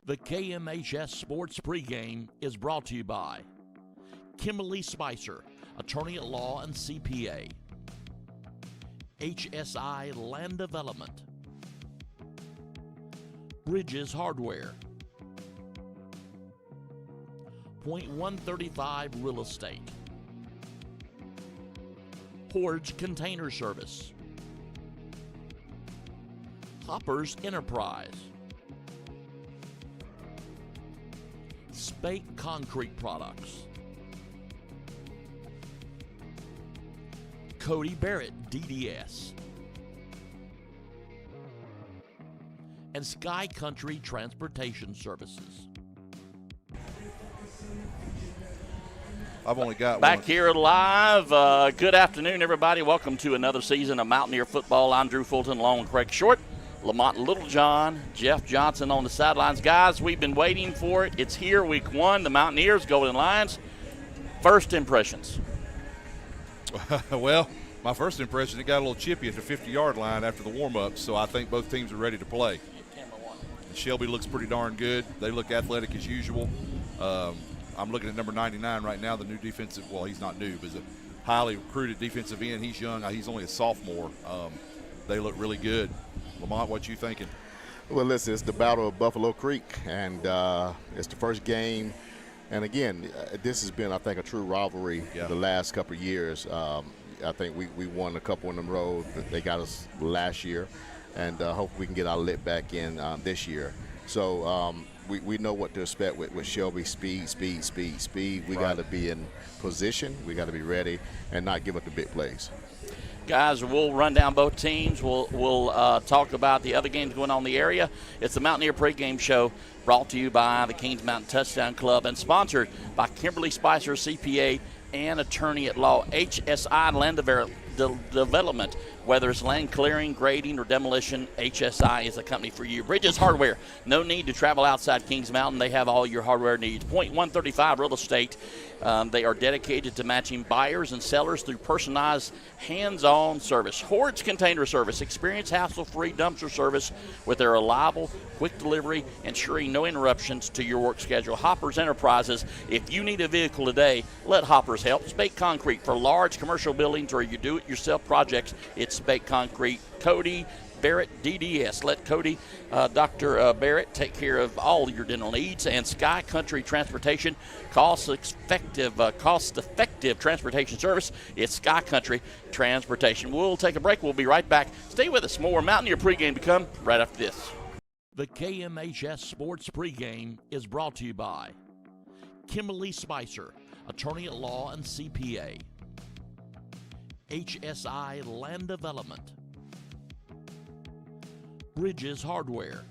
The KMHS Sports Pregame is brought to you by Kimberly Spicer, Attorney at Law and CPA, HSI Land Development, Bridges Hardware, .135 Real Estate, Horge Container Service, Hoppers Enterprise, Spake Concrete Products, Cody Barrett DDS, and Sky Country Transportation Services. I've only got Back one. here live. Good afternoon, everybody. Welcome to another season of Mountaineer football. I'm Drew Fulton, along with Craig Short, Lamont Littlejohn, Jeff Johnson on the sidelines. Guys, we've been waiting for it. It's here, week one. The Mountaineers, Golden Lions. First impressions. Well, my first impression, it got a little chippy at the 50-yard line after the warm-up, so I think both teams are ready to play. And Shelby looks pretty darn good. They look athletic as usual. I'm looking at number 99 right now, the new defensive – well, he's not new, but he's a highly recruited defensive end. He's young. He's only a sophomore. They look really good. Lamont, what you thinking? Well, listen, it's the Battle of Buffalo Creek, and it's the first game. And, again, this has been, I think, a true rivalry the last couple of years. I think we won a couple in a row. They got us last year, and hopefully we can get our lit back in this year. So we know what to expect with Shelby. Speed. We got to be in position. We got to be ready and not give up the big plays. Guys, we'll run down both teams. We'll talk about the other games going on in the area. It's the Mountaineer Pregame Show, brought to you by the Kings Mountain Touchdown Club and sponsored by Kimberly Spicer, CPA, and Attorney at Law, HSI Land Development. Whether it's land clearing, grading, or demolition, HSI is a company for you. Bridges Hardware, no need to travel outside Kings Mountain. They have all your hardware needs. .135 Real Estate, they are dedicated to matching buyers and sellers through personalized, hands-on service. Horge Container Service, experience hassle-free dumpster service with their reliable, quick delivery, ensuring no interruptions to your work schedule. Hoppers Enterprises, if you need a vehicle today, let Hoppers help. Spake Concrete, for large commercial buildings or you do-it-yourself projects, it's Spake Concrete. Cody Barrett DDS. Let Cody, Dr. Barrett, take care of all your dental needs. And Sky Country Transportation, cost-effective transportation service. It's Sky Country Transportation. We'll take a break. We'll be right back. Stay with us. More Mountaineer Pregame to come right after this. The KMHS Sports Pregame is brought to you by Kimberly Spicer, Attorney at Law and CPA, HSI Land Development, Bridges Hardware,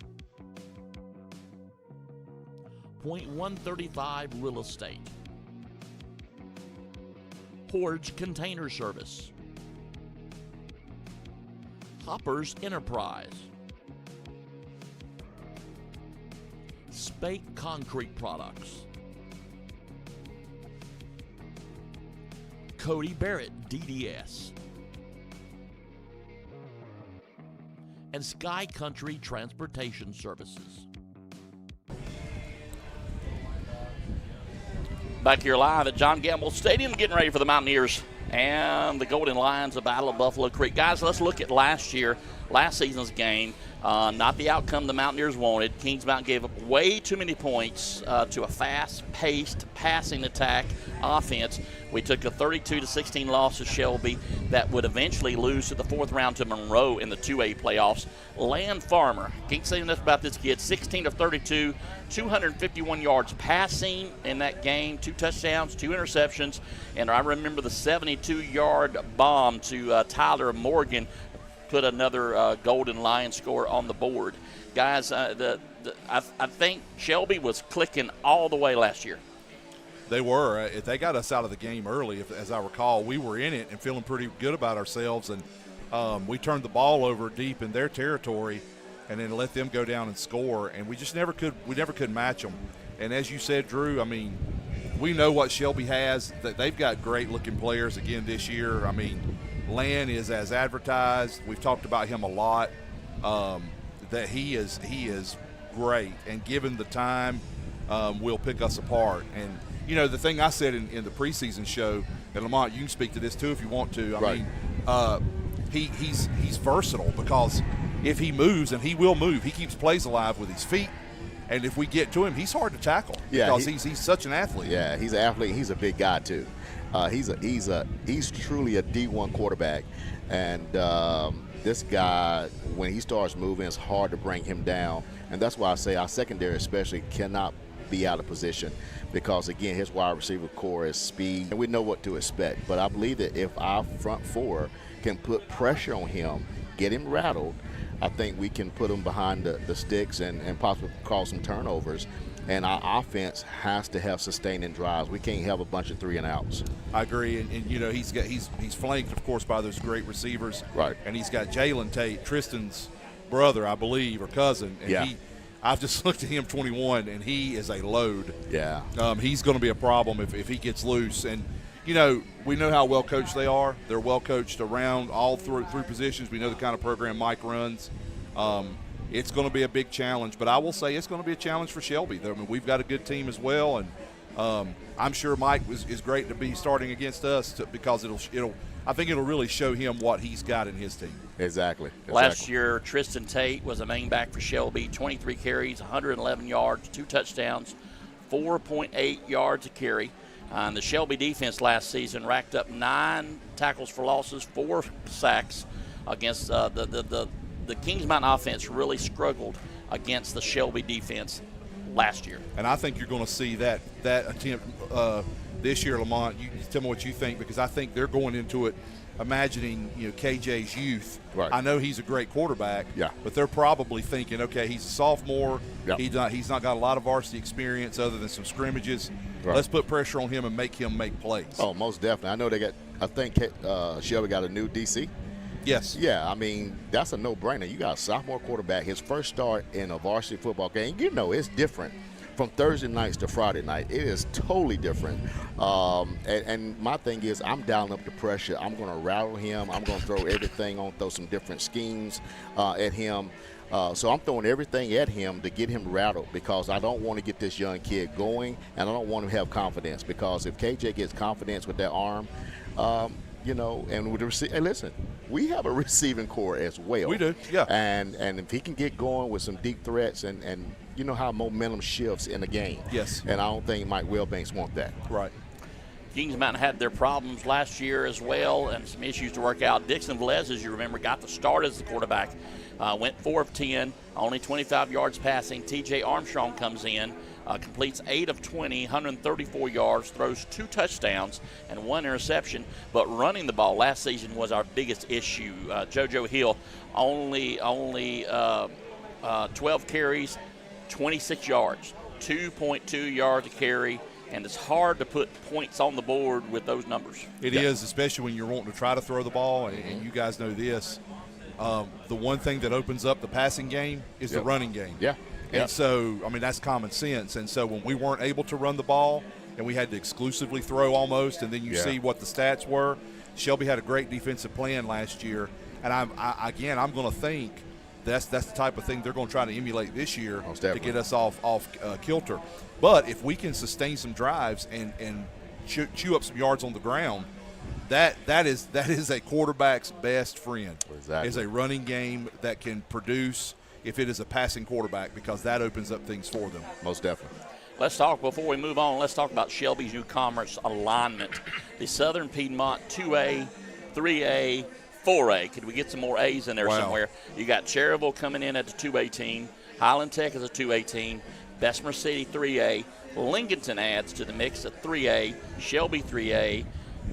.135 Real Estate, Horge Container Service, Hoppers Enterprise, Spake Concrete Products, Cody Barrett DDS, and Sky Country Transportation Services. Back here live at John Gamble Stadium, getting ready for the Mountaineers and the Golden Lions, the Battle of Buffalo Creek. Guys, let's look at last season's game. Not the outcome the Mountaineers wanted. Kings Mountain gave up way too many points to a fast-paced passing attack offense. We took a 32-16 loss to Shelby that would eventually lose to the fourth round to Monroe in the 2A playoffs. Land Farmer, can't say enough about this kid, 16 of 32, 251 yards passing in that game, 2 touchdowns, 2 interceptions, and I remember the 72-yard bomb to Tyler Morgan put another Golden Lion score on the board. Guys, I think Shelby was clicking all the way last year. They were. They got us out of the game early, as I recall. We were in it and feeling pretty good about ourselves, and we turned the ball over deep in their territory and then let them go down and score, and we just never could match them. And as you said, Drew, I mean, we know what Shelby has. That they've got great-looking players again this year. I mean, Land is as advertised. We've talked about him a lot. That he is great, and given the time, will pick us apart. And, you know, the thing I said in the preseason show, and Lamont, you can speak to this too if you want to. I mean, he's versatile, because if he moves, and he will move, he keeps plays alive with his feet. And if we get to him, he's hard to tackle because he's such an athlete. Yeah, he's an athlete. He's a big guy too. He's truly a D1 quarterback, and this guy, when he starts moving, it's hard to bring him down. And that's why I say our secondary especially cannot be out of position, because again, his wide receiver core is speed, and we know what to expect. But I believe that if our front four can put pressure on him, get him rattled, I think we can put him behind the sticks and possibly cause some turnovers. And our offense has to have sustaining drives. We can't have a bunch of 3-and-outs. I agree, and you know, he's flanked, of course, by those great receivers. Right. And he's got Jalen Tate, Tristan's brother, I believe, or cousin. And I've just looked at him, 21, and he is a load. Yeah. He's going to be a problem if he gets loose. And you know, we know how well coached they are. They're well coached around all through positions. We know the kind of program Mike runs. It's going to be a big challenge, but I will say it's going to be a challenge for Shelby. I mean, we've got a good team as well, and I'm sure Mike is great to be starting against us because I think it'll really show him what he's got in his team. Exactly. Last year, Tristan Tate was a main back for Shelby, 23 carries, 111 yards, 2 touchdowns, 4.8 yards a carry. And the Shelby defense last season racked up 9 tackles for losses, 4 sacks against the Kings Mountain offense. Really struggled against the Shelby defense last year. And I think you're going to see that attempt this year, Lamont. You tell me what you think, because I think they're going into it imagining, you know, KJ's youth. Right. I know he's a great quarterback, yeah, but they're probably thinking, okay, he's a sophomore. Yeah. He's not got a lot of varsity experience other than some scrimmages. Right. Let's put pressure on him and make him make plays. Oh, most definitely. I know I think Shelby got a new DC. Yes. Yeah, I mean, that's a no-brainer. You got a sophomore quarterback, his first start in a varsity football game. You know, it's different from Thursday nights to Friday night. It is totally different. And my thing is, I'm dialing up the pressure. I'm going to rattle him. I'm going to throw everything on, throw some different schemes at him. So I'm throwing everything at him to get him rattled, because I don't want to get this young kid going, and I don't want him to have confidence, because if KJ gets confidence with that arm, you know, and with the hey, listen, we have a receiving core as well. We do, yeah. And if he can get going with some deep threats, and you know how momentum shifts in a game. Yes. And I don't think Mike Wellbanks want that. Right. Kings Mountain had their problems last year as well, and some issues to work out. Dixon Velez, as you remember, got the start as the quarterback. Went 4 of 10, only 25 yards passing. TJ Armstrong comes in, completes 8 of 20, 134 yards, throws 2 touchdowns and 1 interception. But running the ball last season was our biggest issue. JoJo Hill only 12 carries, 26 yards, 2.2 yards a carry. And it's hard to put points on the board with those numbers. It is, especially when you're wanting to try to throw the ball, and you guys know this. The one thing that opens up the passing game is the running game. Yeah. And so, I mean, that's common sense. And so when we weren't able to run the ball and we had to exclusively throw almost, and then you see what the stats were, Shelby had a great defensive plan last year. And I'm going to think that's the type of thing they're going to try to emulate this year to get us off kilter. But if we can sustain some drives and chew up some yards on the ground, that is a quarterback's best friend. Exactly. Is a running game that can produce if it is a passing quarterback, because that opens up things for them. Most definitely. Let's talk, before we move on, let's talk about Shelby's new conference alignment. The Southern Piedmont 2A, 3A, 4A. Could we get some more A's in there somewhere? You got Cherryville coming in at the 2A team. Highland Tech is a 2A team. Bessemer City 3A. Lincolnton adds to the mix at 3A. Shelby 3A.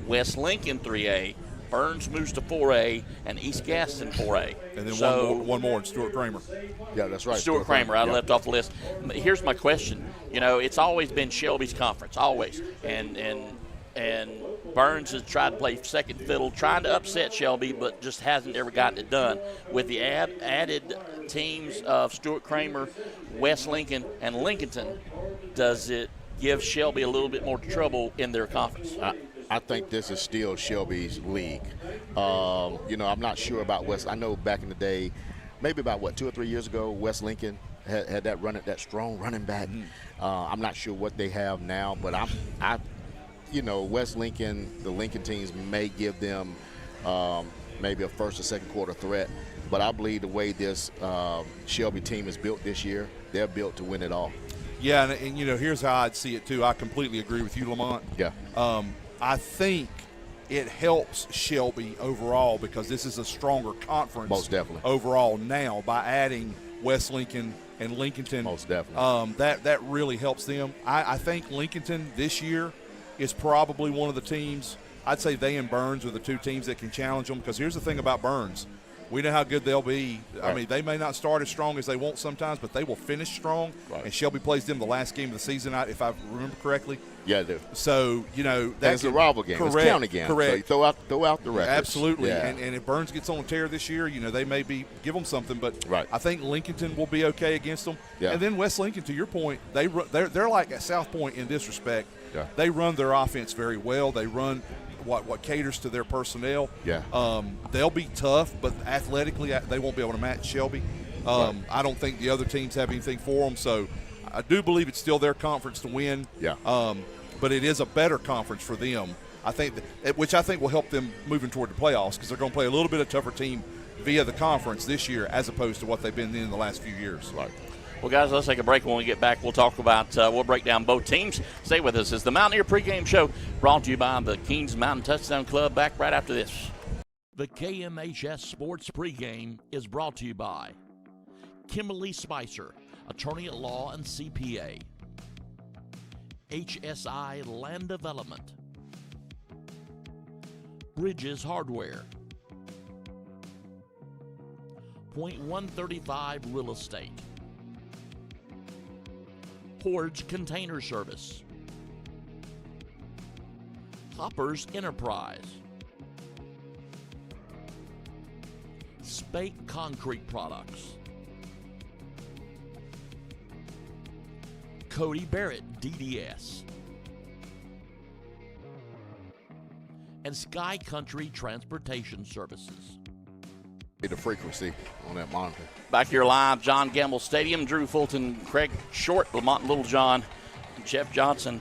West Lincoln 3A. Burns moves to 4A, and East Gaston 4A. And then one more, Stuart Kramer. Yeah, that's right. Stuart Kramer, I left off the list. Here's my question. You know, it's always been Shelby's conference, always. And Burns has tried to play second fiddle, trying to upset Shelby, but just hasn't ever gotten it done. With the added teams of Stuart Kramer, West Lincoln, and Lincolnton, does it give Shelby a little bit more trouble in their conference? I think this is still Shelby's league. You know, I'm not sure about West. I know back in the day, maybe about 2 or 3 years ago, West Lincoln had that strong running back. I'm not sure what they have now, but West Lincoln, the Lincoln teams may give them maybe a first or second quarter threat. But I believe the way this Shelby team is built this year, they're built to win it all. Yeah, and here's how I'd see it too. I completely agree with you, Lamont. Yeah. I think it helps Shelby overall because this is a stronger conference. Most definitely. Overall now by adding West Lincoln and Lincolnton. Most definitely. That really helps them. I think Lincolnton this year is probably one of the teams. I'd say they and Burns are the two teams that can challenge them because here's the thing about Burns. We know how good they'll be. Right. I mean, they may not start as strong as they want sometimes, but they will finish strong. Right. And Shelby plays them the last game of the season, if I remember correctly. Yeah, I do. So, that's a rival game. Correct, it's a county game. Correct. So throw out the records. Absolutely. Yeah. And if Burns gets on a tear this year, they may give them something. But right. I think Lincolnton will be okay against them. Yeah. And then West Lincoln, to your point, they're like at South Point in this respect. Yeah. They run their offense very well. They run what caters to their personnel. Yeah. They'll be tough, but athletically they won't be able to match Shelby. Right. I don't think the other teams have anything for them. So I do believe it's still their conference to win. Yeah. But it is a better conference for them. I think which I think will help them moving toward the playoffs because they're going to play a little bit of tougher team via the conference this year as opposed to what they've been in the last few years. Right. Well, guys, let's take a break. When we get back, we'll talk about, we'll break down both teams. Stay with us. It's the Mountaineer Pregame Show brought to you by the Kings Mountain Touchdown Club. Back right after this. The KMHS Sports Pregame is brought to you by Kimberly Spicer, attorney at law and CPA. HSI Land Development. Bridges Hardware. Point 135 Real Estate. Portage Container Service. Hoppers Enterprise. Spake Concrete Products. Cody Barrett DDS. And Sky Country Transportation Services. The frequency on that monitor. Back here live, John Gamble Stadium. Drew Fulton, Craig Short, Lamont Littlejohn, and Jeff Johnson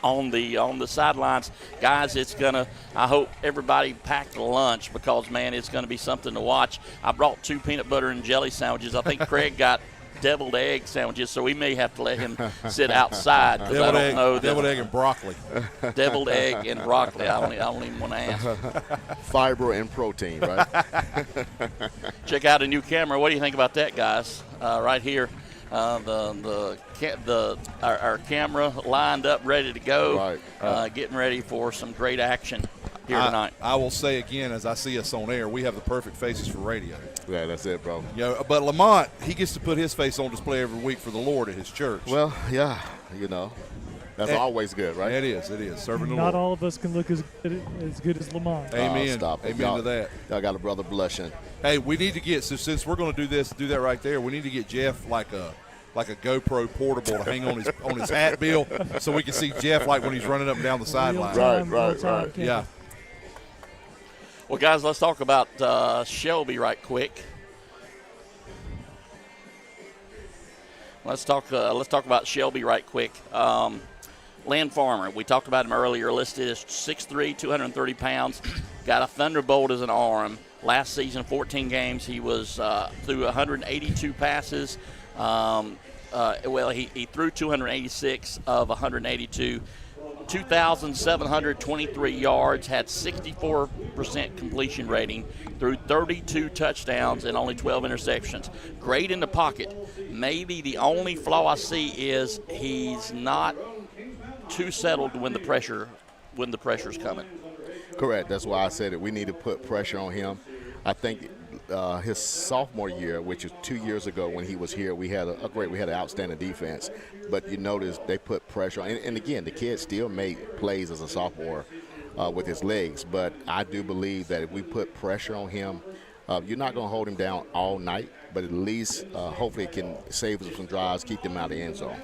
on the sidelines. Guys, it's gonna. I hope everybody packed a lunch because man, it's gonna be something to watch. I brought 2 peanut butter and jelly sandwiches. I think Craig got deviled egg sandwiches, so we may have to let him sit outside because I don't know. Deviled egg and broccoli. Deviled egg and broccoli. I don't even want to ask. Fiber and protein, right? Check out a new camera. What do you think about that, guys? Right here, our camera lined up, ready to go. Right. Getting ready for some great action here tonight. I will say again, as I see us on air, we have the perfect faces for radio. Yeah, that's it, bro. But Lamont, he gets to put his face on display every week for the Lord at his church. Well, yeah, that's always good, right? It is. Serving the Lord. Not all of us can look as good as Lamont. Amen. Stop it. Amen to that. Y'all got a brother blushing. Hey, we need to get, since we're going to do that right there, we need to get Jeff like a GoPro portable to hang on his hat bill so we can see Jeff like when he's running up and down the sideline. Right. Yeah. Well, guys, let's talk about Shelby right quick. Let's talk about Shelby right quick. Land Farmer, we talked about him earlier, listed as 6'3", 230 pounds. Got a thunderbolt as an arm. Last season, 14 games, he was through 182 passes. He threw 286 of 182. 2,723 yards, had 64% completion rating, threw 32 touchdowns and only 12 interceptions. Great in the pocket. Maybe the only flaw I see is he's not too settled when the pressure's coming. Correct. That's why I said that we need to put pressure on him. I think his sophomore year, which is 2 years ago when he was here, we had an outstanding defense. But you notice they put pressure on. And again, the kid still made plays as a sophomore with his legs. But I do believe that if we put pressure on him, you're not going to hold him down all night, but at least hopefully it can save us some drives, keep them out of the end zone.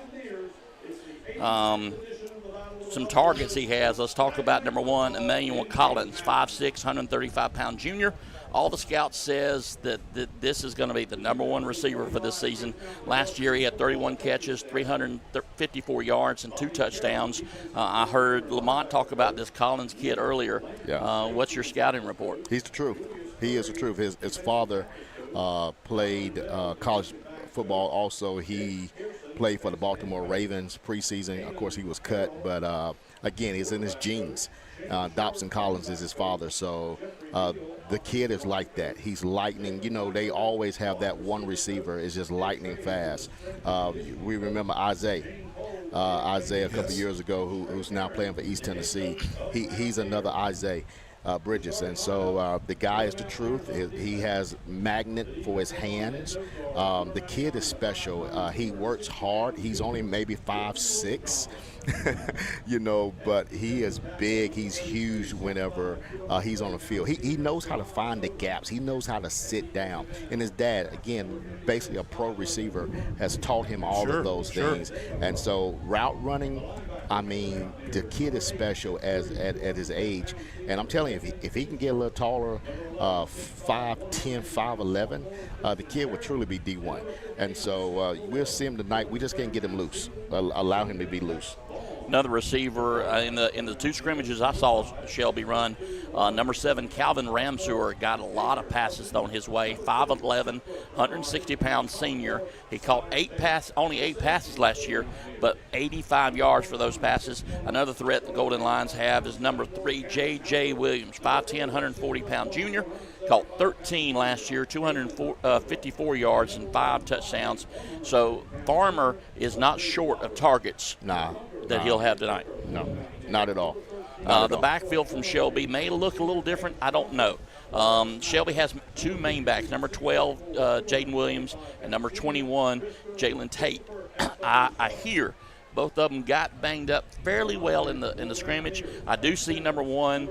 Some targets he has. Let's talk about number one, Emmanuel Collins, 5'6", 135-pound junior. all the scouts says that this is going to be the number one receiver for this season. Last year he had 31 catches, 354 yards, and 2 touchdowns. I heard Lamont talk about this Collins kid earlier. Yeah. What's your scouting report? He's the truth. He is the truth. His father played college football. Also, he played for the Baltimore Ravens preseason. Of course, he was cut, but again, it's in his genes. Dobson Collins is his father, so the kid is like that. He's lightning. You know, they always have that one receiver is just lightning fast. We remember Isaiah a couple years ago, who's now playing for East Tennessee. He's another Isaiah. Bridges, and so the guy is the truth. He has magnet for his hands. The kid is special. He works hard. He's only maybe 5'6", you know, but he is big. He's huge whenever he's on the field. He knows how to find the gaps. He knows how to sit down. And his dad, again, basically a pro receiver, has taught him all of those things. And so route running, I mean, the kid is special at his age. And I'm telling you, if he can get a little taller, 5'10", 5'11", the kid will truly be D1. And so we'll see him tonight. We just can't get him loose, allow him to be loose. Another receiver in the 2 scrimmages I saw Shelby run, number 7 Calvin Ramseur got a lot of passes thrown his way. 5'11", 160-pound senior. He caught only 8 passes last year, but 85 yards for those passes. Another threat the Golden Lions have is number 3 J.J. Williams, 5'10", 140-pound junior. Caught 13 last year, 254 yards and 5 touchdowns. So Farmer is not short of targets. That he'll have tonight. No, not at all. The backfield from Shelby may look a little different. I don't know. Shelby has 2 main backs, number 12, Jaden Williams, and number 21, Jalen Tate. I hear both of them got banged up fairly well in the scrimmage. I do see number 1,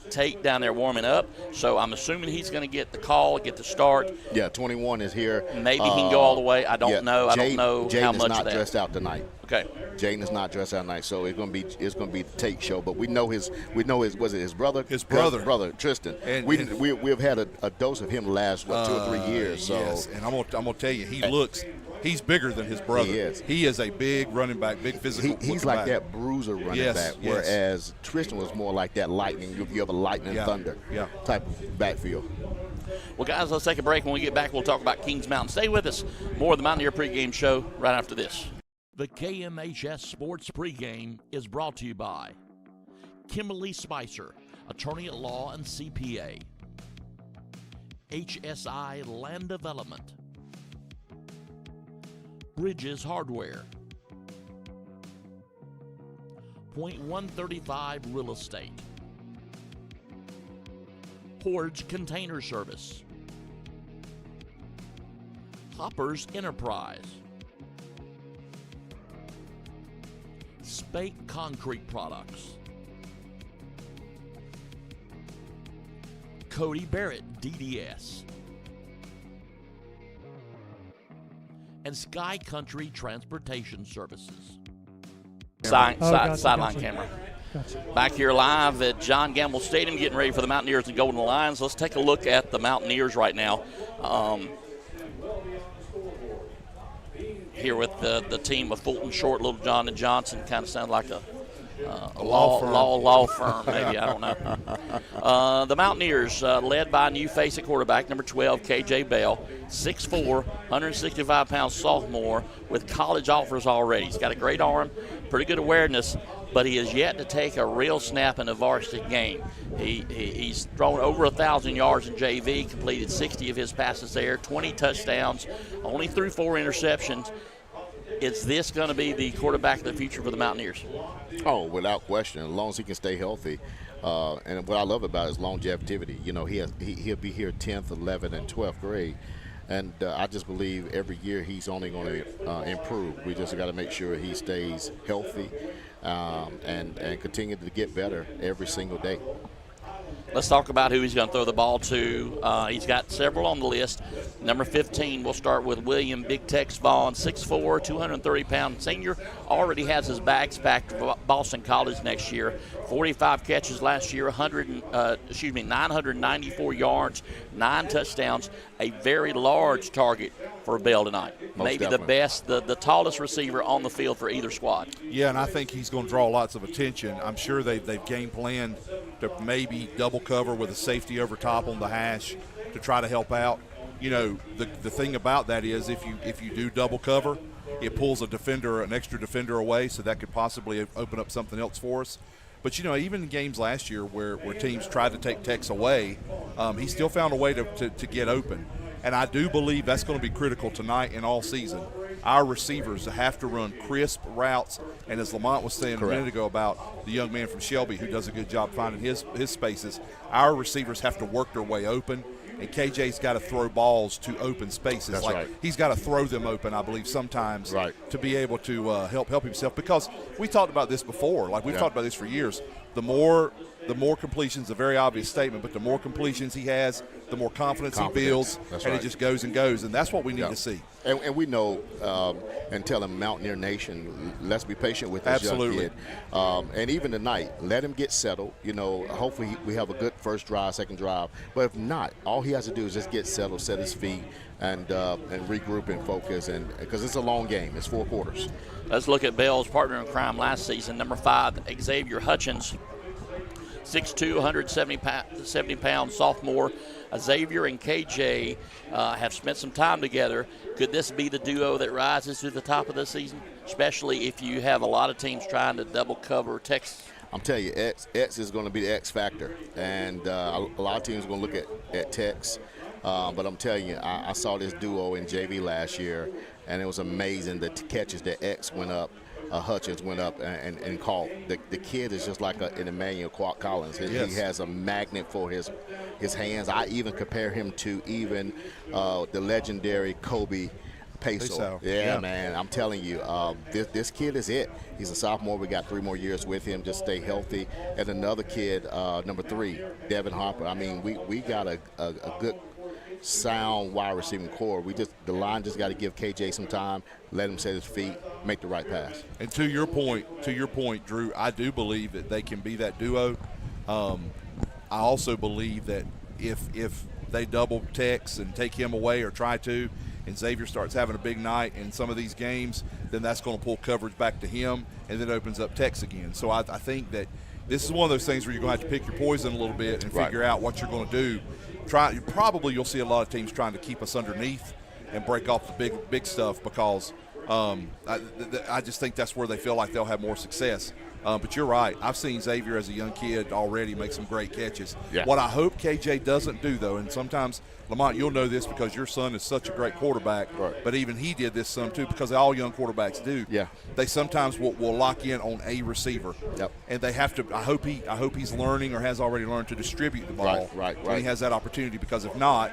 Tate, down there warming up, so I'm assuming he's going to get the call, get the start. Yeah, 21 is here. Maybe he can go all the way. I don't know. I don't know how much of that. Jaden is not dressed out tonight. Okay. Jaden is not dressed out tonight, so it's going to be the Tate show. But we know his was it his brother? His brother Tristan. And we've had a dose of him the last 2 or 3 years. So yes, and I'm gonna tell you, he's bigger than his brother. He is a big running back, big physical. He's like that bruiser running back, whereas Tristan was more like that lightning. You have a lightning thunder type of backfield. Well, guys, let's take a break. When we get back, we'll talk about Kings Mountain. Stay with us. More of the Mountaineer pregame show right after this. The KMHS Sports Pregame is brought to you by Kimberly Spicer, attorney at law and CPA, HSI Land Development, Bridges Hardware, .135 Real Estate, Horge Container Service, Hoppers Enterprise, Spake Concrete Products, Cody Barrett DDS, and Sky Country Transportation Services. Sideline camera. Gotcha. Back here live at John Gamble Stadium, getting ready for the Mountaineers and Golden Lions. Let's take a look at the Mountaineers right now. Here with the team of Fulton Short, Little John and Johnson. Kind of sound like a law firm, maybe. I don't know. The Mountaineers, led by a new face at quarterback, number 12, KJ Bell, 6'4", 165-pound sophomore with college offers already. He's got a great arm, pretty good awareness, but he has yet to take a real snap in a varsity game. He's thrown over 1,000 yards in JV, completed 60 of his passes there, 20 touchdowns, only threw 4 interceptions. Is this going to be the quarterback of the future for the Mountaineers? Oh, without question, as long as he can stay healthy. And what I love about his longevity, you know, he'll be here 10th, 11th, and 12th grade. And I just believe every year he's only going to improve. We just got to make sure he stays healthy and continue to get better every single day. Let's talk about who he's going to throw the ball to. He's got several on the list. Number 15, we'll start with William Big Tex Vaughn, 6'4", 230-pound senior. Already has his bags packed for Boston College next year. 45 catches last year, 994 yards, 9 touchdowns. A very large target for Bell tonight. Maybe definitely the best, the tallest receiver on the field for either squad. Yeah, and I think he's going to draw lots of attention. I'm sure they've game planned to maybe double cover with a safety over top on the hash to try to help out. You know, the thing about that is if you do double cover, it pulls an extra defender away, so that could possibly open up something else for us. But, you know, even in games last year where teams tried to take Tex away, he still found a way to get open. And I do believe that's going to be critical tonight and all season. Our receivers have to run crisp routes, and as Lamont was saying a minute ago about the young man from Shelby who does a good job finding his spaces, our receivers have to work their way open, and KJ's got to throw balls to open spaces. That's like right. He's got to throw them open, I believe, sometimes right. to be able to help himself. Because we talked about this before. Like, we've talked about this for years. The more completions, a very obvious statement, but the more completions he has, the more confidence he builds, that's and right. it just goes and goes, and that's what we need to see. And we know and tell him, Mountaineer Nation, let's be patient with this young kid. And even tonight, let him get settled. You know, hopefully we have a good first drive, second drive. But if not, all he has to do is just get settled, set his feet, and regroup and focus. And because it's a long game, it's 4 quarters. Let's look at Bell's partner in crime last season, number 5, Xavier Hutchins. 6'2", 170-pound sophomore. Xavier and KJ have spent some time together. Could this be the duo that rises to the top of the season, especially if you have a lot of teams trying to double cover Texas? I'm telling you, X is going to be the X factor, and a lot of teams are going to look at Tex. But I'm telling you, I saw this duo in JV last year, and it was amazing the catches that X went up. Hutchins went up and caught. The kid is just like an Emmanuel Collins. He has a magnet for his hands. I even compare him to even the legendary Kobe Peso. Yeah, man, I'm telling you, this kid is it. He's a sophomore. We got 3 more years with him. Just stay healthy. And another kid, number 3, Devin Harper. I mean, we got a good sound wide receiving core. The line just got to give KJ some time, let him set his feet, make the right pass. And to your point, Drew, I do believe that they can be that duo. I also believe that if they double Tex and take him away or try to, and Xavier starts having a big night in some of these games, then that's going to pull coverage back to him, and then it opens up Tex again. So I think that this is one of those things where you're going to have to pick your poison a little bit and figure out what you're going to do. You'll see a lot of teams trying to keep us underneath and break off the big stuff because I just think that's where they feel like they'll have more success. But you're right. I've seen Xavier as a young kid already make some great catches. Yeah. What I hope KJ doesn't do, though, and sometimes, Lamont, you'll know this because your son is such a great quarterback, but even he did this some too because all young quarterbacks do. Yeah. They sometimes will lock in on a receiver. Yep. And they have to – I hope he's learning or has already learned to distribute the ball when he has that opportunity, because if not,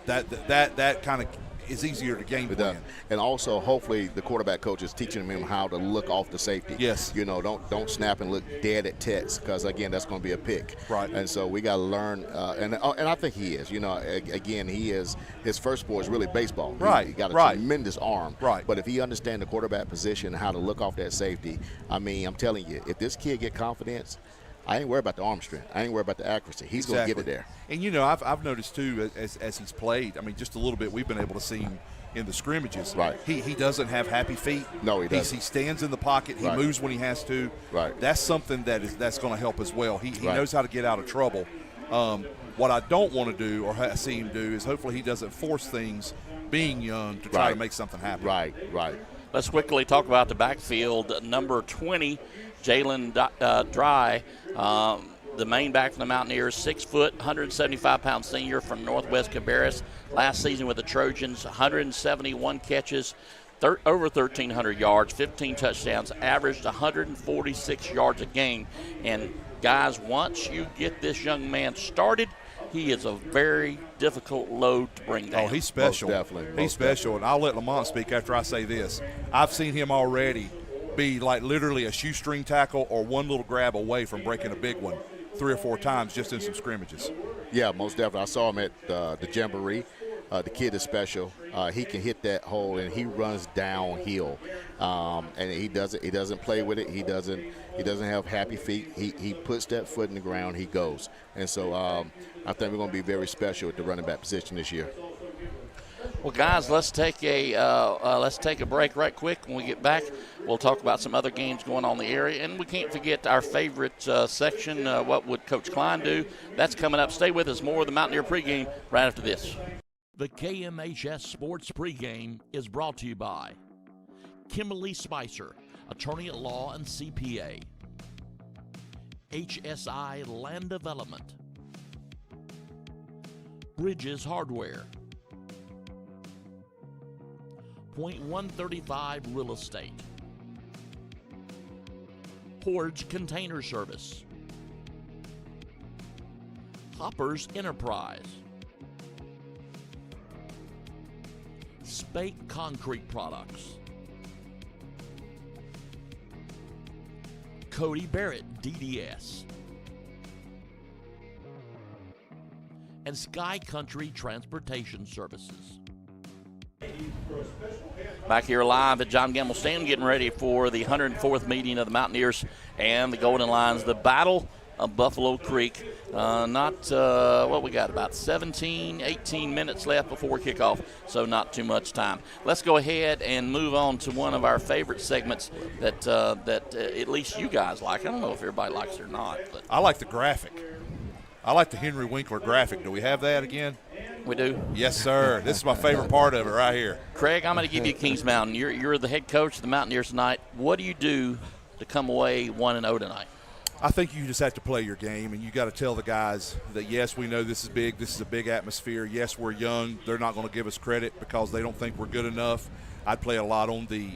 that kind of – is easier to game plan. And also, hopefully, the quarterback coach is teaching him how to look off the safety. Yes. You know, don't snap and look dead at Tex because, again, that's going to be a pick. Right. And so we got to learn, and I think he is. You know, again, his first sport is really baseball. Right. He got a tremendous arm. Right. But if he understands the quarterback position and how to look off that safety, I mean, I'm telling you, if this kid get confidence, I ain't worried about the arm strength. I ain't worried about the accuracy. He's going to get it there. And, you know, I've noticed, too, as he's played, I mean, just a little bit, we've been able to see him in the scrimmages. Right. He doesn't have happy feet. No, he doesn't. He stands in the pocket. He moves when he has to. Right. That's something that's going to help as well. He knows how to get out of trouble. What I don't want to do or see him do is hopefully he doesn't force things being young to try to make something happen. Right. Let's quickly talk about the backfield. Number 20, Jalen Dry, the main back from the Mountaineers, 6 foot, 175-pound senior from Northwest Cabarrus. Last season with the Trojans, 171 catches, over 1,300 yards, 15 touchdowns, averaged 146 yards a game. And, guys, once you get this young man started, he is a very difficult load to bring down. Oh, he's special. Most definitely. He's special. And I'll let Lamont speak after I say this. I've seen him already be like literally a shoestring tackle or one little grab away from breaking a big one 3 or 4 times just in some scrimmages. Yeah, most definitely. I saw him at the Jamboree. The kid is special. He can hit that hole, and he runs downhill. And he doesn't play with it. He doesn't have happy feet. He puts that foot in the ground. He goes. And so I think we're going to be very special at the running back position this year. Well, guys, let's take a break right quick. When we get back, we'll talk about some other games going on in the area, and we can't forget our favorite section. What would Coach Klein do? That's coming up. Stay with us. More of the Mountaineer pregame right after this. The KMHS Sports Pregame is brought to you by Kimberly Spicer, attorney at law and CPA, HSI Land Development, Bridges Hardware, .135 Real Estate, Porge Container Service, Hoppers Enterprise, Spake Concrete Products, Cody Barrett DDS, and Sky Country Transportation Services. Back here live at John Gamble Stadium, getting ready for the 104th meeting of the Mountaineers and the Golden Lions, the Battle of Buffalo Creek. What we got, about 18 minutes left before kickoff, so not too much time. Let's go ahead and move on to one of our favorite segments that at least you guys like. I don't know if everybody likes it or not. But I like the graphic. I like the Henry Winkler graphic. Do we have that again? We do. Yes, sir. This is my favorite part of it right here. Craig, I'm going to give you Kings Mountain. You're the head coach of the Mountaineers tonight. What do you do to come away 1-0 tonight? I think you just have to play your game, and you got to tell the guys that, yes, we know this is big. This is a big atmosphere. Yes, we're young. They're not going to give us credit because they don't think we're good enough. I'd play a lot on the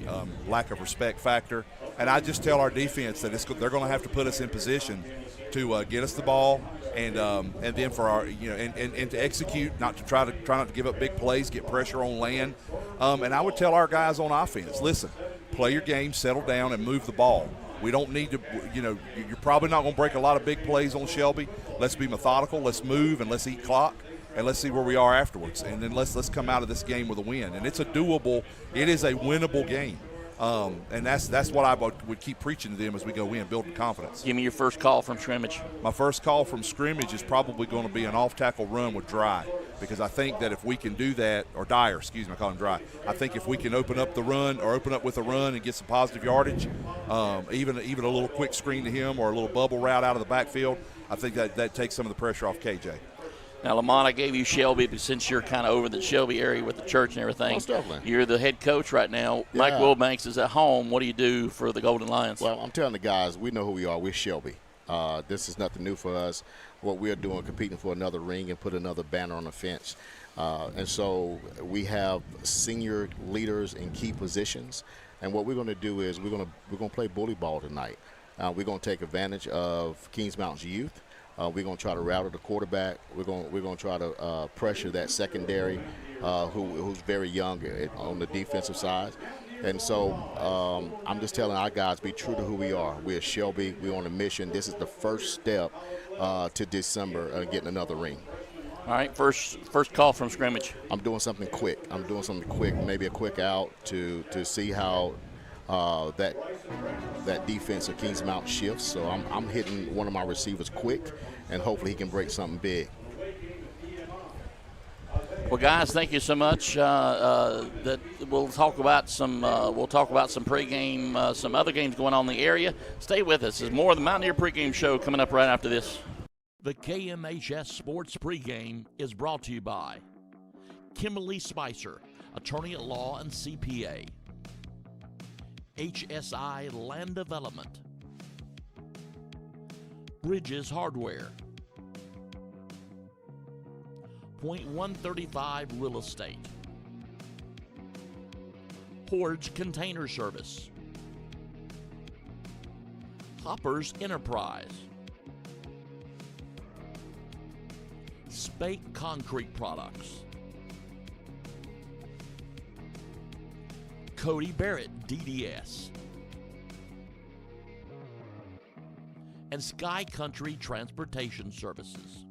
lack of respect factor. And I just tell our defense that they're going to have to put us in position to get us the ball and then for our, and to execute, not to try not to give up big plays, get pressure on land. And I would tell our guys on offense, listen, play your game, settle down, and move the ball. We don't need to, you're probably not going to break a lot of big plays on Shelby. Let's be methodical. Let's move, and let's eat clock, and let's see where we are afterwards. And then let's come out of this game with a win. And it is a winnable game. And that's what I would keep preaching to them as we go in, building confidence. Give me your first call from scrimmage. My first call from scrimmage is probably going to be an off-tackle run with Dry, because I think that if we can do that, or Dyer, excuse me, I call him Dry. I think if we can open up the run or open up with a run and get some positive yardage, even a little quick screen to him or a little bubble route out of the backfield, I think that takes some of the pressure off KJ. Now, Lamont, I gave you Shelby, but since you're kind of over the Shelby area with the church and everything, you're the head coach right now. Yeah. Mike Wilbanks is at home. What do you do for the Golden Lions? Well, I'm telling the guys, we know who we are. We're Shelby. This is nothing new for us. What we're doing, competing for another ring and put another banner on the fence. And so we have senior leaders in key positions. And what we're going to do is we're going to play bully ball tonight. We're going to take advantage of Kings Mountain's youth. We're going to try to rattle the quarterback. We're going to try to pressure that secondary, who's very young on the defensive side. And so I'm just telling our guys, be true to who we are. We're Shelby. We're on a mission. This is the first step to December getting another ring. All right, first call from scrimmage. I'm doing something quick. Maybe a quick out to see how that defense of Kings Mountain shifts. So I'm hitting one of my receivers quick, and hopefully he can break something big. Well, guys, thank you so much. That we'll talk about some pregame, some other games going on in the area. Stay with us. There's more of the Mountaineer pregame show coming up right after this. The KMHS Sports Pregame is brought to you by Kimberly Spicer, attorney at law and CPA, HSI Land Development, Bridges Hardware, .135 Real Estate, Porge Container Service, Hoppers Enterprise, Spake Concrete Products, Cody Barrett DDS, and Sky Country Transportation Services.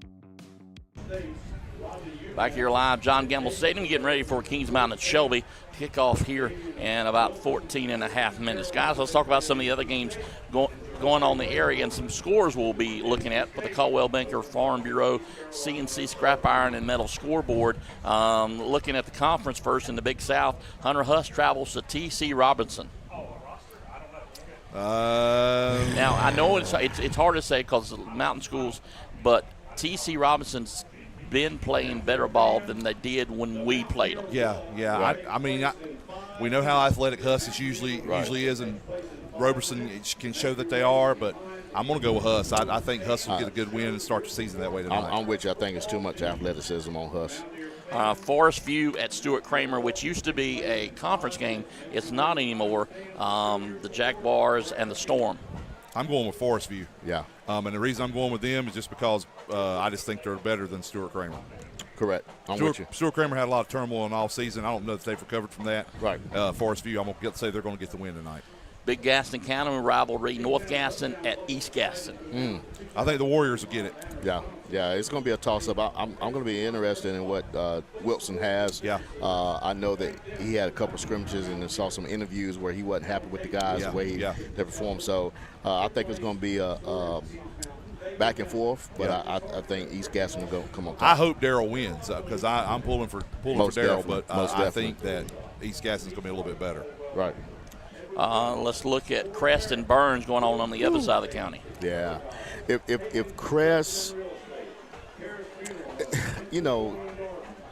Back here live, John Gamble Stadium, getting ready for Kings Mountain at Shelby. Kickoff here in about 14 and a half minutes. Guys, let's talk about some of the other games going on in the area and some scores we'll be looking at for the Caldwell Banker Farm Bureau CNC Scrap Iron and Metal Scoreboard. Looking at the conference first in the Big South, Hunter Huss travels to T.C. Robinson. Now, I know it's hard to say because mountain schools, but T.C. Robinson's been playing better ball than they did when we played them. Yeah. Right. We know how athletic Huss usually is, and Roberson can show that they are, but I'm going to go with Huss. I think Huss will get a good win and start the season that way tonight. I'm with you. I think it's too much athleticism on Huss. Forest View at Stuart Kramer, which used to be a conference game. It's not anymore. The Jaguars and the Storm. I'm going with Forest View. Yeah. And the reason I'm going with them is just because I just think they're better than Stuart Kramer. Correct. I'm with you. Stuart Kramer had a lot of turmoil in all season. I don't know if they've recovered from that. Right. Forest View, I'm going to say they're going to get the win tonight. Big Gaston County rivalry, North Gaston at East Gaston. I think the Warriors will get it. Yeah, it's going to be a toss-up. I'm going to be interested in what Wilson has. Yeah. I know that he had a couple of scrimmages and saw some interviews where he wasn't happy with the guys, the way they performed. So I think it's going to be a back and forth, but I think East Gaston will come on top. I hope Darrell wins because I'm pulling for Darrell, but I think that East Gaston's going to be a little bit better. Right. Let's look at Crest and Burns going on the other side of the county. Yeah. If Crest,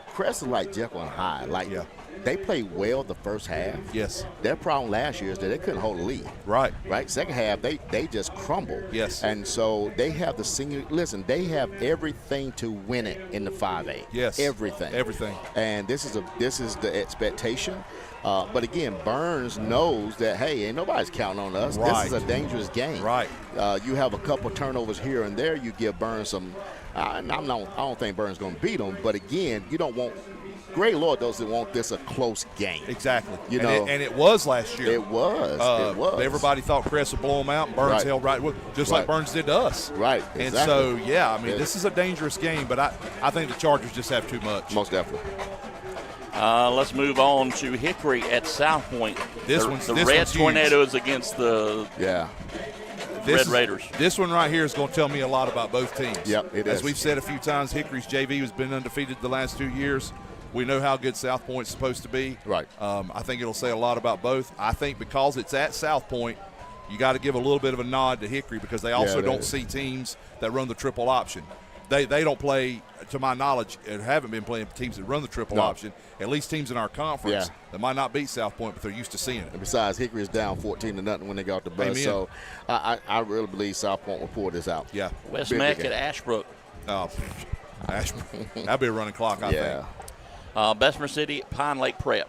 Crest is like Jekyll and Hyde. They played well the first half. Yes. Their problem last year is that they couldn't hold a lead. Right. Second half, they just crumbled. Yes. And so they have the senior. Listen, they have everything to win it in the 5A. Yes. Everything. And this is the expectation. But again, Burns knows that, hey, ain't nobody's counting on us. Right. This is a dangerous game. Right. You have a couple turnovers here and there. You give Burns some. I don't think Burns is going to beat them. But again, you don't want. Gray Lord doesn't want this a close game. Exactly. And it was last year. It was. Everybody thought Crest would blow them out, and Burns held right with just like Burns did to us. Right. And so, this is a dangerous game, but I think the Chargers just have too much. Most definitely. Let's move on to Hickory at South Point. The Red Tornadoes against the Red Raiders. This one right here is going to tell me a lot about both teams. Yep, it is. As we've said a few times, Hickory's JV has been undefeated the last 2 years. We know how good South Point's supposed to be. Right. I think it'll say a lot about both. I think because it's at South Point, you got to give a little bit of a nod to Hickory because they also don't see teams that run the triple option. They don't play, to my knowledge, and haven't been playing teams that run the triple option. At least teams in our conference that might not beat South Point, but they're used to seeing it. And besides, Hickory is down 14-0 when they got the bus. Amen. So I really believe South Point will pull this out. Yeah. West Mac at Ashbrook. Ashbrook. That'll be a running clock, I think. Bessemer City, Pine Lake Prep.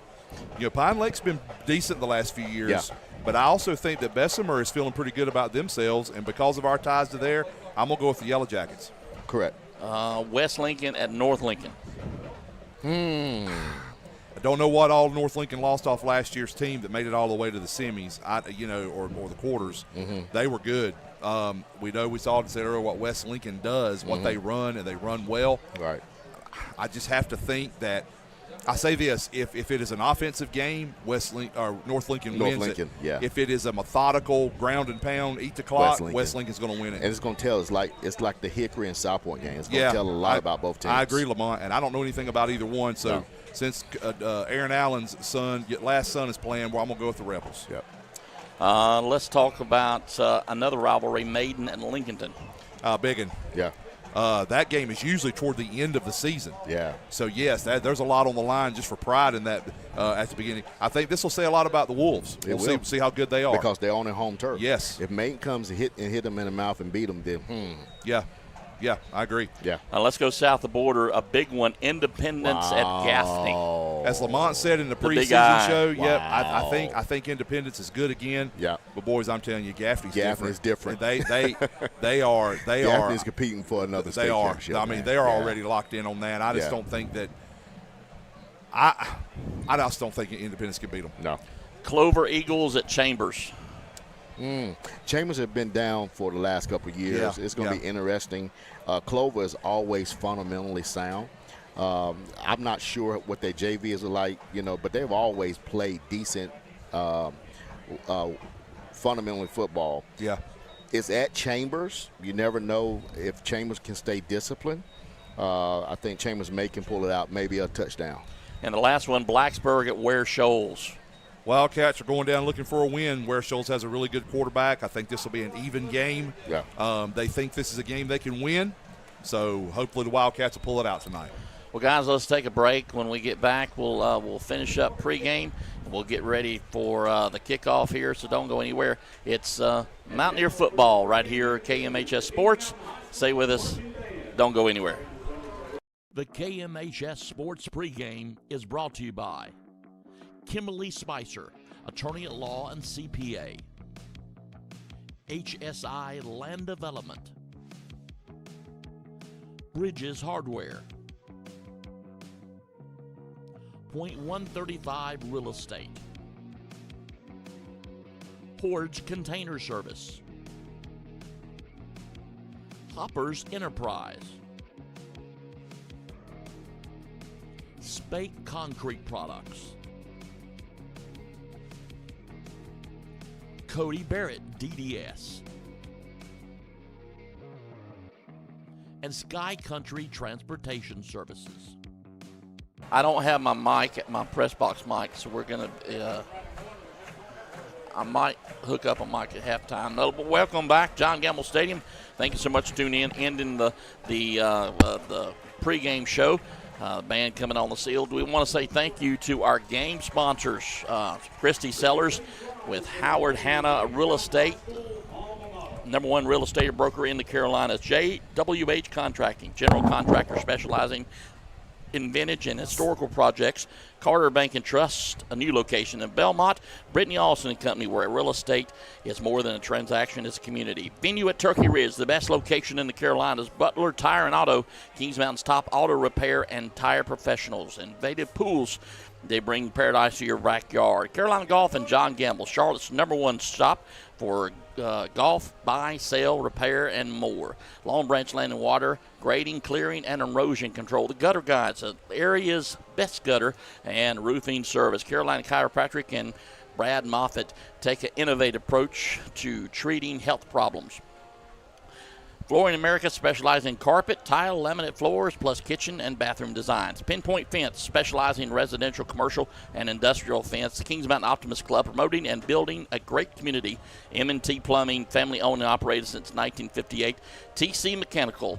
Pine Lake's been decent the last few years, but I also think that Bessemer is feeling pretty good about themselves, and because of our ties to there, I'm going to go with the Yellow Jackets. Correct. West Lincoln at North Lincoln. I don't know what all North Lincoln lost off last year's team that made it all the way to the semis, or the quarters. They were good. We saw it earlier what West Lincoln does, what they run, and they run well. Right. I just have to think that I say this: if it is an offensive game, North Lincoln wins it. If it is a methodical ground and pound, eat the clock, West Lincoln's going to win it. And it's going to tell. It's like the Hickory and South Point game. It's going to tell a lot about both teams. I agree, Lamont, and I don't know anything about either one. So since Aaron Allen's last son is playing, well, I'm going to go with the Rebels. Yep. Let's talk about another rivalry, Maiden and Lincolnton. Biggin. Yeah. That game is usually toward the end of the season. Yeah. So, yes, there's a lot on the line just for pride in that at the beginning. I think this will say a lot about the Wolves. We'll see how good they are. Because they're on their home turf. Yes. If Maine comes and hit them in the mouth and beat them, then Yeah, I agree. Yeah. Let's go south the border. A big one, Independence at Gaffney. As Lamont said in the preseason show, I think Independence is good again. Yeah. But boys, I'm telling you, Gaffney's different. They are. Gaffney's competing for another state championship. I mean, they are already locked in on that. I just don't think that. I just don't think Independence can beat them. No. Clover Eagles at Chambers. Chambers have been down for the last couple of years. Yeah, It's going to be interesting. Clover is always fundamentally sound. I'm not sure what their JV is like, but they've always played decent fundamentally football. Yeah. It's at Chambers. You never know if Chambers can stay disciplined. I think Chambers can pull it out, maybe a touchdown. And the last one, Blacksburg at Ware Shoals. Wildcats are going down looking for a win. Ware Shoals has a really good quarterback. I think this will be an even game. Yeah. They think this is a game they can win, so hopefully the Wildcats will pull it out tonight. Well, guys, let's take a break. When we get back, we'll finish up pregame. We'll get ready for the kickoff here, so don't go anywhere. It's Mountaineer football right here at KMHS Sports. Stay with us. Don't go anywhere. The KMHS Sports pregame is brought to you by Kimberly Spicer, attorney at law and CPA. HSI Land Development. Bridges Hardware. .135 Real Estate. Portage Container Service. Hoppers Enterprise. Spake Concrete Products. Cody Barrett DDS. And Sky Country Transportation Services. I don't have my mic, my press box mic, so we're going to I might hook up a mic at halftime. No, but welcome back, John Gamble Stadium. Thank you so much for tuning in, ending the pregame show. Band coming on the field. We want to say thank you to our game sponsors, Christy Sellers with Howard Hanna Real Estate, #1 real estate broker in the Carolinas. JWH Contracting, general contractor specializing in vintage and historical projects. Carter Bank and Trust, a new location in Belmont. Brittany Austin and Company, where real estate is more than a transaction, it's a community. Venue at Turkey Ridge, the best location in the Carolinas. Butler Tire and Auto, Kings Mountain's top auto repair and tire professionals. Invaded Pools, they bring paradise to your backyard. Carolina Golf and John Gamble, Charlotte's #1 shop for golf, buy, sell, repair, and more. Long Branch Land and Water, grading, clearing, and erosion control. The Gutter Guides, the area's best gutter and roofing service. Carolina Chiropractic and Brad Moffitt take an innovative approach to treating health problems. Flooring America, specializing in carpet, tile, laminate floors, plus kitchen and bathroom designs. Pinpoint Fence, specializing in residential, commercial, and industrial fence. The Kings Mountain Optimist Club, promoting and building a great community. M&T Plumbing, family owned and operated since 1958. TC Mechanical,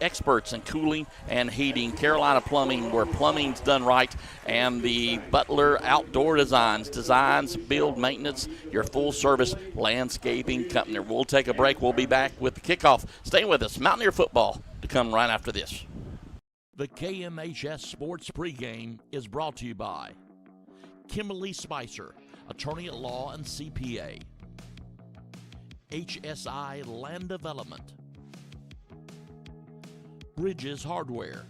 experts in cooling and heating. Carolina Plumbing, where plumbing's done right. And the Butler Outdoor Designs, build, maintenance, your full-service landscaping company. We'll take a break. We'll be back with the kickoff. Stay with us. Mountaineer football to come right after this. The KMHS Sports pregame is brought to you by Kimberly Spicer, attorney at law and CPA. HSI Land Development. Bridges Hardware.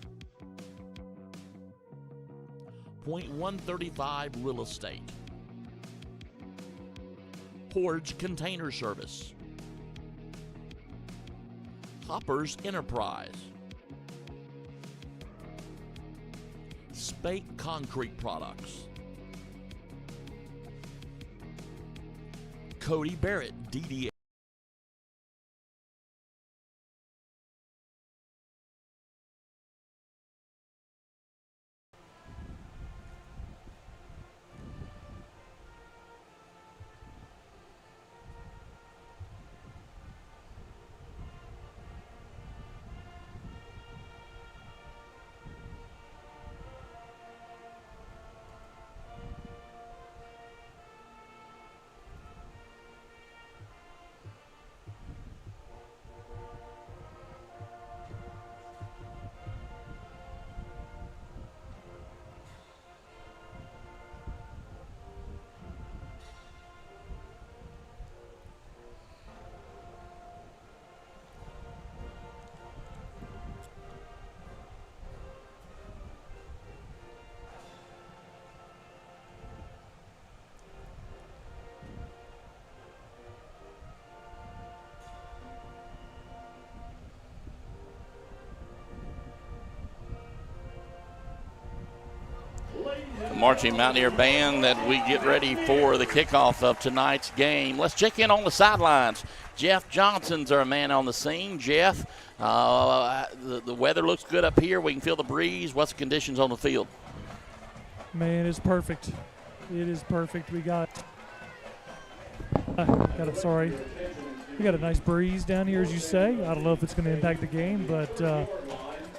.135 Real Estate. Portage Container Service. Hoppers Enterprise. Spake Concrete Products. Cody Barrett DDA. The marching Mountaineer band that we get ready for the kickoff of tonight's game. Let's check in on the sidelines. Jeff Johnson's our man on the scene. Jeff, the weather looks good up here. We can feel the breeze. What's the conditions on the field? Man, it's perfect. It is perfect. We got a nice breeze down here, as you say. I don't know if it's going to impact the game, but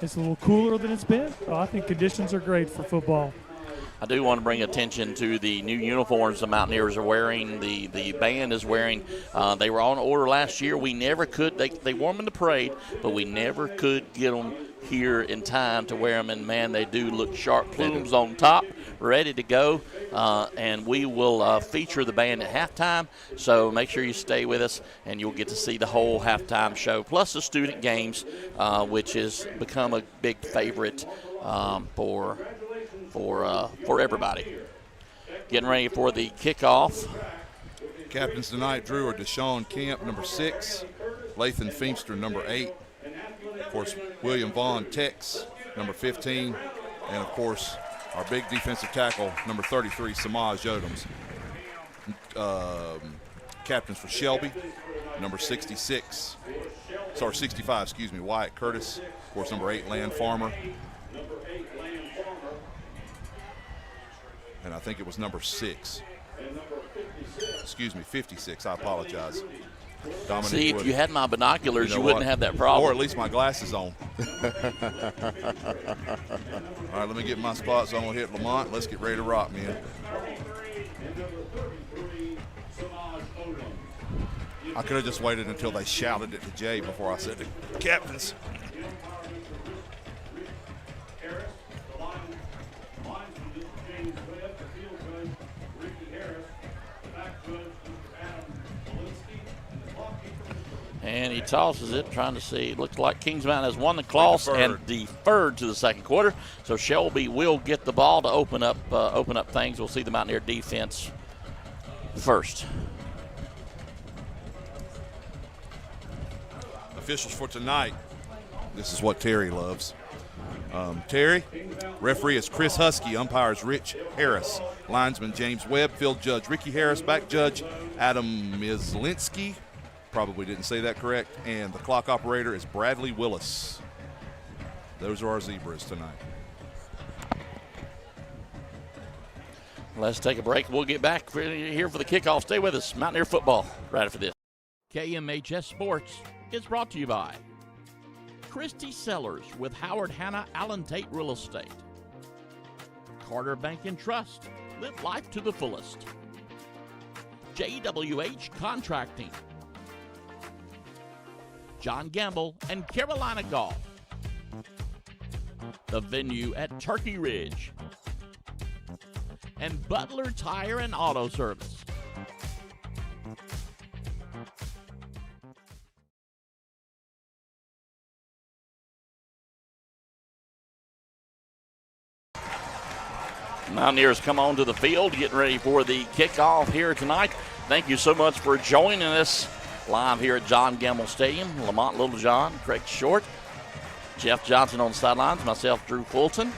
it's a little cooler than it's been. I think conditions are great for football. I do want to bring attention to the new uniforms the Mountaineers are wearing, the band is wearing. They were on order last year. We never could. They wore them in the parade, but we never could get them here in time to wear them. And, man, they do look sharp. Plumes on top, ready to go. And we will feature the band at halftime. So make sure you stay with us, and you'll get to see the whole halftime show, plus the student games, which has become a big favorite for everybody. Getting ready for the kickoff. Captains tonight, Drew, are Deshaun Camp, number 6, Lathan Feemster, number 8, of course, William Vaughn Tex, number 15, and, of course, our big defensive tackle, number 33, Samaj Yodems. Captains for Shelby, number 65, Wyatt Curtis, of course, number 8, Land Farmer. And I think it was number 6. 56. I apologize. Dominic See, if Wood. you had my binoculars, you wouldn't what? have that problem. Or at least my glasses on. All right, let me get my spots on. We'll hit Lamont. Let's get ready to rock, man. I could have just waited until they shouted it to Jay before I said the captains. And he tosses it, trying to see. It looks like Kings Mountain has won the toss and deferred to the second quarter. So Shelby will get the ball to open up things. We'll see the Mountaineer defense first. Officials for tonight. This is what Terry loves. Terry, referee is Chris Husky, umpires Rich Harris, linesman James Webb, field judge Ricky Harris, back judge Adam Mislinski. Probably didn't say that correct. And the clock operator is Bradley Willis. Those are our zebras tonight. Let's take a break. We'll get back here for the kickoff. Stay with us. Mountaineer football right after this. KMHS Sports is brought to you by Christy Sellers with Howard Hanna Allen Tate Real Estate, Carter Bank and Trust. Live life to the fullest. JWH Contracting, John Gamble and Carolina Golf, the venue at Turkey Ridge, and Butler Tire and Auto Service. Mountaineers come onto the field, getting ready for the kickoff here tonight. Thank you so much for joining us live here at John Gamble Stadium. Lamont Littlejohn, Craig Short, Jeff Johnson on the sidelines, myself, Drew Fulton.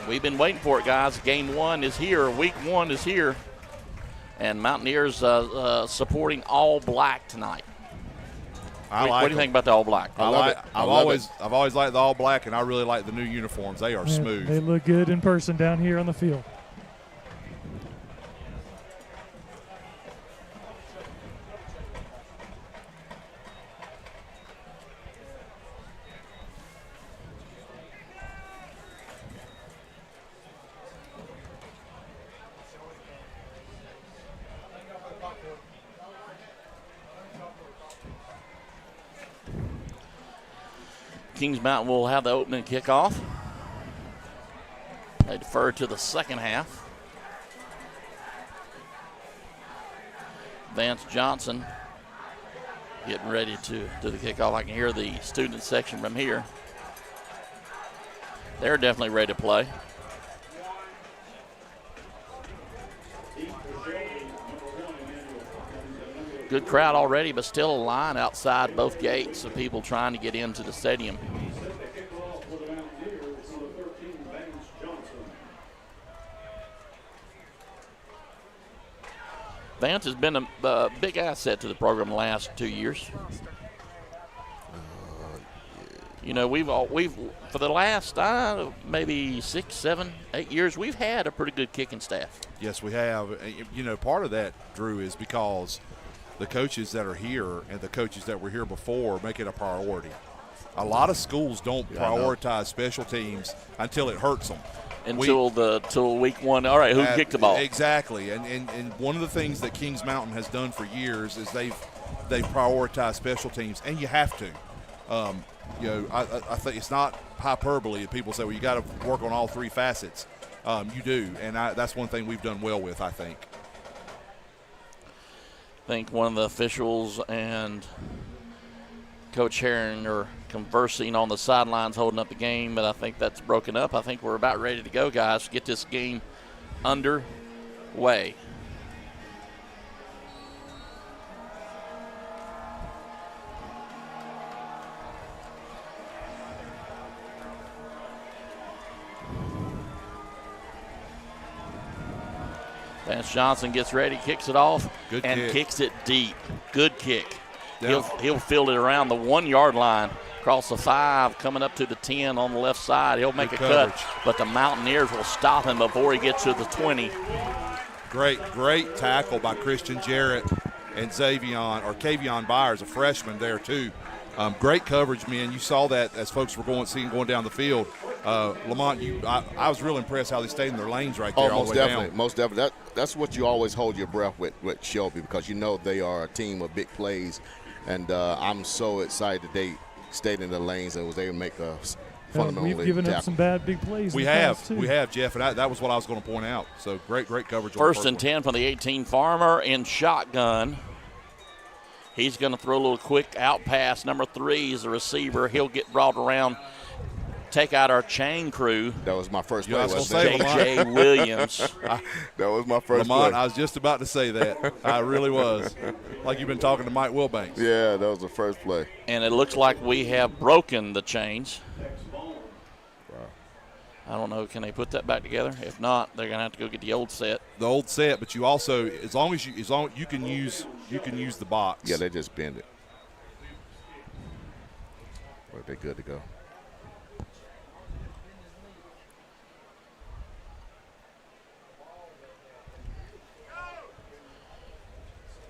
We've been waiting for it, guys. Game 1 is here. Week 1 is here. And Mountaineers supporting all black tonight. What do you think about the all black? I've always liked the all black, and I really like the new uniforms. They are smooth. They look good in person down here on the field. Kings Mountain will have the opening kickoff. They defer to the second half. Vance Johnson getting ready to do the kickoff. I can hear the student section from here. They're definitely ready to play. Good crowd already, but still a line outside both gates of people trying to get into the stadium. Vance has been a big asset to the program the last 2 years. You know, we've for the last maybe 6, 7, 8 years, we've had a pretty good kicking staff. Yes, we have. You know, part of that, Drew, is because the coaches that are here and the coaches that were here before make it a priority. A lot of schools don't prioritize special teams until it hurts them. Until week one. All right, who kicked the ball? Exactly. And one of the things that Kings Mountain has done for years is they've prioritized special teams, and you have to. You know, I think it's not hyperbole. People say, well, you got to work on all three facets. You do, and that's one thing we've done well with, I think. I think one of the officials and Coach Herring are conversing on the sidelines holding up the game, but I think that's broken up. I think we're about ready to go, guys, get this game underway. Vance Johnson gets ready, kicks it off, kicks it deep. Good kick. Yeah. He'll field it around the 1 yard line, across the 5, coming up to the 10 on the left side. He'll make a cut, but the Mountaineers will stop him before he gets to the 20. Great tackle by Christian Jarrett and Kavion Byers, a freshman there too. Great coverage, man. You saw that as folks were going down the field. Lamont, I was real impressed how they stayed in their lanes right there all the way down. Most definitely. That's what you always hold your breath with Shelby, because you know they are a team of big plays. And I'm so excited that they stayed in the lanes and was able to make a fundamentally We've given tackle. up some bad big plays. We have, Jeff, and that was what I was going to point out. So great coverage. First and 10 from the 18. Farmer in shotgun. He's going to throw a little quick out pass. Number 3 is the receiver. He'll get brought around, take out our chain crew. That was my first play. J.J. Williams. That was my first Lamont, play. I was just about to say that. I really was. Like you've been talking to Mike Wilbanks. Yeah, that was the first play. And it looks like we have broken the chains. I don't know. Can they put that back together? If not, they're going to have to go get the old set. The old set, but you also, as long as you can use the box. Yeah, they just bend it. But they're good to go.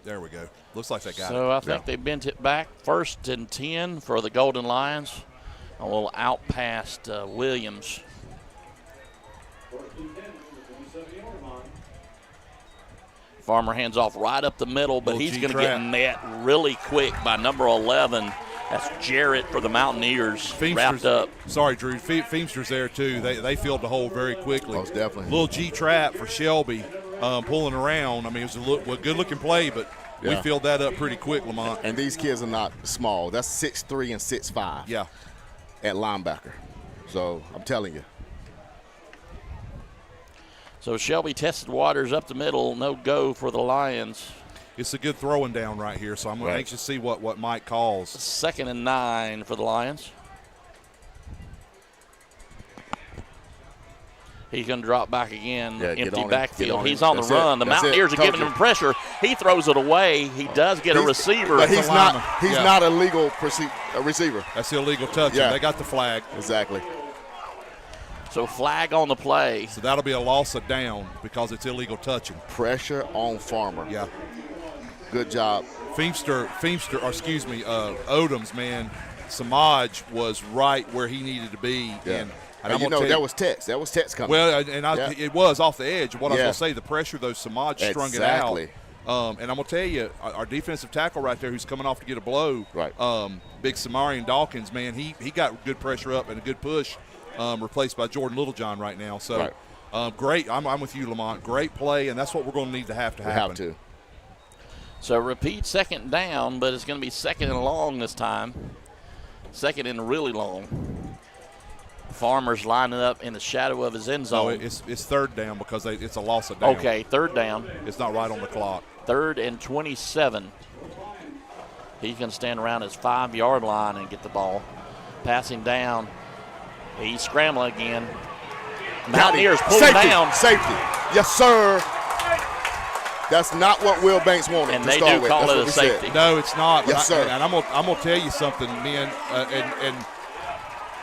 There we go. Looks like they got it. So I think they bent it back. First and 10 for the Golden Lions. A little out past Williams. Farmer hands off right up the middle, but he's going to get met really quick by number 11. That's Jarrett for the Mountaineers. Wrapped up. Sorry, Drew. Feemster's there, too. They filled the hole very quickly. Most definitely. Little G-trap for Shelby pulling around. I mean, it was a good-looking play, but we filled that up pretty quick, Lamont. And these kids are not small. That's 6'3" and 6'5". Yeah. At linebacker. So I'm telling you. So Shelby tested waters up the middle. No go for the Lions. It's a good throwing down right here, so I'm anxious to see what Mike calls. 2nd and 9 for the Lions. He's going to drop back again, empty backfield. He's on the run. The Mountaineers are giving him pressure. He throws it away. He does get a receiver. But he's not a legal receiver. That's the illegal touch. Yeah. They got the flag. Exactly. So flag on the play. So that'll be a loss of down because it's illegal touching. Pressure on Farmer. Yeah. Good job. Odoms, man, Samaj was right where he needed to be. Yeah. And that was Tex. That was Tex coming. Well, it was off the edge. What I was going to say, the pressure, though, Samaj strung it out. And I'm going to tell you, our defensive tackle right there who's coming off to get a blow, big Samarian Dawkins, man, he got good pressure up and a good push, replaced by Jordan Littlejohn right now. So great. I'm with you, Lamont. Great play, and that's what we're going to need to happen. We have to. So repeat 2nd down, but it's going to be 2nd and long this time. 2nd and really long. Farmer's lining up in the shadow of his end zone. No, it's 3rd down because it's a loss of down. Okay, 3rd down. It's not right on the clock. 3rd and 27. He can stand around his 5-yard line and get the ball. Passing down. He's scrambling again. Mountaineers pull him down. Safety. Yes, sir. That's not what Will Banks wanted. And to they start do with. call That's it what a we safety. said. No, it's not. Yes, sir. And I'm gonna tell you something, men, and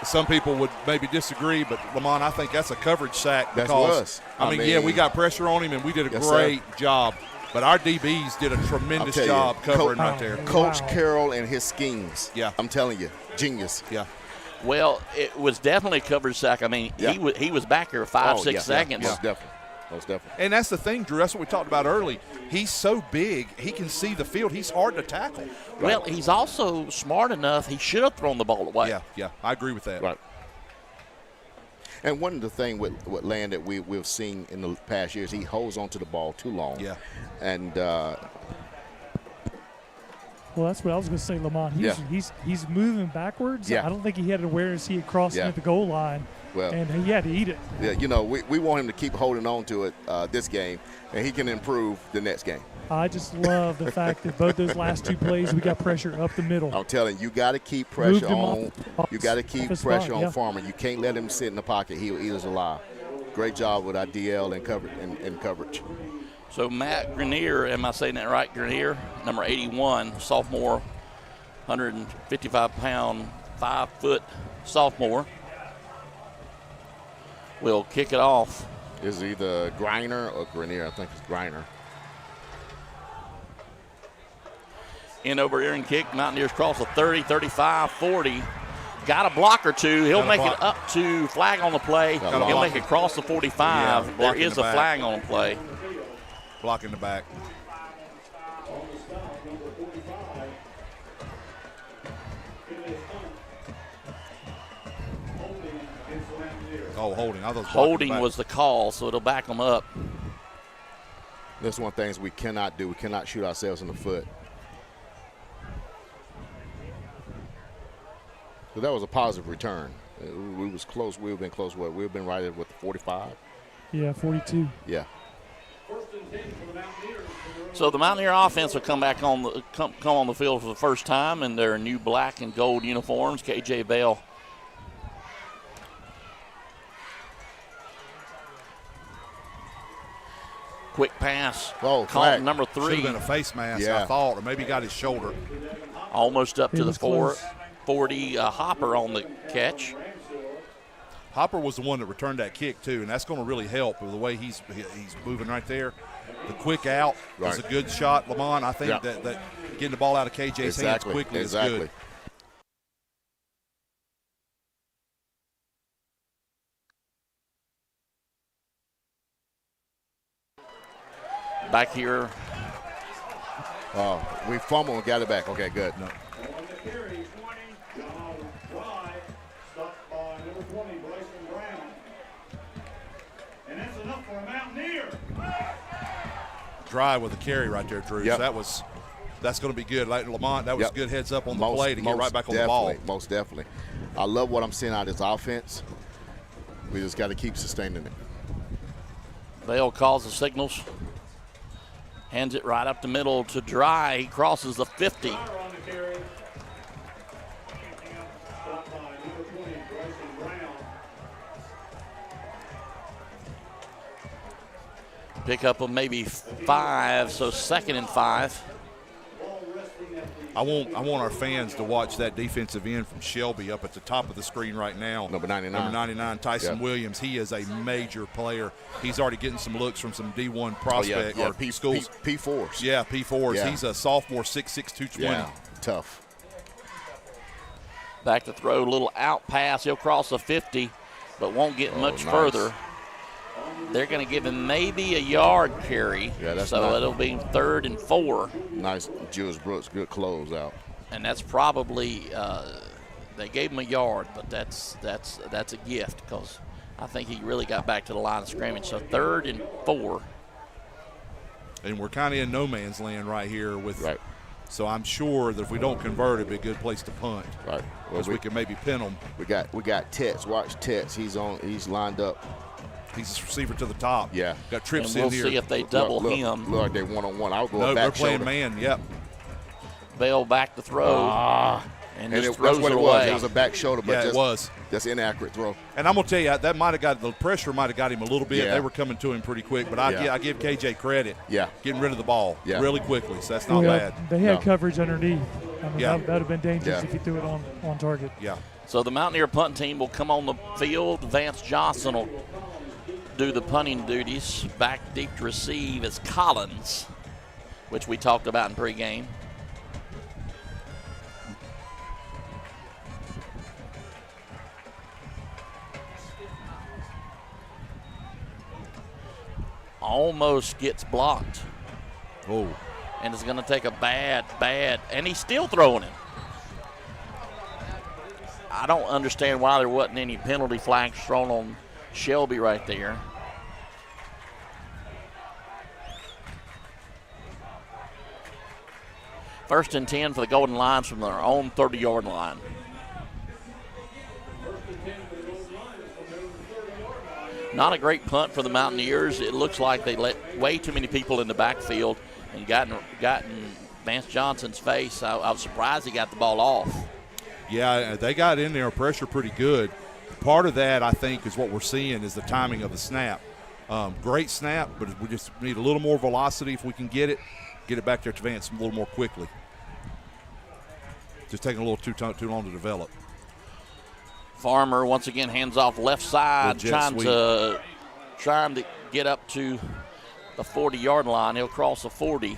some people would maybe disagree, but Lamont, I think that's a coverage sack That because was. I mean, we got pressure on him and we did a great job. But our DBs did a tremendous job covering right there. Coach Carroll and his schemes. Yeah. I'm telling you, genius. Yeah. Well, it was definitely a coverage sack. I mean, he was back here 5-6 seconds. Most definitely. Most definitely. And that's the thing, Drew. That's what we talked about early. He's so big, he can see the field. He's hard to tackle. Well, he's also smart enough. He should have thrown the ball away. Yeah, I agree with that. Right. And one of the things with Land that we've seen in the past years, he holds on to the ball too long. Yeah. And Well, that's what I was going to say, Lamont. He's moving backwards. Yeah. I don't think he had awareness he had crossed Yeah. at the goal line, Well, and he had to eat it. yeah, you know, we want him to keep holding on to it this game, and he can improve the next game. I just love the fact that both those last two plays, we got pressure up the middle. I'm telling you, you got to keep Moved pressure him on. off You got to keep his pressure spot, on yeah. Farmer. You can't let him sit in the pocket. He'll eat us alive. Great job with our DL and coverage. So Matt Grenier, am I saying that right? Grenier, number 81, sophomore, 155-pound, 5-foot sophomore, will kick it off. Is either Griner or Grenier? I think it's Griner. In over ear and kick. Mountaineers cross the 30, 35, 40. Got a block or two. He'll make it up to flag on the play. He'll make it cross the 45. Yeah, there block in is the a back. flag on the play. Block in the back. Oh, holding. I thought it was blocking Holding the back. was the call, so it'll back them up. That's one of the things we cannot do. We cannot shoot ourselves in the foot. So that was a positive return. We was close. We've been close. We've been right at what, 45? Yeah, 42. Yeah. So the Mountaineer offense will come back on the come on the field for the first time in their new black and gold uniforms. KJ Bell. Quick pass. Oh, caught flag. number Should 3. have been a face mask, Yeah. I thought, or maybe got his shoulder. Almost up He to the was close. 40. Hopper on the catch. Hopper was the one that returned that kick too, and that's going to really help with the way he's moving right there. The quick out was a Right. good shot, Lamont. I think Yeah. that getting the ball out of KJ's hands quickly is good. Back here. Oh, we fumbled and got it back. Okay, good. No. Dry with a carry right there, Drew. Yep. So that's going to be good. Like Lamont, that was Yep. good heads up on the play to get right back on the ball. Most definitely. I love what I'm seeing out of this offense. We just got to keep sustaining it. Bale calls the signals. Hands it right up the middle to Dry. He crosses the 50. Pick up of maybe 5, so 2nd and 5. I want our fans to watch that defensive end from Shelby up at the top of the screen right now. Number 99. Number 99, Tyson Yep. Williams. He is a major player. He's already getting some looks from some D1 prospect or schools. P4s. Yeah, P4s. Yeah. He's a sophomore, 6'6", 220. Yeah, tough. Back to throw, a little out pass. He'll cross the 50, but won't get much nice. further. They're going to give him maybe a yard carry. Yeah, that's so nice. it'll be 3rd and 4. Nice, Jules Brooks, good close out. And that's probably they gave him a yard, but that's a gift because I think he really got back to the line of scrimmage. So 3rd and 4. And we're kind of in no man's land right here with. Right. So I'm sure that if we don't convert, it'd be a good place to punt. Right. Because we can maybe pin them. We got Tets. Watch Tets. He's lined up. He's a receiver to the top. Yeah. Got trips And we'll in here. see if they double look, him. Look like they one-on-one. I would go No, back they're playing shoulder. man. Yep. Bale back to throw. And just That's throws what it it was. away. It was a back shoulder, but Yeah, just it was. That's an inaccurate throw. And I'm going to tell you, that might have got the pressure might have got him a little bit. Yeah. They were coming to him pretty quick, but I give KJ credit. Yeah. Getting rid of the ball really quickly, so that's not bad. They had coverage underneath. I mean, that would have been dangerous Yeah. if you threw it on target. Yeah. So the Mountaineer punt team will come on the field. Vance Johnson will do the punting duties. Back deep to receive is Collins, which we talked about in pregame. Almost gets blocked. Oh. And it's going to take a bad, and he's still throwing it. I don't understand why there wasn't any penalty flags thrown on Shelby right there. First and 10 for the Golden Lions from their own 30-yard line. Not a great punt for the Mountaineers. It looks like they let way too many people in the backfield and gotten Vance Johnson's face. I was surprised he got the ball off. Yeah, they got in there pressure pretty good. Part of that, I think, is what we're seeing is the timing of the snap. Great snap, but we just need a little more velocity if we can get it back there to Vance a little more quickly. Just taking a little too long to develop. Farmer once again hands off left side, trying to get up to the 40-yard line. He'll cross the 40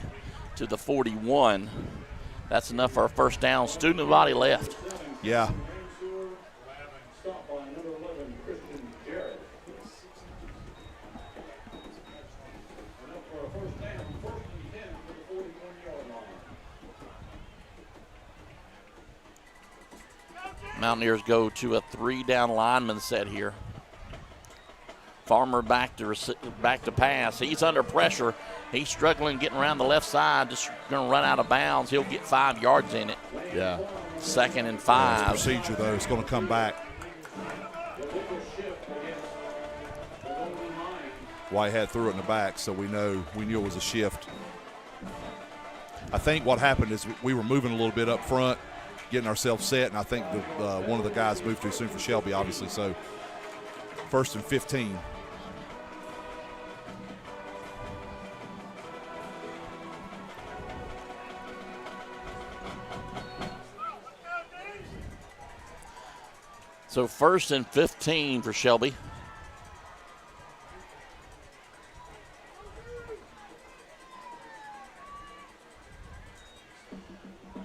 to the 41. That's enough for a first down. Student body left. Yeah. Mountaineers go to a 3-down lineman set here. Farmer back to pass. He's under pressure. He's struggling getting around the left side. Just going to run out of bounds. He'll get 5 yards in it. Yeah. 2nd and 5. Procedure, though, it's going to come back. Whitehead threw it in the back, so we knew it was a shift. I think what happened is we were moving a little bit up front, getting ourselves set, and I think one of the guys moved too soon for Shelby, obviously. So 1st and 15. So 1st and 15 for Shelby.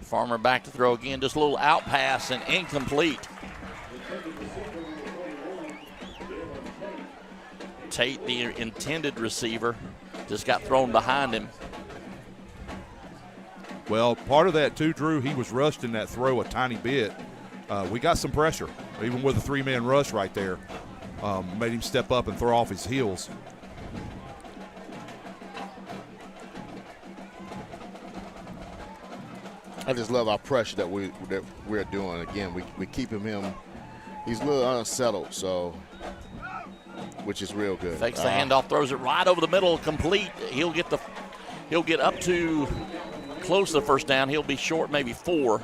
Farmer back to throw again. Just a little out pass and incomplete. Tate, the intended receiver, just got thrown behind him. Well, part of that too, Drew, he was rushed in that throw a tiny bit. We got some pressure, even with a 3-man rush right there. Made him step up and throw off his heels. I just love our pressure that we're doing. Again, we keeping him. He's a little unsettled, so which is real good. Fakes the handoff, throws it right over the middle, complete. He'll get up to close to the first down. He'll be short, maybe 4.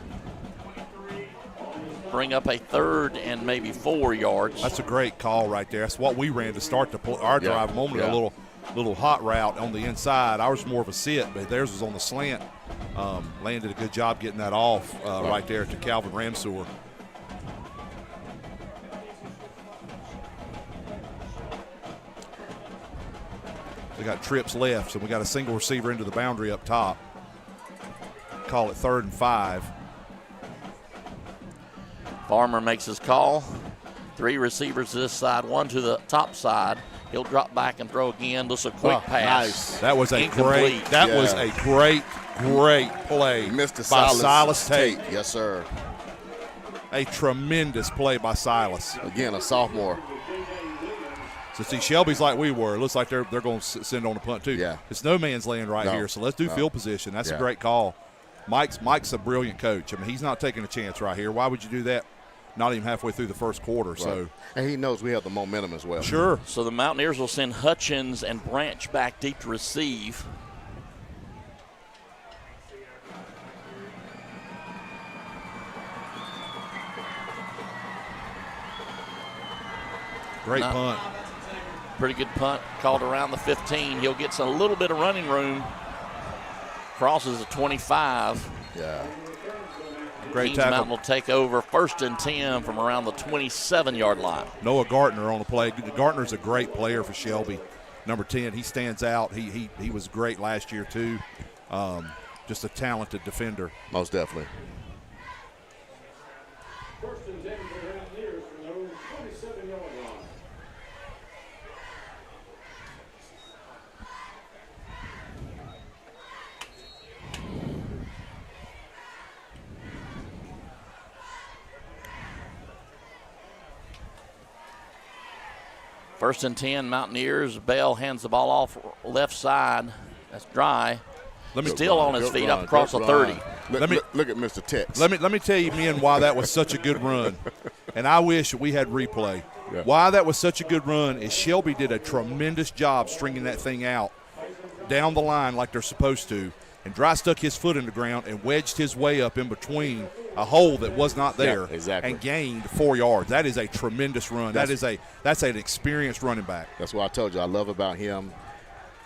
Bring up a 3rd and maybe 4 yards. That's a great call right there. That's what we ran to start our drive a moment ago. A little hot route on the inside. Ours was more of a sit, but theirs was on the slant. Landed a good job getting that off right there to Calvin Ramseur. We got trips left, and we got a single receiver into the boundary up top. Call it 3rd and 5. Farmer makes his call. 3 receivers to this side, 1 to the top side. He'll drop back and throw again. Just a quick pass. Nice. That was a incomplete. great play Mr. by Silas Tate. Yes, sir. A tremendous play by Silas. Again, a sophomore. So see, Shelby's like we were. It looks like they're going to send on a punt too. Yeah. It's no man's land right here, so let's do field position. That's a great call. Mike's a brilliant coach. I mean, he's not taking a chance right here. Why would you do that? Not even halfway through the first quarter. Right. So, and he knows we have the momentum as well. Sure. So the Mountaineers will send Hutchins and Branch back deep to receive. Great punt. Pretty good punt called around the 15. He'll get a little bit of running room. Crosses the 25. Yeah. Great Kings tackle. Mountain will take over 1st and 10 from around the 27-yard line. Noah Gartner on the play. Gartner's a great player for Shelby. Number 10, he stands out. He was great last year too. Just a talented defender. Most definitely. First and 10 for the Mountaineers from their own 27-yard line. First and 10, Mountaineers. Bell hands the ball off left side. That's Dry. Still on his feet up across the 30. Look at Mr. Tex. Let me tell you, men, why that was such a good run. And I wish we had replay. Yeah. Why that was such a good run is Shelby did a tremendous job stringing that thing out down the line like they're supposed to. And Dry stuck his foot in the ground and wedged his way up in between a hole that was not there, yeah, exactly. and gained 4 yards. That is a tremendous run. That's an experienced running back. That's what I told you I love about him.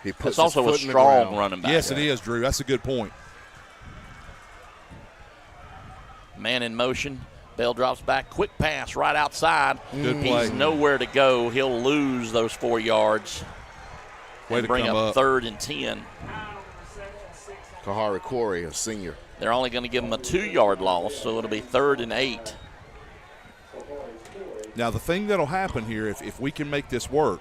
He puts It's also his a foot in the strong ground. running back. Yes, it is, Drew. That's a good point. Man in motion. Bell drops back. Quick pass right outside. Good play. He's nowhere to go. He'll lose those 4 yards. Way and to bring come up up. 3rd and 10. Kahari Corey, a senior. They're only going to give him a 2-yard loss, so it'll be 3rd and 8. Now the thing that'll happen here, if we can make this work,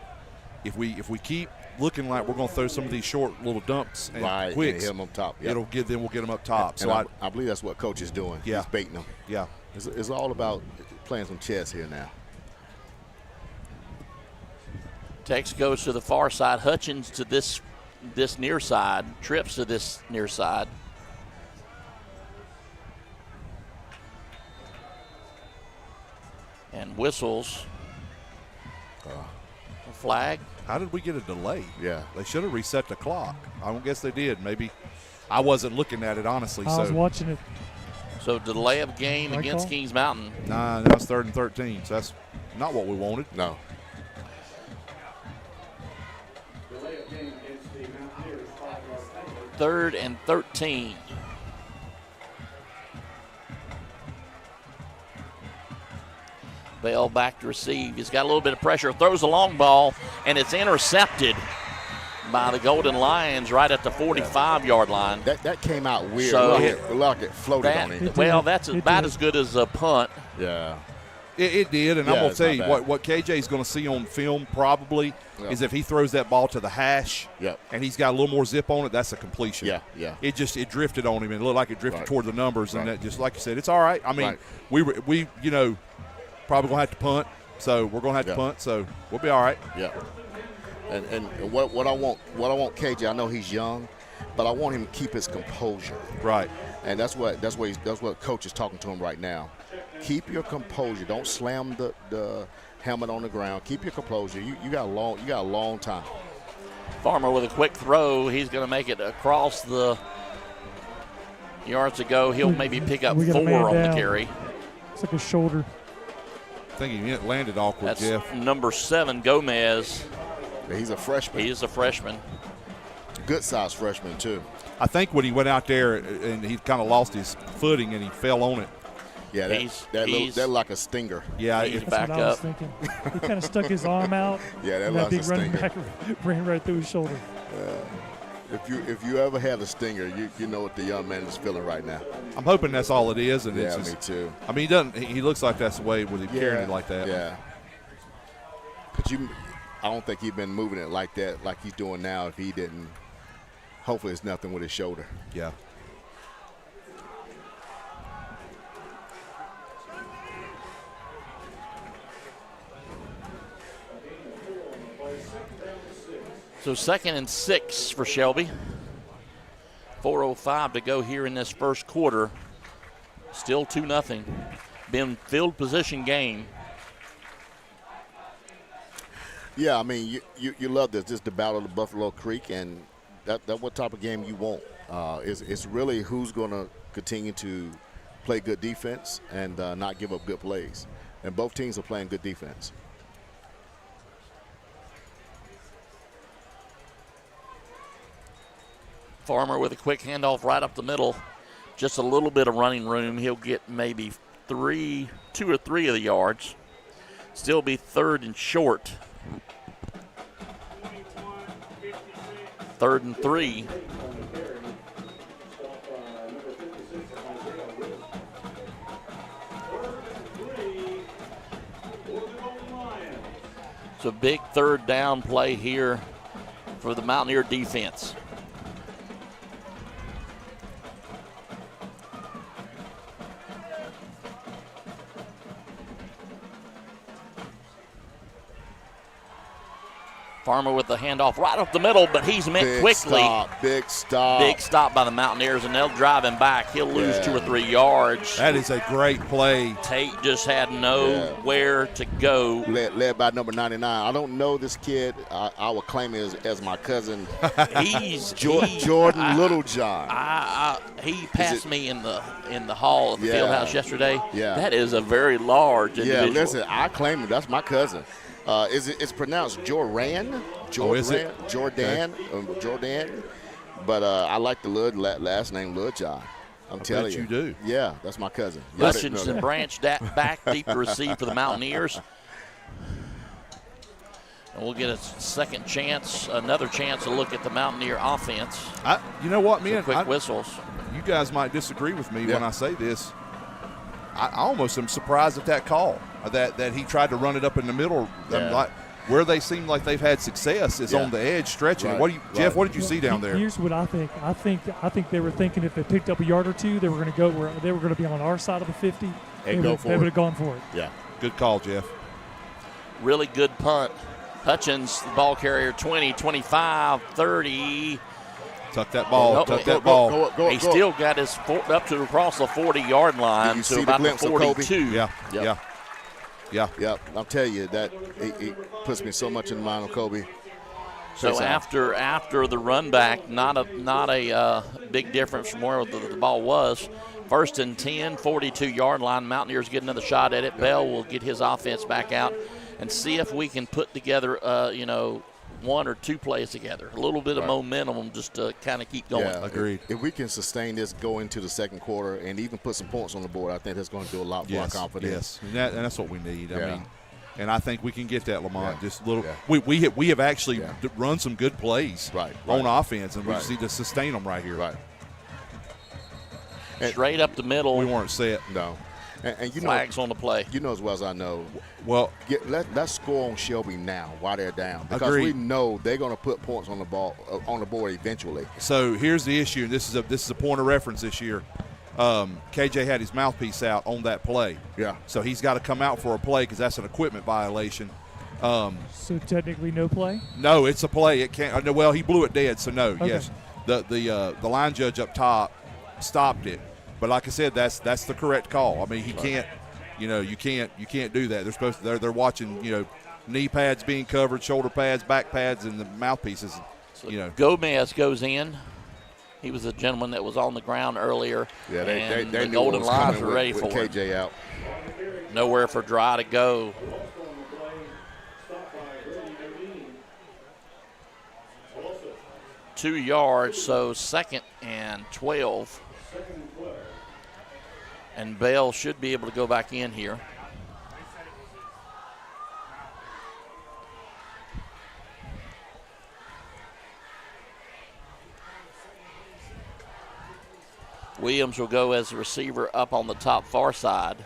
if we keep looking like we're going to throw some of these short little dumps and Right, quicks, and hit 'em up top. Yep. we'll get them up top. And I believe that's what Coach is doing. Yeah. He's baiting them. Yeah. It's all about playing some chess here now. Tex goes to the far side. Hutchins to this near side. Trips to this near side. And whistles. A flag. How did we get a delay? Yeah. They should have reset the clock. I don't guess they did. Maybe I wasn't looking at it, honestly. I was watching it. So delay of game Right against call? Kings Mountain. Nah, now it's 3rd and 13. So that's not what we wanted. No. Delay of game against the Mountaineers, 5-yard penalty. 3rd and 13. Bell back to receive. He's got a little bit of pressure. Throws a long ball, and it's intercepted by the Golden Lions right at the 45-yard line. That came out weird. So- like it floated on him. That's It about did. as good as a punt. Yeah. It did, and Yeah, I'm going to it's tell not you bad. what KJ's going to see on film probably Yeah. is if he throws that ball to the hash Yep. and he's got a little more zip on it, that's a completion. Yeah, yeah. It drifted on him and it looked like it drifted Right. toward the numbers, and Right. that just like you said, it's all right. I mean, Right. we probably going to have to punt, so we're going to have to Yeah. punt, so we'll be all right. Yeah. And what I want KJ, I know he's young, but I want him to keep his composure. Right. And that's what Coach is talking to him right now. Keep your composure. Don't slam the helmet on the ground. Keep your composure. You got a long time. Farmer with a quick throw. He's going to make it across the yards to go. He'll maybe pick up We got a 4 man on the down. carry. It's like a shoulder. I think he landed awkward, That's Jeff. number 7, Gomez. He's a freshman. He is a freshman. Good size freshman too. I think when he went out there and he kind of lost his footing and he fell on it. Yeah, He's- that like a stinger. Yeah, He's it, back That's what I was up. thinking. He kind of stuck his arm out. Yeah, that and that looks big a running stinger. back ran right through his shoulder. If you ever had a stinger, you know what the young man is feeling right now. I'm hoping that's all it is. And Yeah, it's me just, too. I mean, he doesn't. He looks like that's the way with him carrying it like that. Yeah. But I don't think he'd been moving it like that, like he's doing now. If he didn't, hopefully it's nothing with his shoulder. Yeah. So 2nd and 6 for Shelby. 4:05 to go here in this first quarter. Still 2-0. Been field position game. Yeah, I mean, you love this. This is the Battle of Buffalo Creek, and that what type of game you want. It's really who's going to continue to play good defense and not give up good plays. And both teams are playing good defense. Farmer with a quick handoff right up the middle. Just a little bit of running room. He'll get maybe 2 or 3 of the yards. Still be 3rd and short. 3rd and 3. It's a big 3rd down play here for the Mountaineer defense. Farmer with the handoff right up the middle, but he's met Big quickly. Big stop. Big stop by the Mountaineers, and they'll drive him back. He'll lose 2 or 3 yards. That is a great play. Tate just had nowhere to go. Led by number 99. I don't know this kid. I would claim him as my cousin. Jordan Littlejohn. He passed me in the hall of the field house yesterday. Yeah. That is a very large individual. Yeah, listen, I claim him. That's my cousin. It's pronounced Joran? Is it? Jordan. Jordan. But I like the last name Littlejohn. I'm telling you. You do. Yeah, that's my cousin. Hutchinson Branch back deep to receive for the Mountaineers. And we'll get another chance to look at the Mountaineer offense. You know what, man? Quick whistles. You guys might disagree with me when I say this. I almost am surprised at that call, that he tried to run it up in the middle. Yeah. Where they seem like they've had success is on the edge stretching. Right. Jeff, what did you see down there? Here's what I think. I think they were thinking if they picked up a yard or two, they were going to be on our side of the 50. They would have gone for it. Yeah. Good call, Jeff. Really good punt. Hutchins, the ball carrier, 20, 25, 30. Tuck that ball. Tuck that ball. He still got his up to across the 40-yard line to about the 42. Yeah. I'll tell you that it puts me so much in mind of Kobe. So after the run back, not a big difference from where the ball was. 1st and 10, 42-yard line. Mountaineers get another shot at it. Bell will get his offense back out and see if we can put together, 1 or 2 plays together. A little bit of momentum just to kind of keep going. Yeah, agreed. If we can sustain this, go into the second quarter, and even put some points on the board, I think that's going to do a lot for our confidence. Yes, and that's what we need. I mean, and I think we can get that, Lamont. Yeah. Just a little. Yeah. We have actually run some good plays on offense, and we just need to sustain them right here. Right. Straight up the middle. We weren't set. No. And flags on the play. You know as well as I know. Well, let's score on Shelby now while they're down, because we know they're going to put points on the board eventually. So here's the issue, and this is a point of reference this year. KJ had his mouthpiece out on that play. Yeah. So he's got to come out for a play because that's an equipment violation. So technically no play? No, it's a play. It can't. Well, he blew it dead, so no. Okay. Yes, the line judge up top stopped it. But like I said, that's the correct call. I mean, he can't, you can't do that. They're watching, knee pads being covered, shoulder pads, back pads, and the mouthpieces. So Gomez goes in. He was the gentleman that was on the ground earlier. Yeah, they the knew Golden what was Lions coming were ready with for him. KJ out. Nowhere for Dry to go. Stop by Brady Devine. 2 yards, so 2nd and 12. And Bell should be able to go back in here. Williams will go as the receiver up on the top far side.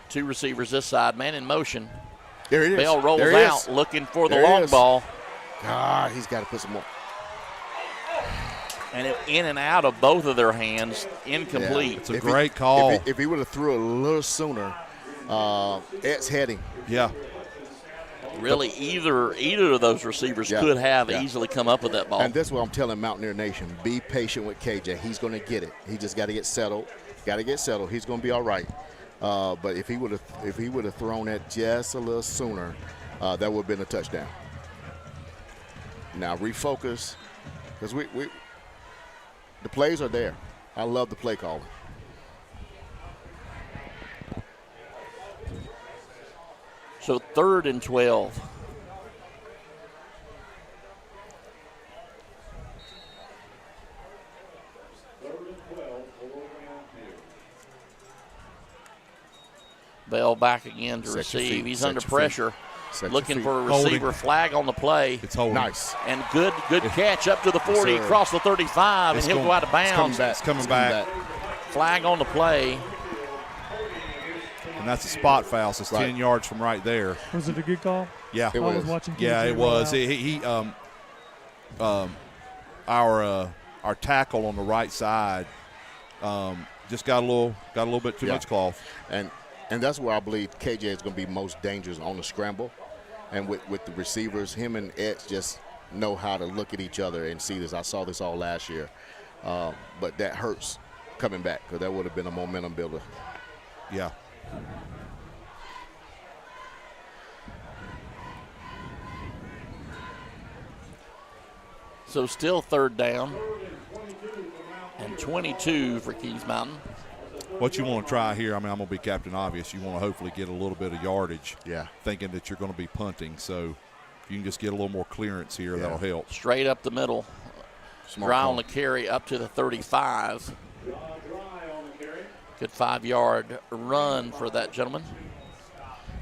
2 receivers this side, man in motion. There it is. Bell rolls there out looking for the There long is. ball. God, he's got to put some more. And in and out of both of their hands, incomplete. It's a great call. If he would have threw a little sooner, it's heading. Yeah. Really, either of those receivers could have easily come up with that ball. And that's what I'm telling Mountaineer Nation. Be patient with KJ. He's going to get it. He just got to get settled. He's going to be all right. But if he would have thrown it just a little sooner, that would have been a touchdown. Now refocus, because the plays are there. I love the play calling. So 3rd and 12. back again to Set your receive. feet, He's set under your feet. pressure, Set looking your for a feet. receiver. Holding. Flag on the play. It's holding. Nice. And good catch up to the 40, sir. across the 35, and It's he'll going- go out of It's coming bounds. back. It's coming It's back. Flag on the play. And that's a spot foul, so it's Right. 10 yards from right there. Was it a good call? Yeah. It I was was. watching. Yeah, KJ it roll was. out. Our tackle on the right side just got a little bit too Yeah. much cloth. And that's where I believe KJ is going to be most dangerous on the scramble. And with the receivers, him and X just know how to look at each other and see this. I saw this all last year. But that hurts coming back because that would have been a momentum builder. Yeah. So still third down and 22 for Kings Mountain. What you want to try here, I mean, I'm going to be Captain Obvious. You want to hopefully get a little bit of yardage, Yeah. thinking that you're going to be punting. So if you can just get a little more clearance here, Yeah. that'll help. Straight up the middle. Smart Dry call. on the carry up to the 35. Good 5-yard run for that gentleman.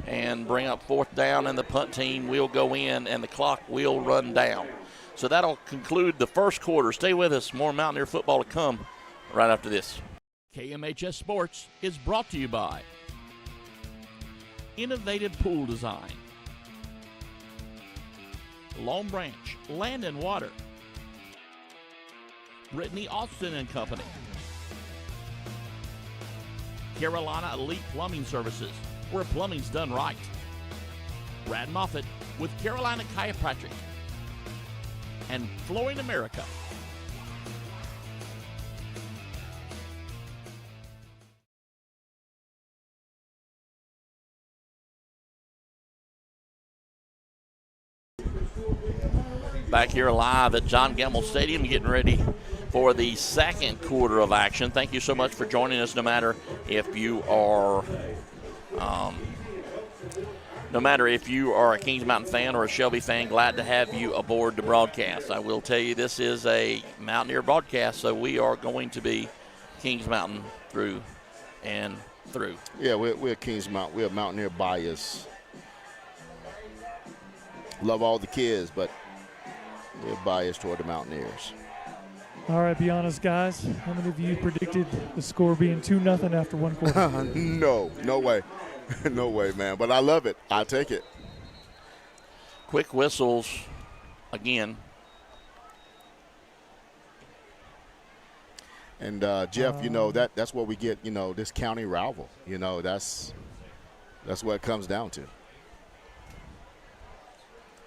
And bring up fourth down, and the punt team will go in, and the clock will run down. So that'll conclude the first quarter. Stay with us. More Mountaineer football to come right after this. KMHS Sports is brought to you by Innovative Pool Design, Long Branch Land and Water, Brittany Austin and Company, Carolina Elite Plumbing Services, where plumbing's done right, Brad Moffitt with Carolina Chiropractic, and Flooring America. Back here live at John Gamble Stadium, getting ready for the second quarter of action. Thank you so much for joining us, no matter if you are a Kings Mountain fan or a Shelby fan. Glad to have you aboard the broadcast. I will tell you, this is a Mountaineer broadcast, so we are going to be Kings Mountain through and through. Yeah, we're Kings Mountain. We're Mountaineer bias. Love all the kids, but we're biased toward the Mountaineers. All right, be honest, guys. How many of you predicted the score being 2-0 after one quarter? No way. No way, man. But I love it. I'll take it. Quick whistles again. And, Jeff, that's what we get, this county rival. That's what it comes down to.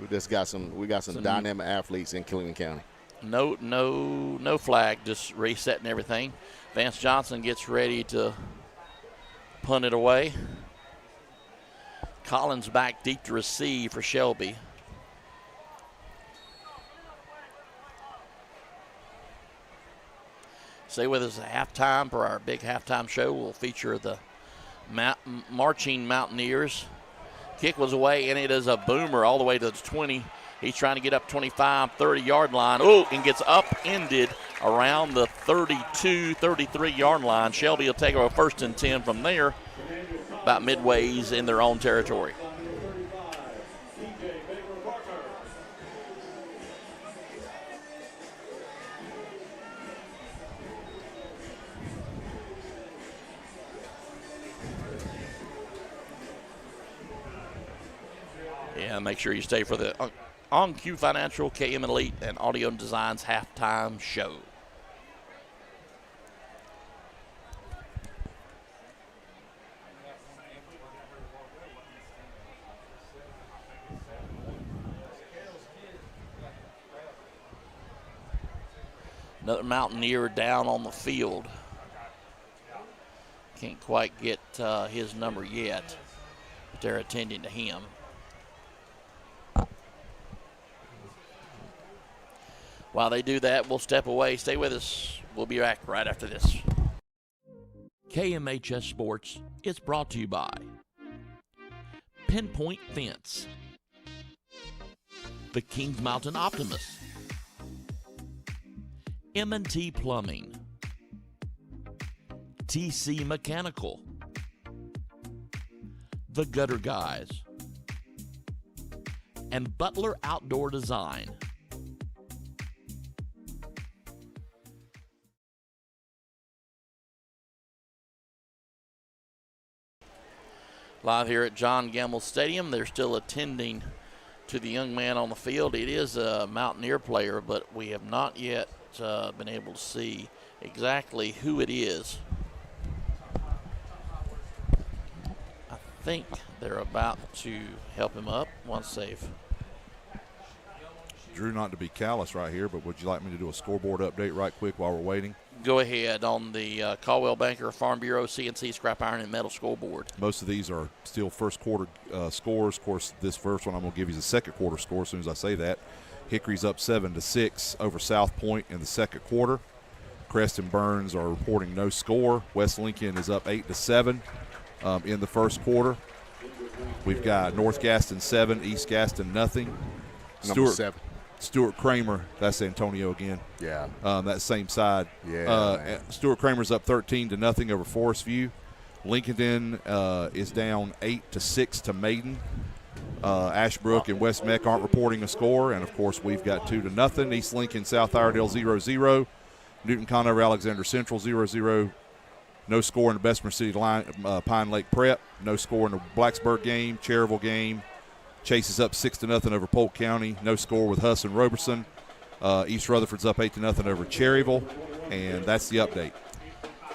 We got some dynamic athletes in Cleveland County. No flag, just resetting everything. Vance Johnson gets ready to punt it away. Collins back deep to receive for Shelby. Stay with us at halftime for our big halftime show. We'll feature the marching Mountaineers. Kick was away, and it is a boomer all the way to the 20. He's trying to get up 25, 30-yard line. Oh, and gets upended around the 32, 33-yard line. Shelby will take over 1st and 10 from there, about midways in their own territory. Yeah, make sure you stay for the On Q Financial, KM Elite, and Audio Designs halftime show. Another Mountaineer down on the field. Can't quite get his number yet, but they're attending to him. While they do that, we'll step away. Stay with us. We'll be back right after this. KMHS Sports is brought to you by Pinpoint Fence, the Kings Mountain Optimist, M&T Plumbing, TC Mechanical, The Gutter Guys, and Butler Outdoor Design. Live here at John Gamble Stadium, they're still attending to the young man on the field. It is a Mountaineer player, but we have not yet been able to see exactly who it is. I think they're about to help him up once they've. Drew, not to be callous right here, but would you like me to do a scoreboard update right quick while we're waiting? Go ahead on the Caldwell Banker Farm Bureau CNC Scrap Iron and Metal scoreboard. Most of these are still first quarter scores. Of course, this first one I'm going to give you the second quarter score as soon as I say that. Hickory's up 7-6 over South Point in the second quarter. Crest and Burns are reporting no score. West Lincoln is up 8-7 in the first quarter. We've got North Gaston 7, East Gaston nothing. Number 7. Stuart Kramer, that's Antonio again. Yeah. That same side. Yeah. Stuart Kramer's up 13-0 over Forest View. Lincoln is down 8-6 to Maiden. Ashbrook and West Meck aren't reporting a score, and of course we've got 2-0. East Lincoln, South Iredale 0-0. Newton Conover, Alexander Central 0-0. No score in the Bessemer City Pine Lake Prep. No score in the Blacksburg game, Cherryville game. Chase is up 6-0 over Polk County. No score with Huss and Roberson. East Rutherford's up 8-0 over Cherryville, and that's the update.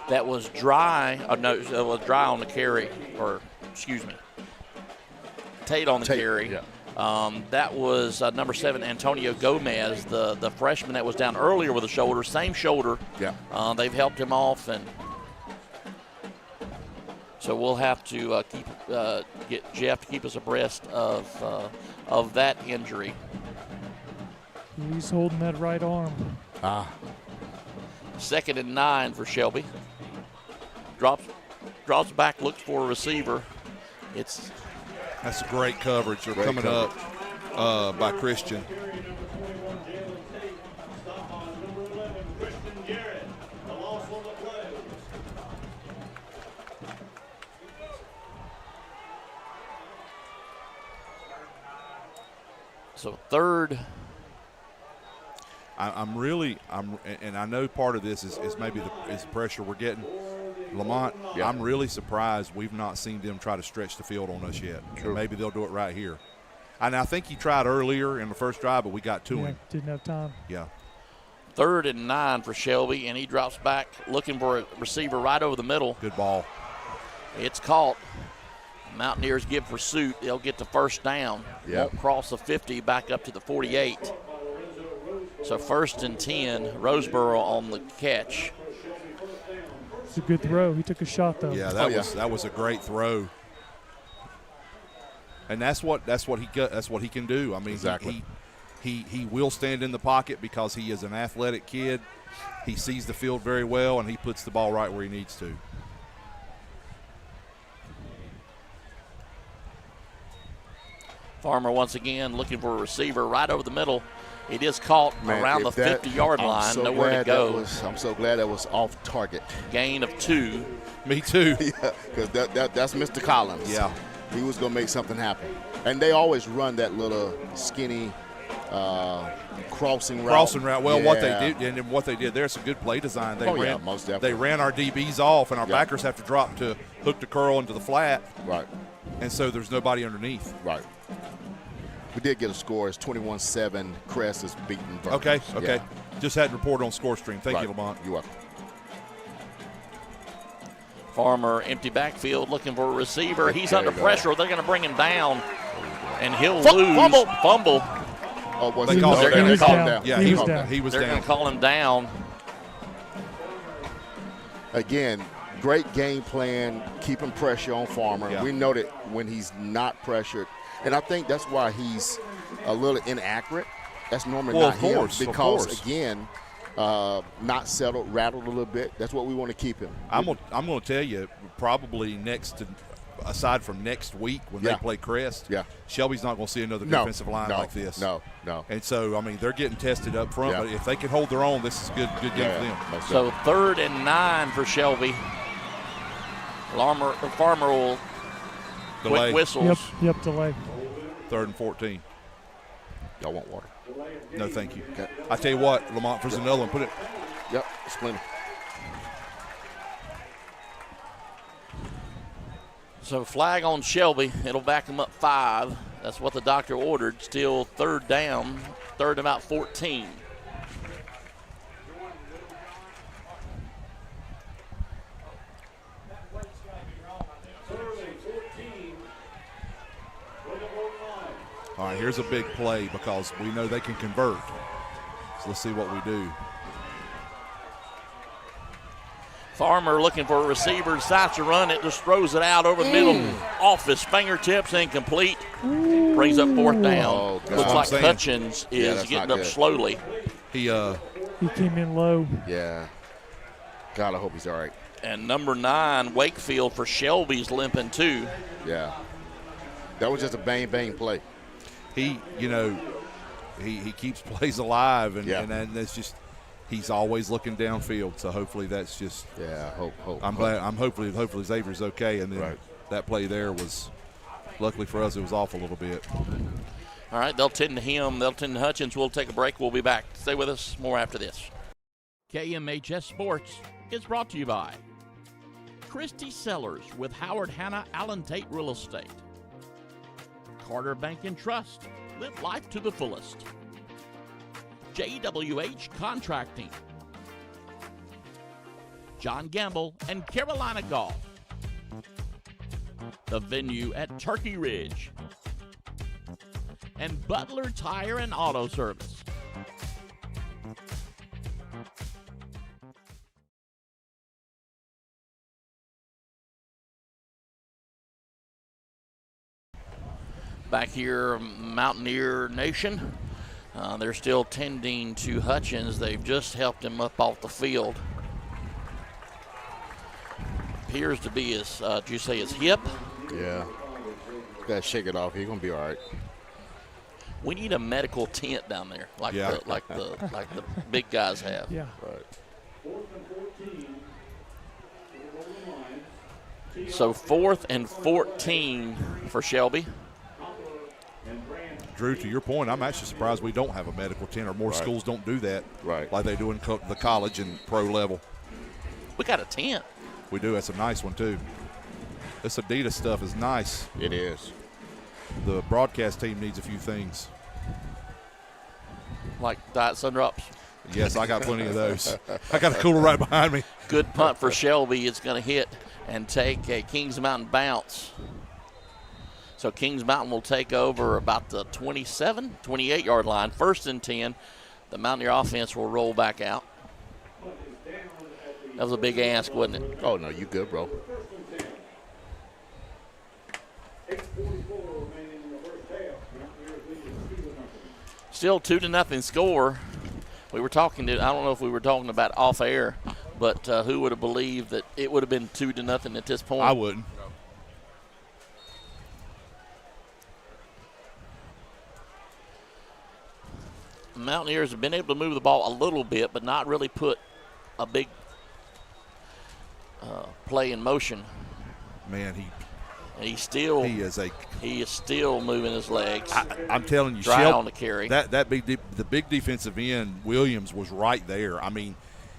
That was dry. No, it was dry on the carry, or excuse me, Tate on the carry. Yeah. That was number 7, Antonio Gomez, the freshman that was down earlier with a shoulder, same shoulder. Yeah. They've helped him off, and so we'll have to get Jeff to keep us abreast of that injury. He's holding that right arm. 2nd and 9 for Shelby. Drops back, looks for a receiver. That's a great coverage. They're coming up by Christian. So third. And I know part of this is maybe the pressure we're getting. Lamont, yeah. I'm really surprised we've not seen them try to stretch the field on us yet. Maybe they'll do it right here. And I think he tried earlier in the first drive, but we got to him. Didn't have time. Yeah. 3rd and 9 for Shelby, and he drops back looking for a receiver right over the middle. Good ball. It's caught. Mountaineers give pursuit. They'll get the first down. Yep. Won't cross the 50, back up to the 48. So 1st and 10, Roseboro on the catch. It's a good throw. He took a shot though. Yeah, that was a great throw. And that's what he can do. I mean, exactly. He will stand in the pocket because he is an athletic kid. He sees the field very well, and he puts the ball right where he needs to. Farmer once again looking for a receiver right over the middle. It is caught around the 50-yard line. Nowhere to go. I'm so glad that was off target. Gain of 2. Me too. Yeah, because that's Mr. Collins. Yeah. He was going to make something happen. And they always run that little skinny crossing route. Crossing route. Well, yeah. what they did there's some good play design. Most definitely. They ran our DBs off, and our backers have to drop to hook the curl into the flat. Right. And so there's nobody underneath. Right. We did get a score. It's 21-7. Crest is beating Burns. Okay. Yeah. Just had to report on score stream. Thank you, Right. Lamont. You're welcome. Farmer empty backfield looking for a receiver. He's There under you go. pressure. They're going to bring him down, and he'll lose. Fumble. Oh, was They he? called They're him going to down. call him down. Yeah, He was was down. He was They're going down. to call him down. Again, great game plan, keeping pressure on Farmer. Yeah. We know that when he's not pressured, and I think that's why he's a little inaccurate. That's normally Well, not of course, him of because, course. again, not settled, rattled a little bit. That's what we want to keep him. I'm going to tell you, probably aside from next week when they play Crest, Shelby's not going to see another defensive line like this. No. And so, I mean, they're getting tested up front, but if they can hold their own, this is a good game for them. So 3rd and 9 for Shelby. Farmer will Delay. quick whistles. Yep, delay. 3rd and 14. Y'all want water? No, thank you. Okay. I tell you what, Lamont, for another one, put it. Yep, it's plenty. So flag on Shelby. It'll back them up 5. That's what the doctor ordered. Still 3rd down, 3rd and about 14. All right, here's a big play because we know they can convert. So let's see what we do. Farmer looking for a receiver, decides to run it, just throws it out over the middle, off his fingertips, incomplete. Brings up 4th down. Oh, God. Looks like saying. Hutchins is that's getting not up good. slowly. He came in low. Yeah. God, I hope he's all right. And number 9, Wakefield for Shelby's limping too. Yeah. That was just a bang play. he keeps plays alive, and Yeah. and that's just he's always looking downfield. So hopefully that's just. Yeah, hope. I'm glad. I'm hopefully Xavier's okay, and then Right. that play there was. Luckily for us, it was off a little bit. All right, they'll tend to him. They'll tend to Hutchins. We'll take a break. We'll be back. Stay with us. More after this. KMHS Sports is brought to you by Christy Sellers with Howard Hanna Allen Tate Real Estate, Carter Bank and Trust. Live life to the fullest. JWH Contracting, John Gamble and Carolina Golf, the venue at Turkey Ridge, and Butler Tire and Auto Service. Back here, Mountaineer Nation. They're still tending to Hutchins. They've just helped him up off the field. Appears to be his, did you say his hip? Yeah. Got to shake it off. He's going to be all right. We need a medical tent down there, like Yeah. the big guys have. Yeah. Right. So 4th and 14 for Shelby. Drew, to your point, I'm actually surprised we don't have a medical tent, or more Right. schools don't do that, Right. like they do in the college and pro level. We got a tent. We do. That's a nice one too. This Adidas stuff is nice. It is. The broadcast team needs a few things. Like Diet Sun Drops. Yes, I got plenty of those. I got a cooler right behind me. Good punt for Shelby. It's going to hit and take a Kings Mountain bounce. So Kings Mountain will take over about the 27, 28-yard line. 1st and 10. The Mountaineer offense will roll back out. That was a big ask, wasn't it? Oh, no, you good, bro. Still 2-0 score. We were talking to, I don't know if we were talking about off air, but who would have believed that it would have been 2-0 at this point? I wouldn't. Mountaineers have been able to move the ball a little bit, but not really put a big play in motion. Man, And he is still moving his legs. I'm telling you, Dry on the carry. the big defensive end, Williams, was right there. I mean,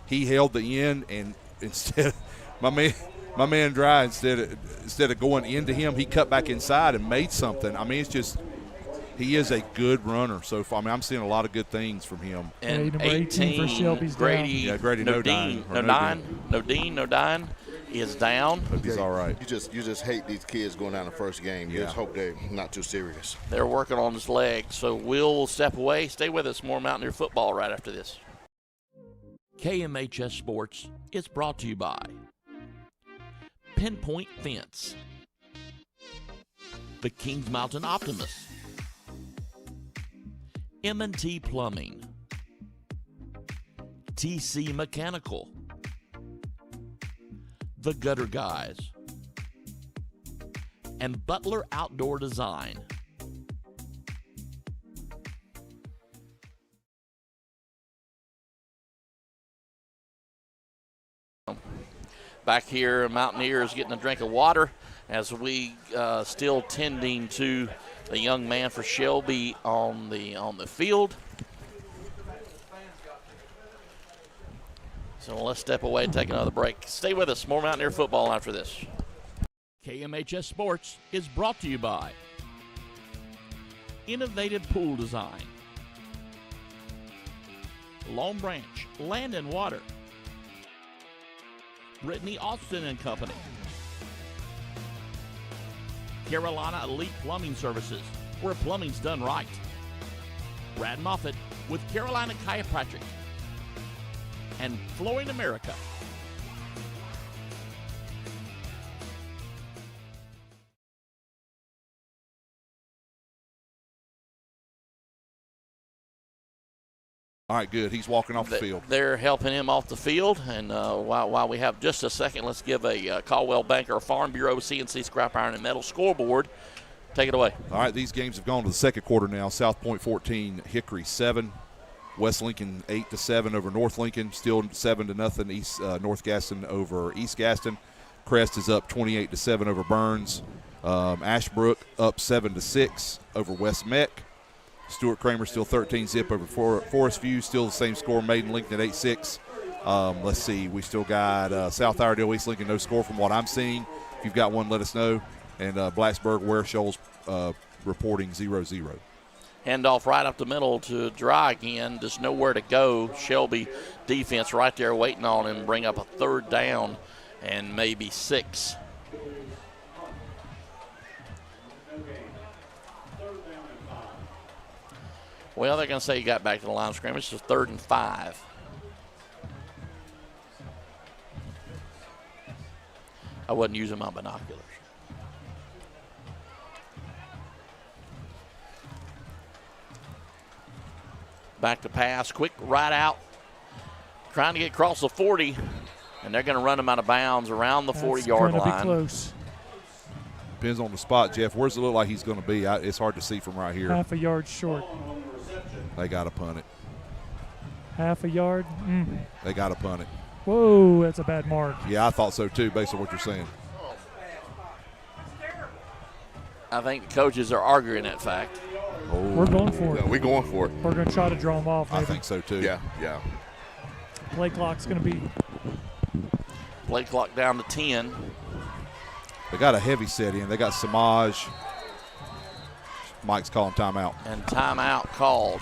he held the end, and instead, my man Dry, instead of going into him, he cut back inside and made something. I mean, it's just he is a good runner so far. I mean, I'm seeing a lot of good things from him. And number 18 for Shelby's Grady, down. Yeah, Grady Nodine is down. Hope he's all right. You just hate these kids going down the first game. You Yeah. just hope they're not too serious. They're working on his leg. So we'll step away. Stay with us. More Mountaineer football right after this. KMHS Sports is brought to you by Pinpoint Fence, the Kings Mountain Optimist, M&T Plumbing, TC Mechanical, The Gutter Guys, and Butler Outdoor Design. Back here, Mountaineers getting a drink of water. as we still tending to a young man for Shelby on the field. So let's step away and take another break. Stay with us. More Mountaineer football after this. KMHS Sports is brought to you by Innovative Pool Design, Long Branch Land and Water, Brittany Austin and Company, Carolina Elite Plumbing Services, where plumbing's done right, Brad Moffitt with Carolina Chiropractic, and Flooring America. All right, good. He's walking off the field. They're helping him off the field. And while we have just a second, let's give a Caldwell Banker Farm Bureau CNC Scrap Iron and Metal scoreboard. Take it away. All right, these games have gone to the second quarter now. South Point 14, Hickory 7. West Lincoln 8-7 over North Lincoln. Still 7-0 East North Gaston over East Gaston. Crest is up 28-7 over Burns. Ashbrook up 7-6 over West Meck. Stuart Kramer still 13-zip over Forest View. Still the same score. Maiden Lincoln at 8-6. Let's see. We still got South Iredale, East Lincoln, no score from what I'm seeing. If you've got one, let us know. And Blacksburg, Ware Shoals reporting 0-0. Handoff right up the middle to Dry again. Just nowhere to go. Shelby defense right there waiting on him. Bring up a third down and maybe 6. Well, they're going to say he got back to the line of scrimmage. It's 3rd and 5. I wasn't using my binoculars. Back to pass, quick right out. Trying to get across the 40, and they're going to run him out of bounds around the 40-yard line. Be close. Depends on the spot, Jeff. Where's it look like he's going to be? It's hard to see from right here. Half a yard short. They got to punt it. Half a yard? They got to punt it. Whoa, that's a bad mark. Yeah, I thought so too, based on what you're saying. I think the coaches are arguing that fact. Oh. We're going for it. Yeah, we're going for it. We're going to try to draw them off, maybe. I think so too. Yeah. Play clock's going to be. Play clock down to 10. They got a heavy set in. They got Samaj. Mike's calling timeout. And timeout called.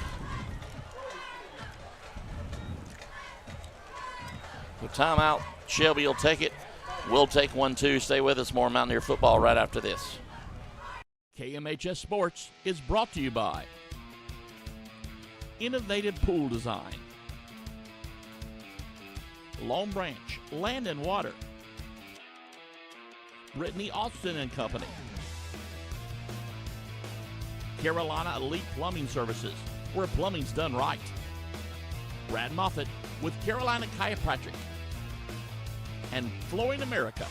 So timeout. Shelby will take it. We'll take one too. Stay with us. More Mountaineer football right after this. KMHS Sports is brought to you by Innovative Pool Design, Long Branch Land and Water, Brittany Austin and Company, Carolina Elite Plumbing Services, where plumbing's done right, Brad Moffitt with Carolina Chiropractic, and Flooring America.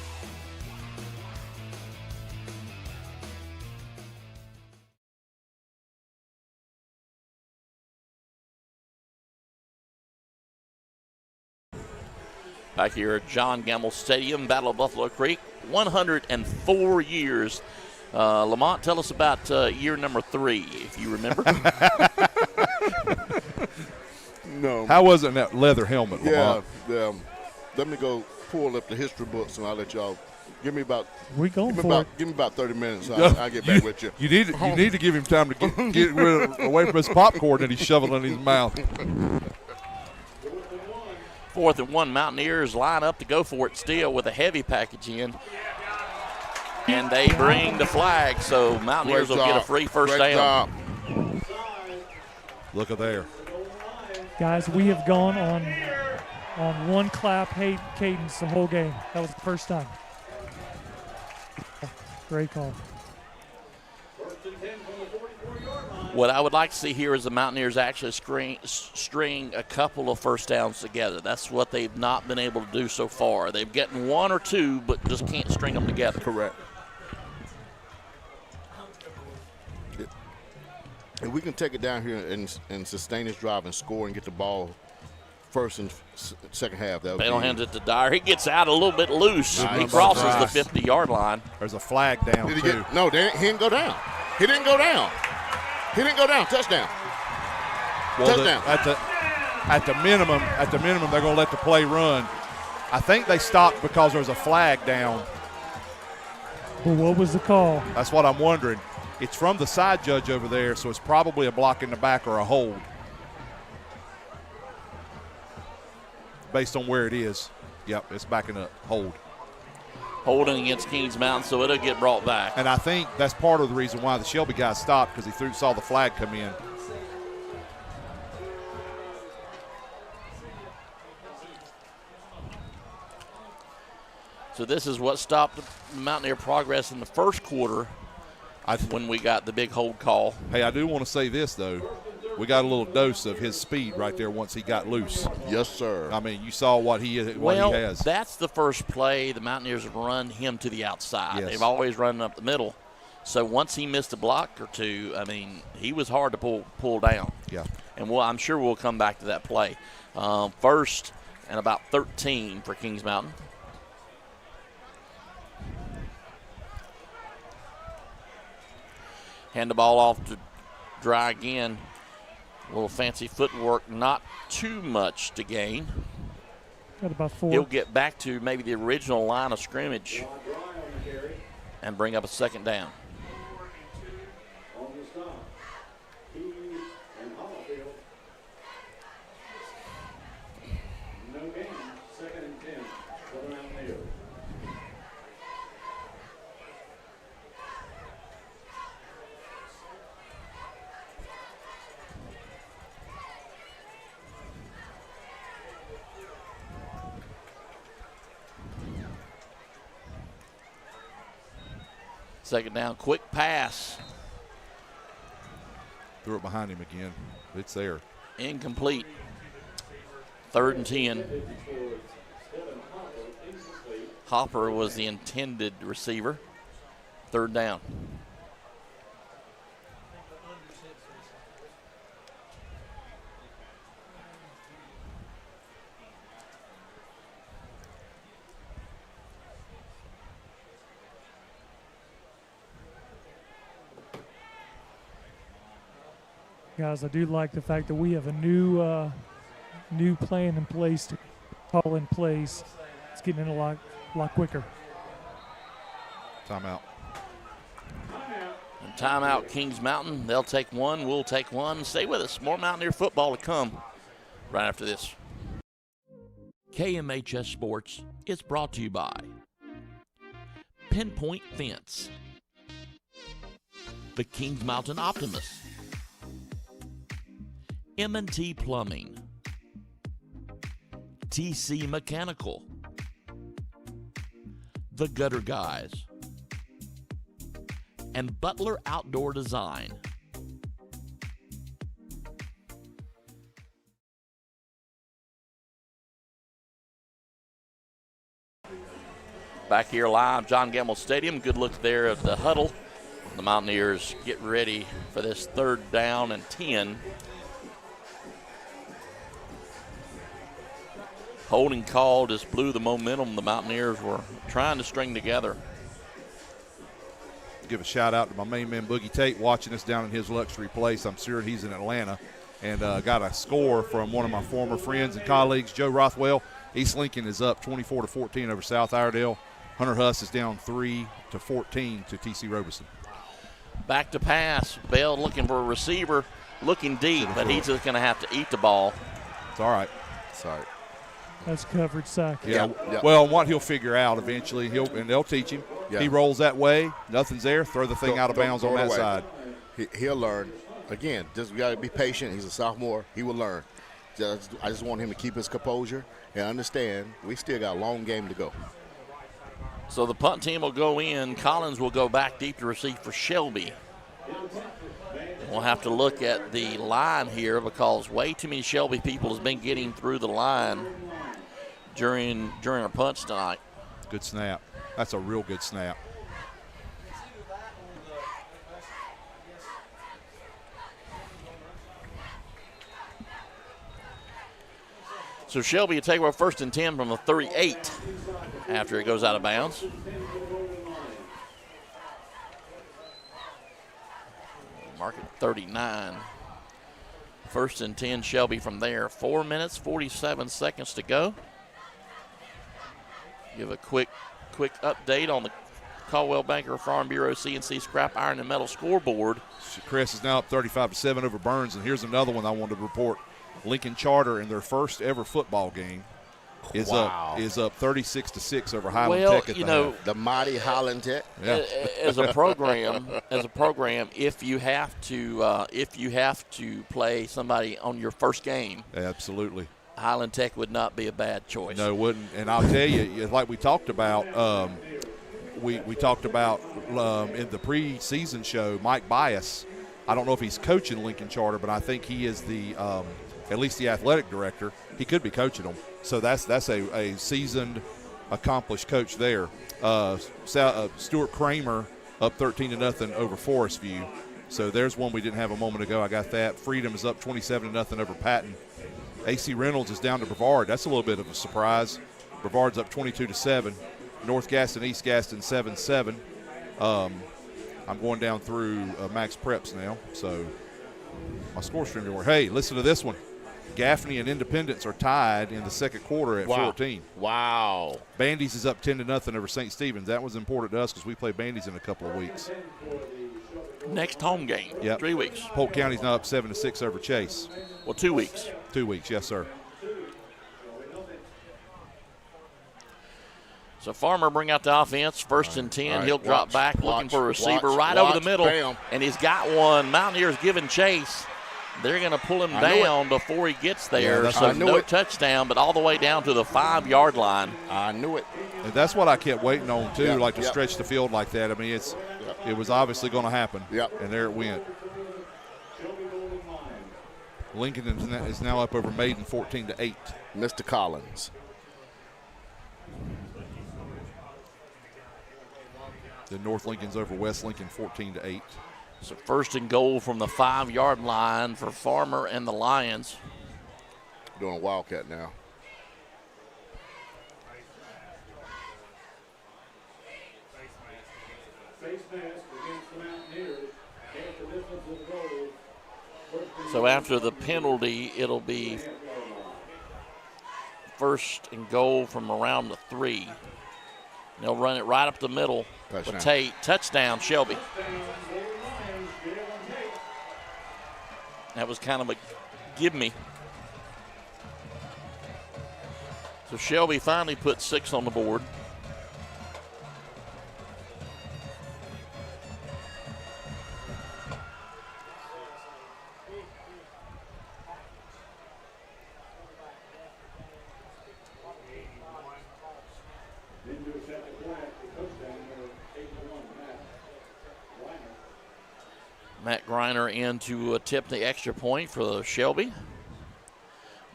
Back here at John Gamble Stadium, Battle of Buffalo Creek, 104 years. Lamont, tell us about year number 3, if you remember. No. How was it in that leather helmet, Lamont? Yeah. Let me go pull up the history books and I'll let y'all. Give me about. We going for it. Give me about 30 minutes. I'll get back with you. You need to give him time to get away from his popcorn that he's shoveling in his mouth. 4th and 1, Mountaineers line up to go for it still with a heavy package in. And they bring the flag, so Mountaineers will get a free first down. Look at there. Guys, we have gone on one clap cadence the whole game. That was the first time. Great call. What I would like to see here is the Mountaineers actually string a couple of first downs together. That's what they've not been able to do so far. They've gotten 1 or 2, but just can't string them together. Correct. If we can take it down here and sustain this drive and score and get the ball first and second half. That would Bale be, hands it to Dyer. He gets out a little bit loose. Nice. He crosses the Nice. 50-yard line. There's a flag down, Did he too. get? No, he didn't go down. He didn't go down. He didn't go down. Touchdown. Well, Touchdown. At the minimum, they're going to let the play run. I think they stopped because there was a flag down. But what was the call? That's what I'm wondering. It's from the side judge over there, so it's probably a block in the back or a hold based on where it is. Yep, it's backing up. Hold. Holding against Kings Mountain, so it'll get brought back. And I think that's part of the reason why the Shelby guy stopped, because he saw the flag come in. So this is what stopped Mountaineer progress in the first quarter when we got the big hold call. Hey, I do want to say this, though. We got a little dose of his speed right there once he got loose. Yes, sir. I mean, you saw what he has. Well, that's the first play. The Mountaineers have run him to the outside. Yes. They've always run up the middle. So once he missed a block or two, I mean, he was hard to pull down. Yeah. And I'm sure we'll come back to that play. First and about 13 for Kings Mountain. Hand the ball off to Dry again. A little fancy footwork, not too much to gain. Got about 4. He'll get back to maybe the original line of scrimmage and bring up a second down. On the stop, Keys and Hollifield. No gain, 2nd and 10 for the Mountaineers. Second down, quick pass. Threw it behind him again. It's there. Incomplete. 3rd and 10. Hopper was the intended receiver. 3rd down. Guys, I do like the fact that we have a new plan in place to call in place. It's getting in a lot quicker. Timeout. And timeout, Kings Mountain. They'll take one. We'll take one. Stay with us. More Mountaineer football to come right after this. KMHS Sports is brought to you by Pinpoint Fence, the Kings Mountain Optimist, M&T Plumbing, TC Mechanical, The Gutter Guys, and Butler Outdoor Design. Back here live, John Gamble Stadium. Good look there at the huddle. The Mountaineers get ready for this 3rd down and 10. Holding call just blew the momentum the Mountaineers were trying to string together. Give a shout out to my main man Boogie Tate watching us down in his luxury place. I'm sure he's in Atlanta, and got a score from one of my former friends and colleagues, Joe Rothwell. East Lincoln is up 24-14 over South Iredale. Hunter Huss is down 3-14 to TC Robeson. Back to pass. Bell looking for a receiver, looking deep, but he's just going to have to eat the ball. It's all right. Sorry. That's coverage sack. Yeah. Yeah. Well, what he'll figure out eventually, they'll teach him. Yeah. He rolls that way, nothing's there, throw the thing out of bounds on Throw it that away. side. He'll learn. Again, just we got to be patient. He's a sophomore. He will learn. I just want him to keep his composure and understand we still got a long game to go. So the punt team will go in. Collins will go back deep to receive for Shelby. We'll have to look at the line here because way too many Shelby people has been getting through the line during our punts tonight. Good snap. That's a real good snap. So Shelby will take away 1st and 10 from the 38 after it goes out of bounds. Mark it 39. 1st and 10 Shelby from there. 4 minutes, 47 seconds to go. Give a quick update on the Caldwell Banker Farm Bureau CNC Scrap Iron and Metal scoreboard. Crest is now up 35-7 over Burns, and here's another one I wanted to report. Lincoln Charter in their first ever football game is up 36-6 over Highland Tech at the half. The mighty Highland Tech. Yeah. As a program, if you have to play somebody on your first game, Absolutely. Highland Tech would not be a bad choice. No, it wouldn't. And I'll tell you, like we talked about, we talked about in the preseason show, Mike Bias. I don't know if he's coaching Lincoln Charter, but I think he is the at least the athletic director. He could be coaching them. So that's a seasoned, accomplished coach there. Stuart Kramer up 13-0 over Forest View. So there's one we didn't have a moment ago. I got that. Freedom is up 27-0 over Patton. AC Reynolds is down to Brevard. That's a little bit of a surprise. Brevard's up 22-7. North Gaston, East Gaston 7-7. I'm going down through Max Preps now. So my score stream here. Hey, listen to this one. Gaffney and Independence are tied in the second quarter at 14. Wow. Bandy's is up 10-0 over St. Stephen's. That was important to us because we play Bandy's in a couple of weeks. Next home game, 3 weeks. Polk County's now up 7-6 over Chase. Well, 2 weeks. 2 weeks, yes, sir. So Farmer bring out the offense, 1st and 10. Right, he'll drop back looking for a receiver over the middle. Bam. And he's got one. Mountaineers giving chase. They're going to pull him down before he gets there. So no touchdown, but all the way down to the 5-yard line. I knew it. And that's what I kept waiting on, too, to stretch the field like that. I mean, it was obviously going to happen. And there it went. Lincoln is now up over Maiden 14-8. Mr. Collins. Then North Lincoln's over West Lincoln 14-8. So 1st and goal from the 5-yard line for Farmer and the Lions. Doing Wildcat now. Face mask against the Mountaineers. Half the distance of the goal. So after the penalty, it'll be 1st and goal from around the 3. They'll run it right up the middle. Touchdown. With Tate. Touchdown, Shelby. That was kind of a give me. So Shelby finally put 6 on the board. Matt Griner in to tip the extra point for Shelby.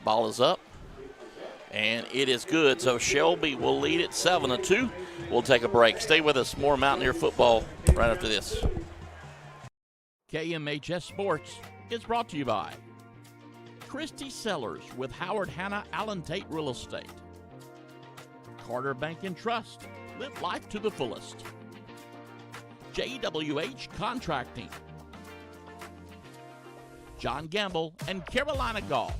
Ball is up, and it is good. So Shelby will lead it 7-2. We'll take a break. Stay with us. More Mountaineer football right after this. KMHS Sports is brought to you by Christy Sellers with Howard Hanna Allen Tate Real Estate. Carter Bank and Trust. Live life to the fullest. JWH Contracting. John Gamble and Carolina Golf.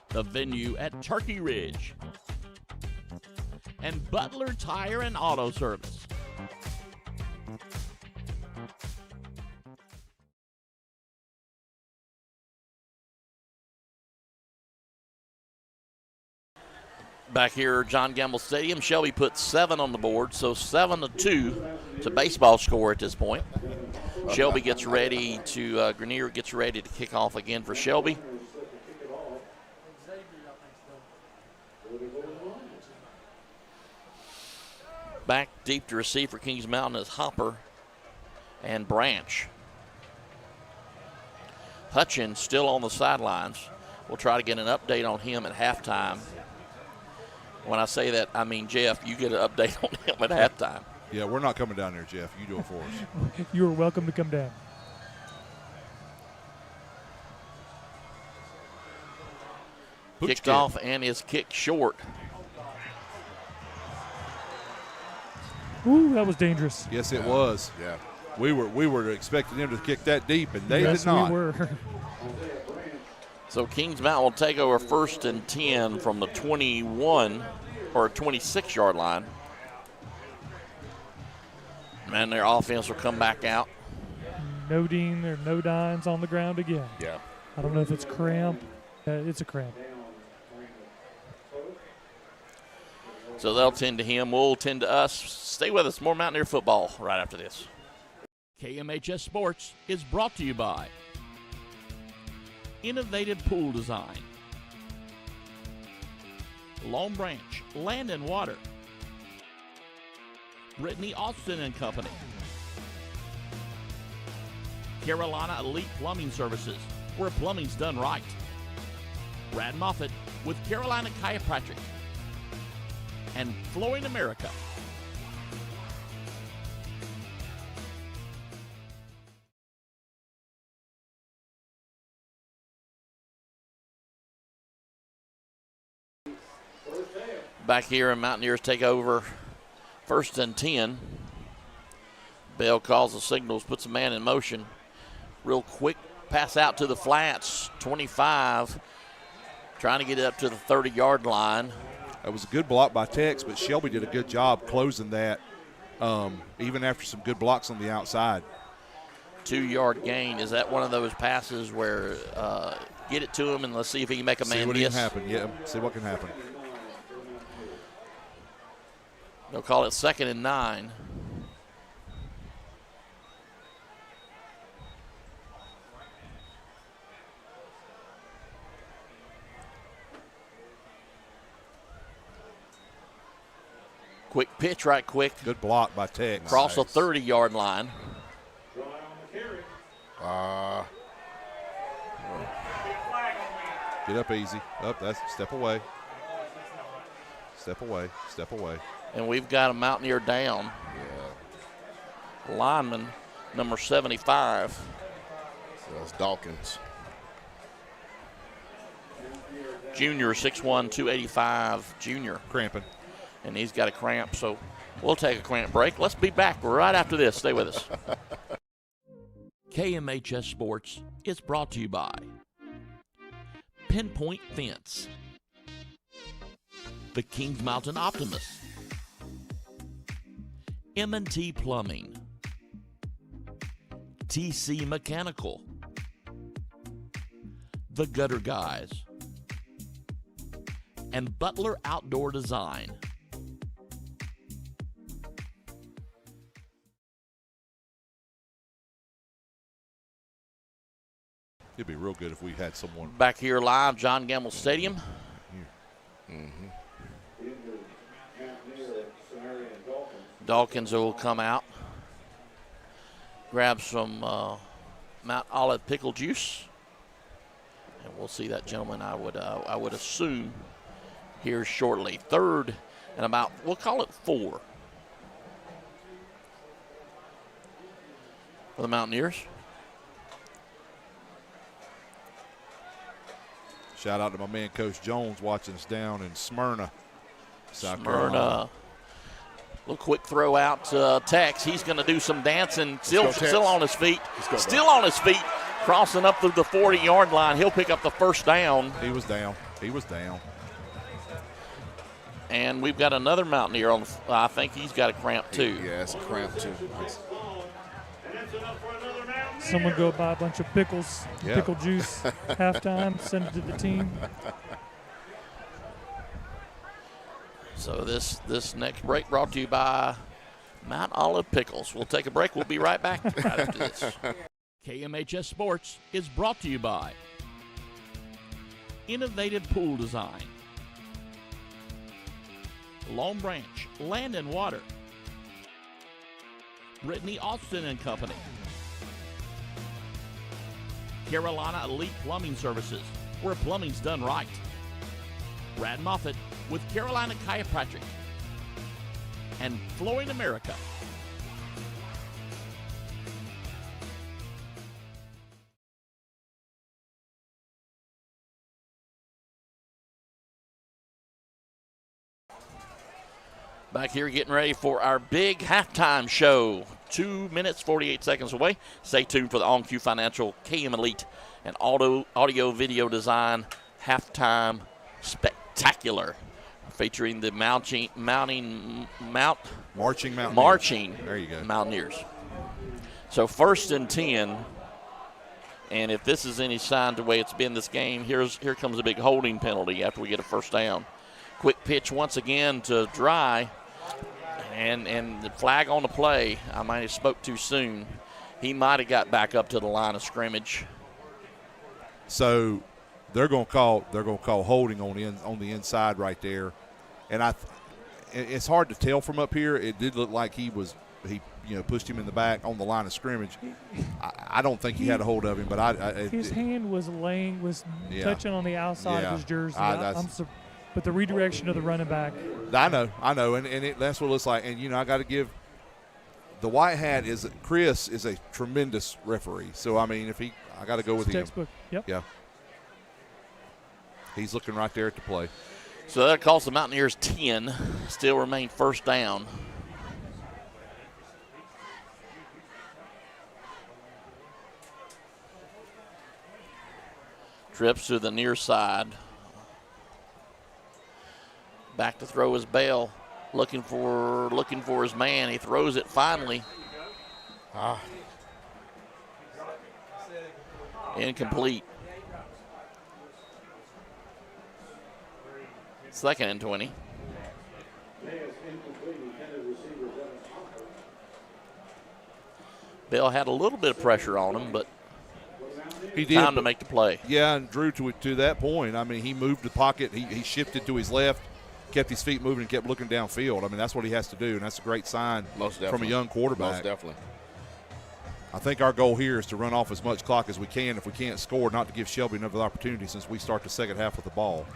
The venue at Turkey Ridge. And Butler Tire and Auto Service. Back here, John Gamble Stadium. Shelby put 7 on the board, so 7-2. It's a baseball score at this point. Shelby gets ready to, Grenier gets ready to kick off again for Shelby. Back deep to receive for Kings Mountain is Hopper and Branch. Hutchins still on the sidelines. We'll try to get an update on him at halftime. When I say that, I mean, Jeff, you get an update on him at halftime. Yeah, we're not coming down there, Jeff. You do it for us. You are welcome to come down. kicked off and is kicked short. Ooh, that was dangerous. Yes, it was. Yeah. We were expecting them to kick that deep, and they Yes, did not. we were. So Kings Mountain will take over 1st and 10 from the 21 or 26-yard line. And their offense will come back out. No Dean or no Dines on the ground again. Yeah. I don't know if it's cramp. It's a cramp. So they'll tend to him. We'll tend to us. Stay with us. More Mountaineer football right after this. KMHS Sports is brought to you by Innovative Pool Design, Long Branch Land and Water, Brittany Austin and Company, Carolina Elite Plumbing Services, where plumbing's done right, Brad Moffitt with Carolina Chiropractic, and Flooring America. Back here, and Mountaineers take over 1st and 10. Bell calls the signals, puts a man in motion. Real quick pass out to the flats, 25, trying to get it up to the 30-yard line. That was a good block by Tex, but Shelby did a good job closing that, even after some good blocks on the outside. 2-yard gain. Is that one of those passes where get it to him and let's see if he can make a man See what miss? can happen. Yeah, see what can happen. They'll call it 2nd and 9. Quick pitch, right quick. Good block by Tex. Across the 30-yard line. Try on the carry. Get up easy. Up, that's step away. Step away. Step away. And we've got a Mountaineer down. Yeah. Lineman, number 75. So that's Dawkins. Junior, 6'1", 285 junior. Cramping. And he's got a cramp, so we'll take a cramp break. Let's be back right after this. Stay with us. KMHS Sports is brought to you by Pinpoint Fence, the Kings Mountain Optimist, M&T Plumbing, TC Mechanical, The Gutter Guys, and Butler Outdoor Design. It'd be real good if we had someone. Back here live, John Gamble Stadium. Dawkins will come out, grab some Mount Olive pickle juice, and we'll see that gentleman. I would assume here shortly. 3rd and about, we'll call it 4 for the Mountaineers. Shout out to my man, Coach Jones, watching us down in Smyrna, South Carolina. Little quick throw out to Tex. He's going to do some dancing. Still on his feet. Still on his feet. Crossing up through the 40-yard line. He'll pick up the 1st down. He was down. He was down. And we've got another Mountaineer on. I think he's got a cramp too. Yeah, it's a cramp too. Someone go buy a bunch of pickles, Yeah. pickle juice, halftime, send it to the team. So this next break brought to you by Mount Olive Pickles. We'll take a break. We'll be right back right after this. KMHS Sports is brought to you by Innovative Pool Design, Long Branch Land and Water, Brittany Austin and Company, Carolina Elite Plumbing Services, where plumbing's done right, Brad Moffitt with Carolina Chiropractic, and Flooring America. Back here getting ready for our big halftime show. 2 minutes, 48 seconds away. Stay tuned for the On-Q Financial KM Elite and audio video design halftime spectacular featuring the marching There you go. Mountaineers. So 1st and 10. And if this is any sign to the way it's been this game, here comes a big holding penalty after we get a first down. Quick pitch once again to Dry. And the flag on the play, I might have spoke too soon. He might have got back up to the line of scrimmage. So they're going to call holding on the inside right there. And it's hard to tell from up here. It did look like he pushed him in the back on the line of scrimmage. I don't think he had a hold of him, but his hand was touching on the outside of his jersey. But the redirection of the running back. I know, and that's what it looks like. And I got to give the white hat Chris is a tremendous referee. So I mean, I got to go with him. Textbook. Yep. Yeah. He's looking right there at the play. So that costs the Mountaineers 10. Still remain first down. Trips to the near side. Back to throw is Bell, looking for his man. He throws it finally. Incomplete. 2nd and 20. Bell had a little bit of pressure on him, but he did. Time to make the play. Yeah, and Drew, to that point, I mean, he moved the pocket. He shifted to his left, kept his feet moving, and kept looking downfield. I mean, that's what he has to do, and that's a great sign from a young quarterback. Most definitely. I think our goal here is to run off as much clock as we can. If we can't score, not to give Shelby another opportunity since we start the second half with the ball.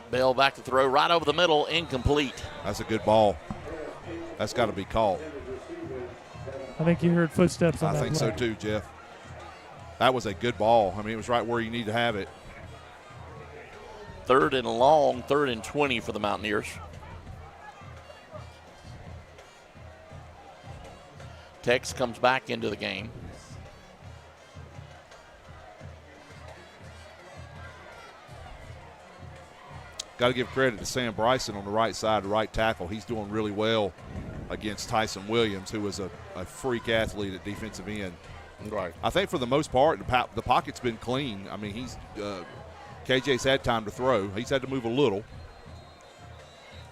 Bell back to throw right over the middle, incomplete. That's a good ball. That's got to be caught. I think you heard footsteps on that I think so too, Jeff. That was a good ball. I mean, it was right where you need to have it. 3rd and long, 3rd and 20 for the Mountaineers. Tex comes back into the game. Got to give credit to Sam Bryson on the right side, the right tackle. He's doing really well against Tyson Williams, who is a freak athlete at defensive end. Right. I think for the most part, the pocket's been clean. I mean, KJ's had time to throw. He's had to move a little.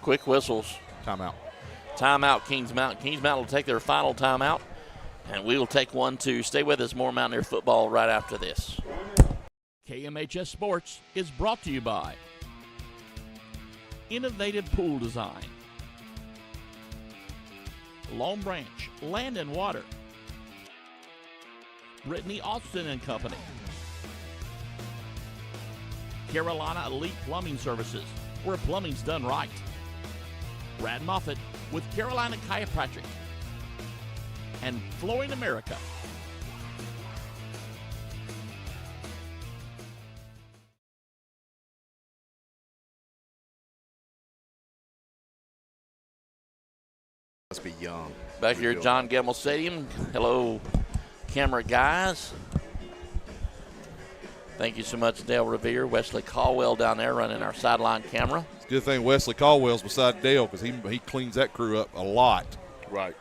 Quick whistles. Timeout. Timeout, Kings Mountain. Kings Mountain will take their final timeout, and we will take one too. Stay with us. More Mountaineer football right after this. KMHS Sports is brought to you by Innovative Pool Design, Long Branch Land and Water, Brittany Austin and Company, Carolina Elite Plumbing Services, where plumbing's done right, Brad Moffitt with Carolina Chiropractic, and Flooring America. Must be young. Back here at John Gamble Stadium. Hello, camera guys. Thank you so much, Dale Revere, Wesley Caldwell down there running our sideline camera. It's a good thing Wesley Caldwell's beside Dale because he cleans that crew up a lot. Right.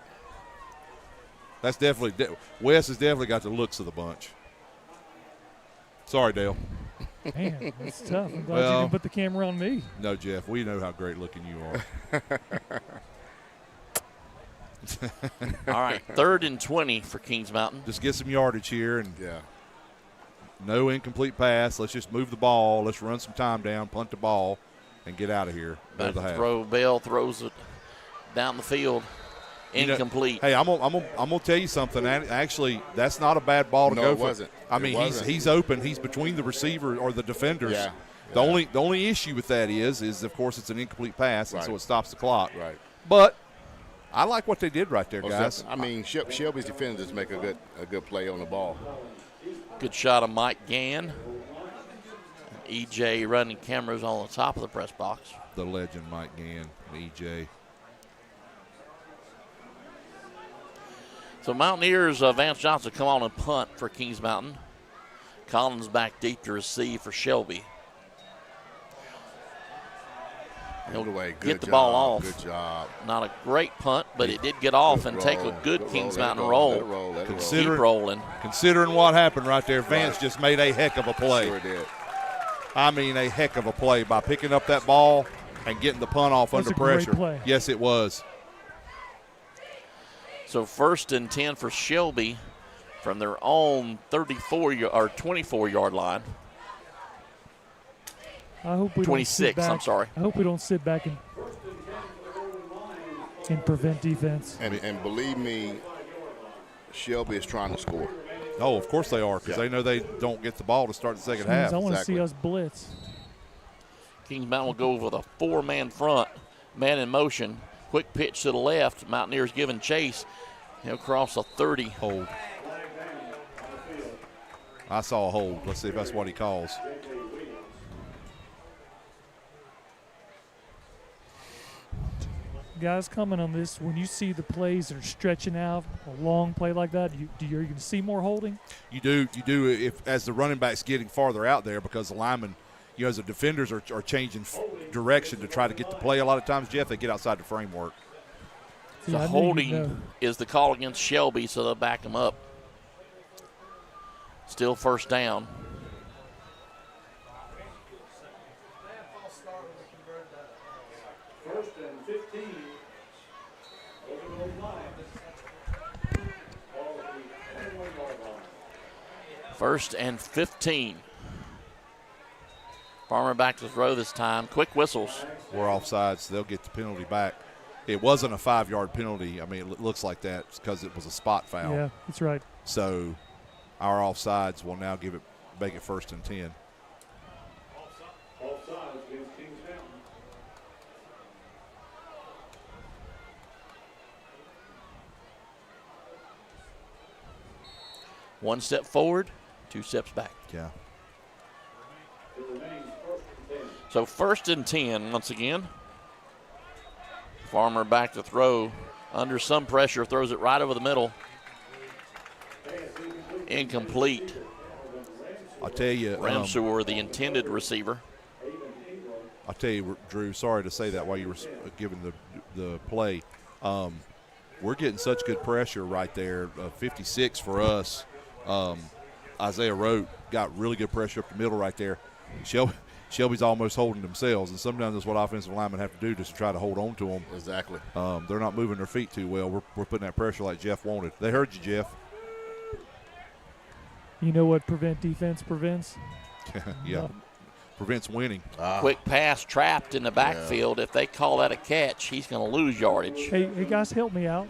That's definitely Wes has definitely got the looks of the bunch. Sorry, Dale. Man, that's tough. I'm glad you didn't put the camera on me. No, Jeff, we know how great looking you are. All right, 3rd and 20 for Kings Mountain. Just get some yardage here and no incomplete pass. Let's just move the ball. Let's run some time down, punt the ball, and get out of here. Back to throw. Bell throws it down the field. Incomplete. Hey, I'm gonna tell you something. Actually, that's not a bad ball to go for. No, it wasn't. I mean, he's open. He's between the receiver or the defenders. Yeah. The only issue with that is of course it's an incomplete pass, and so it stops the clock. Right. But I like what they did right there, guys. I mean, Shelby's defenders make a good play on the ball. Good shot of Mike Gann. EJ running cameras on the top of the press box. The legend Mike Gann, EJ. So Mountaineers, Vance Johnson come on and punt for Kings Mountain. Collins back deep to receive for Shelby. He'll get the ball off. Good job. Not a great punt, but it did get off and take a good Kings Mountain roll. Keep rolling. Considering what happened right there, Vance just made a heck of a play. Sure did. I mean, a heck of a play by picking up that ball and getting the punt off under pressure. Great play. Yes, it was. So 1st and 10 for Shelby from their own 24-yard line. I hope we 26, don't sit back. I'm sorry. I hope we don't sit back and prevent defense. And believe me, Shelby is trying to score. Oh, of course they are, because they know they don't get the ball to start the second half. I want to see us blitz. Kings Mountain will go with a 4-man front, man in motion. Quick pitch to the left. Mountaineers giving chase. He'll cross a 30. Hold. I saw a hold. Let's see if that's what he calls. Guys, comment on this. When you see the plays that are stretching out, a long play like that, are you going to see more holding? You do if as the running back's getting farther out there, because the linemen, as the defenders are changing direction to try to get the play. A lot of times, Jeff, they get outside the framework. So holding is the call against Shelby, so they'll back him up. Still 1st down. First and 15. Over the line. Ball at the 21-yard line. 1st and 15. Farmer back to throw this time. Quick whistles. We're offsides, so they'll get the penalty back. It wasn't a 5-yard penalty. I mean, it looks like that because it was a spot foul. Yeah, that's right. So our offsides will now make it 1st and 10. Offsides against Kings Mountain. One step forward, 2 steps back. Yeah. It remains 1st and 10. So 1st and 10 once again. Farmer back to throw. Under some pressure, throws it right over the middle. Incomplete. I'll tell you. Ramseur, the intended receiver. I'll tell you, Drew, sorry to say that while you were giving the play. We're getting such good pressure right there. 56 for us. Isaiah Rote got really good pressure up the middle right there. Shelby's almost holding themselves, and sometimes that's what offensive linemen have to do just to try to hold on to them. Exactly. They're not moving their feet too well. We're putting that pressure like Jeff wanted. They heard you, Jeff. You know what prevent defense prevents? Yeah. Prevents winning. Quick pass trapped in the backfield. Yeah. If they call that a catch, he's going to lose yardage. Hey, guys, help me out.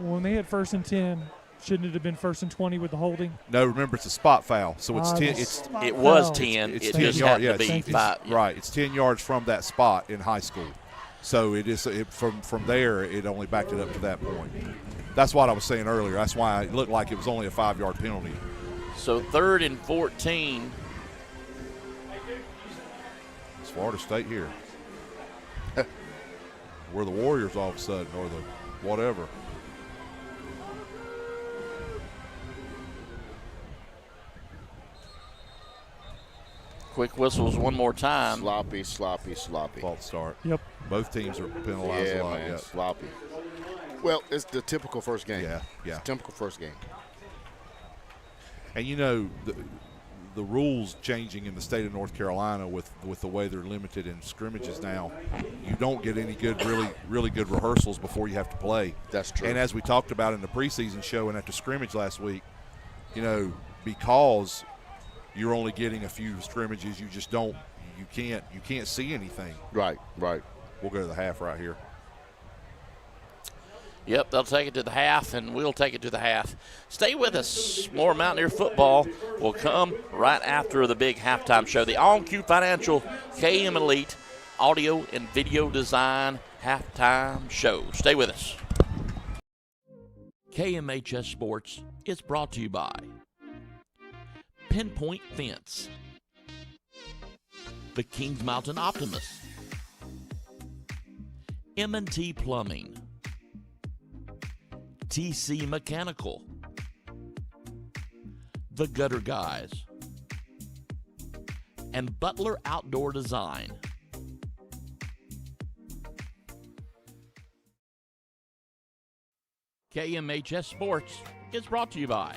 When they had 1st and 10, shouldn't it have been 1st and 20 with the holding? No, remember it's a spot foul, so it's 10. It was 10. It's it 10 just yards. had to be 5. Right, it's 10 yards from that spot in high school. So it is from there. It only backed it up to that point. That's what I was saying earlier. That's why it looked like it was only a 5-yard penalty. So 3rd and 14. It's Florida State here. We're the Warriors all of a sudden, or the whatever. Quick whistles one more time. Sloppy. False start. Yep. Both teams are penalized a lot. Man, sloppy. Well, it's the typical first game. Yeah. It's the typical first game. And the rules changing in the state of North Carolina with the way they're limited in scrimmages now, you don't get any good, really good rehearsals before you have to play. That's true. And as we talked about in the preseason show and at the scrimmage last week, because you're only getting a few scrimmages, you can't see anything. Right. We'll go to the half right here. Yep, they'll take it to the half, and we'll take it to the half. Stay with us. More Mountaineer football will come right after the big halftime show. The On-Q Financial KM Elite Audio and Video Design halftime show. Stay with us. KMHS Sports is brought to you by Pinpoint Fence, the Kings Mountain Optimist, M&T Plumbing, TC Mechanical, The Gutter Guys, and Butler Outdoor Design. KMHS Sports is brought to you by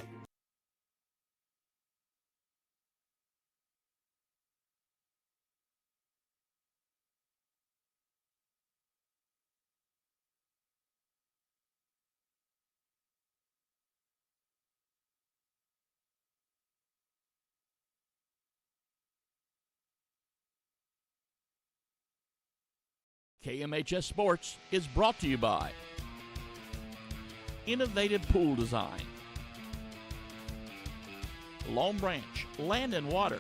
KMHS Sports is brought to you by Innovative Pool Design, Long Branch Land and Water,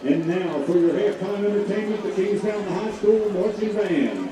And now for your halftime entertainment, the Kings Mountain High School Marching Band.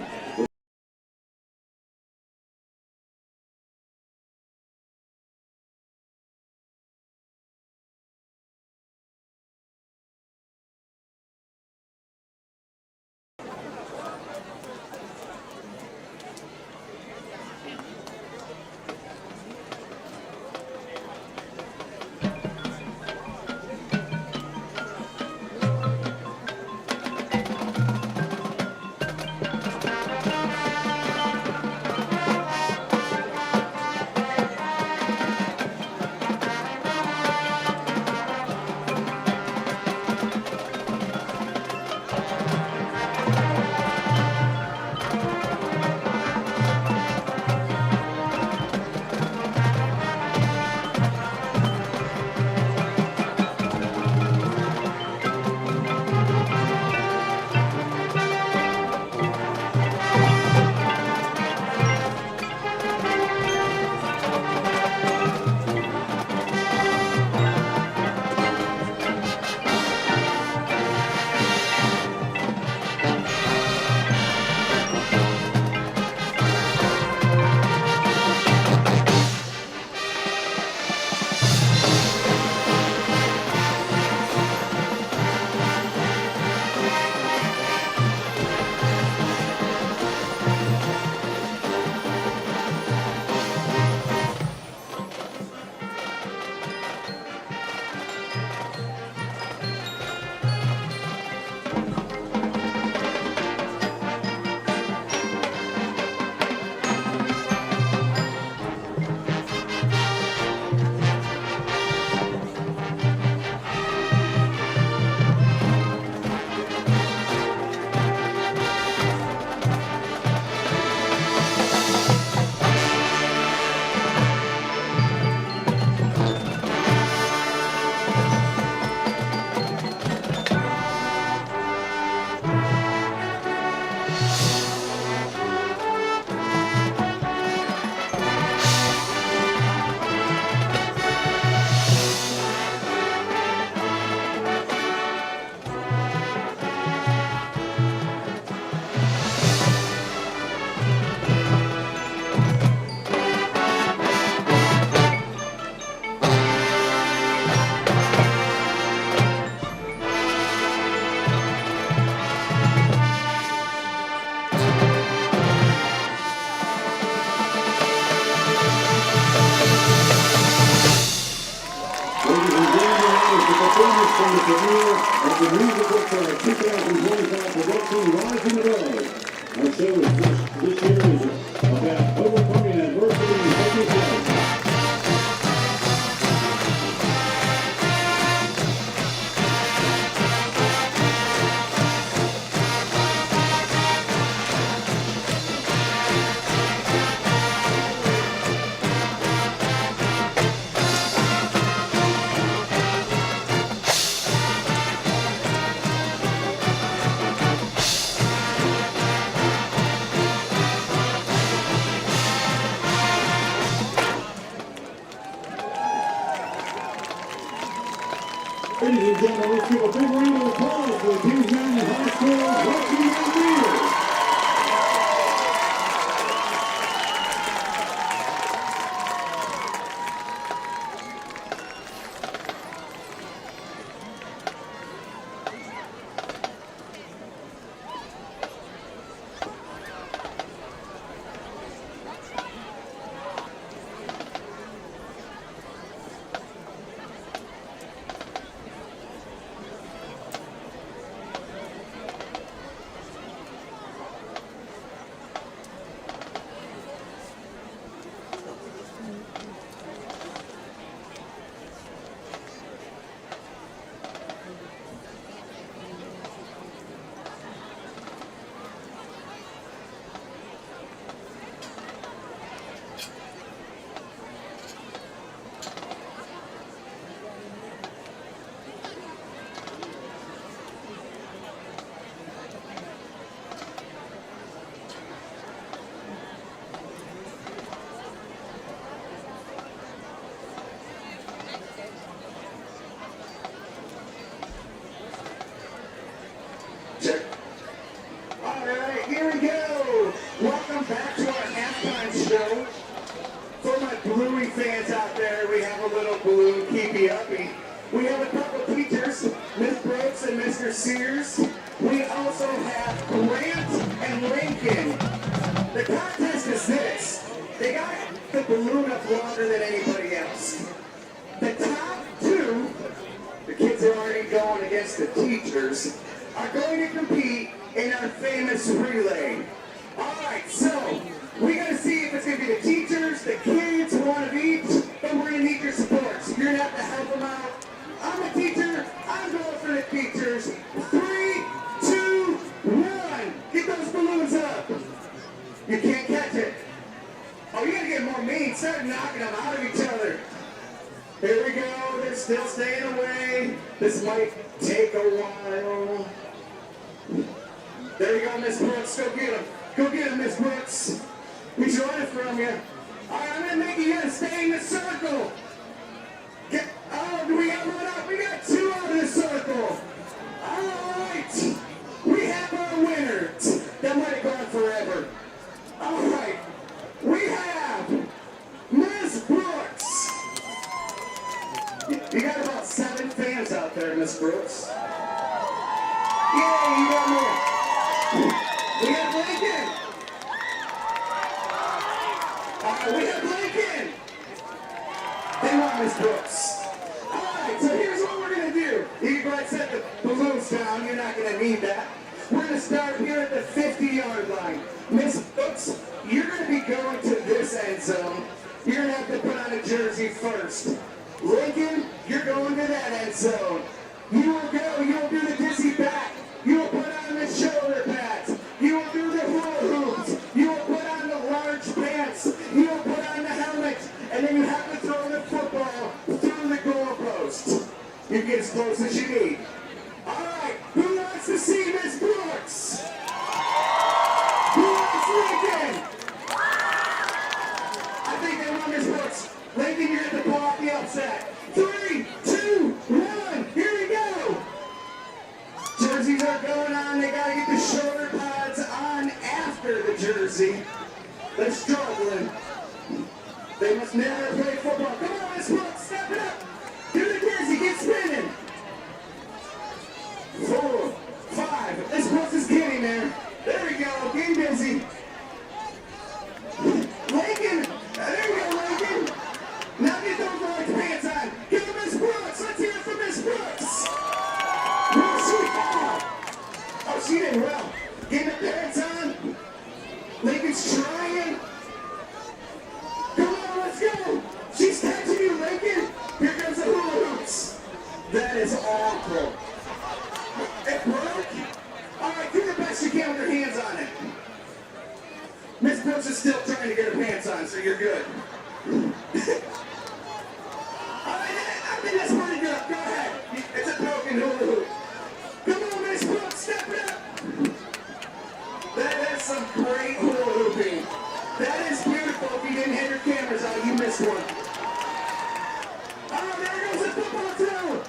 from the premiere of the musical for our 2025 production, Rise in the Road. Our show this year is about overcoming adversity and taking flight. Ladies and gentlemen, let's give a big round of applause for Kings Mountain High School varsity Mountaineers. All right, here we go. Welcome back to our halftime show. For my Bluey fans out there, we have a little balloon keepy uppy. We have a couple teachers, Miss Brooks and Mr. Sears. We also have Grant and Lincoln. The contest is this. They got the balloon up longer than anybody else. The top two, the kids are already going against the teachers, are going to compete in our famous relay. All right, so we got to see if it's going to be the teachers, the kids, one of each, but we're going to need your support. So you're going to have to help them out. I'm a teacher. I'm going for the teachers. 3, 2, 1. Get those balloons up. You can't catch it. Oh, you got to get more mean. Start knocking them out of each other. Here we go. They're still staying away. This might take a while. There you go, Miss Brooks. Go get him. Go get him, Miss Brooks. We join it from you. All right, I'm going to make you guys stay in the circle. Do we have one up? We got 2 out of the circle. All right. We have our winner. That might have gone forever. All right. We have Miss Brooks. You got about 7 fans out there, Miss Brooks. Yeah, you got more. We have Lincoln. We have Lincoln. They want Miss Brooks. All right, so here's what we're going to do. You can go ahead and set the balloons down. You're not going to need that. We're going to start here at the 50-yard line. Miss Brooks, you're going to be going to this end zone. You're going to have to put on a jersey first. Lincoln, you're going to that end zone. You will go, you will do the dizzy back. You will put on the shoulder pads. You will do the hula hoops. You will put on the large pants. You will put on the helmet. And then you have to throw the football through the goalpost. You get as close as you need. All right, who wants to see Miss Brooks? Who wants Lincoln? I think they want Miss Brooks. Lincoln, you're at the ball at the upset. 3, 2, 1, here we go. Jerseys are going on. They got to get the shoulder pads on after the jersey. They're struggling. They must never play football. Come on, Miss Brooks, step it up. Do the dizzy, get spinning. 4, 5. Miss Brooks is getting there. There we go, get busy. Lincoln, there you go, Lincoln. Now get those large pants on. Give Miss Brooks. Let's hear it for Miss Brooks. hands on it. Miss Brooks is still trying to get her pants on, so you're good. I think that's pretty good. Go ahead. It's a broken hula hoop. Come on, Miss Brooks, step it up. That is some great hula hooping. That is beautiful. If you didn't have your cameras out, you missed one. Oh, there goes the football throw.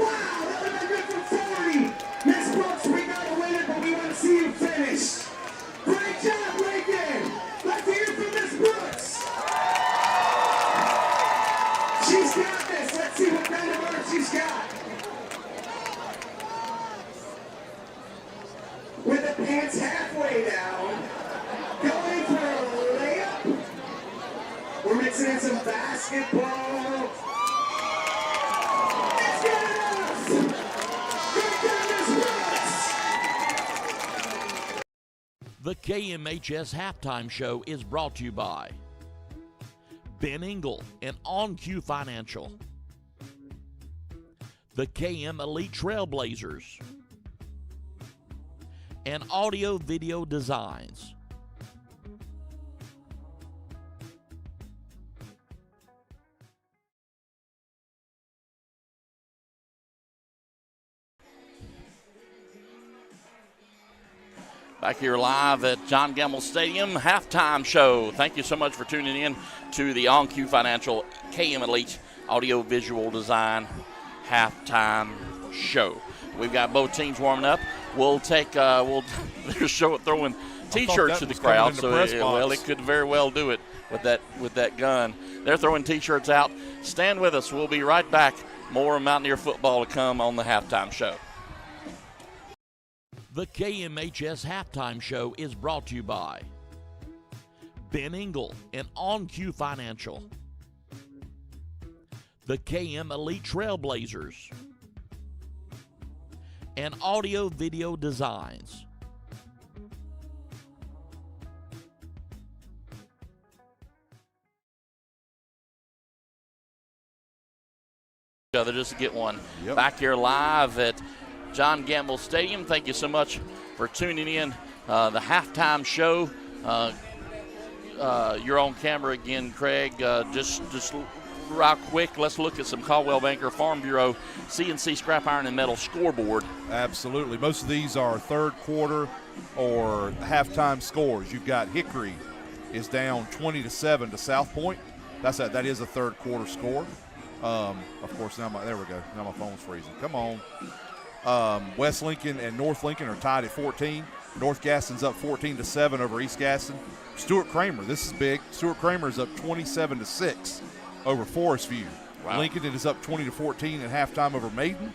Wow, that would have been good for 40. Miss Brooks, we got a winner, but we want to see you finish. Great job, Lincoln. Let's hear it from Miss Brooks. She's got this. Let's see what kind of work she's got. With the pants halfway down, going for a layup. We're mixing in some basketball. It's good enough. Good job, Miss Brooks. The KMHS Halftime Show is brought to you by Ben Engel and On Q Financial, the KM Elite Trailblazers, and Audio Video Designs. Back here live at John Gamble Stadium, halftime show. Thank you so much for tuning in to the On-Q Financial KM Elite Audio Visual Design halftime show. We've got both teams warming up. We'll take, they're throwing T-shirts to the crowd, so it could very well do it with that gun. They're throwing T-shirts out. Stand with us. We'll be right back. More Mountaineer football to come on the halftime show. The KMHS Halftime Show is brought to you by Ben Engel and On Q Financial, the KM Elite Trailblazers, and Audio Video Designs. Just to get one. Yep. Back here live at John Gamble Stadium. Thank you so much for tuning in. The halftime show. You're on camera again, Craig. Just real quick, let's look at some Caldwell Banker Farm Bureau CNC scrap iron and metal scoreboard. Absolutely. Most of these are third quarter or halftime scores. You've got Hickory is down 20-7 to South Point. That is a third quarter score. Of course, there we go. Now my phone's freezing. Come on. West Lincoln and North Lincoln are tied at 14. North Gaston's up 14-7 over East Gaston. Stuart Kramer, this is big. Stuart Kramer is up 27-6 over Forest View. Wow. Lincoln is up 20-14 at halftime over Maiden.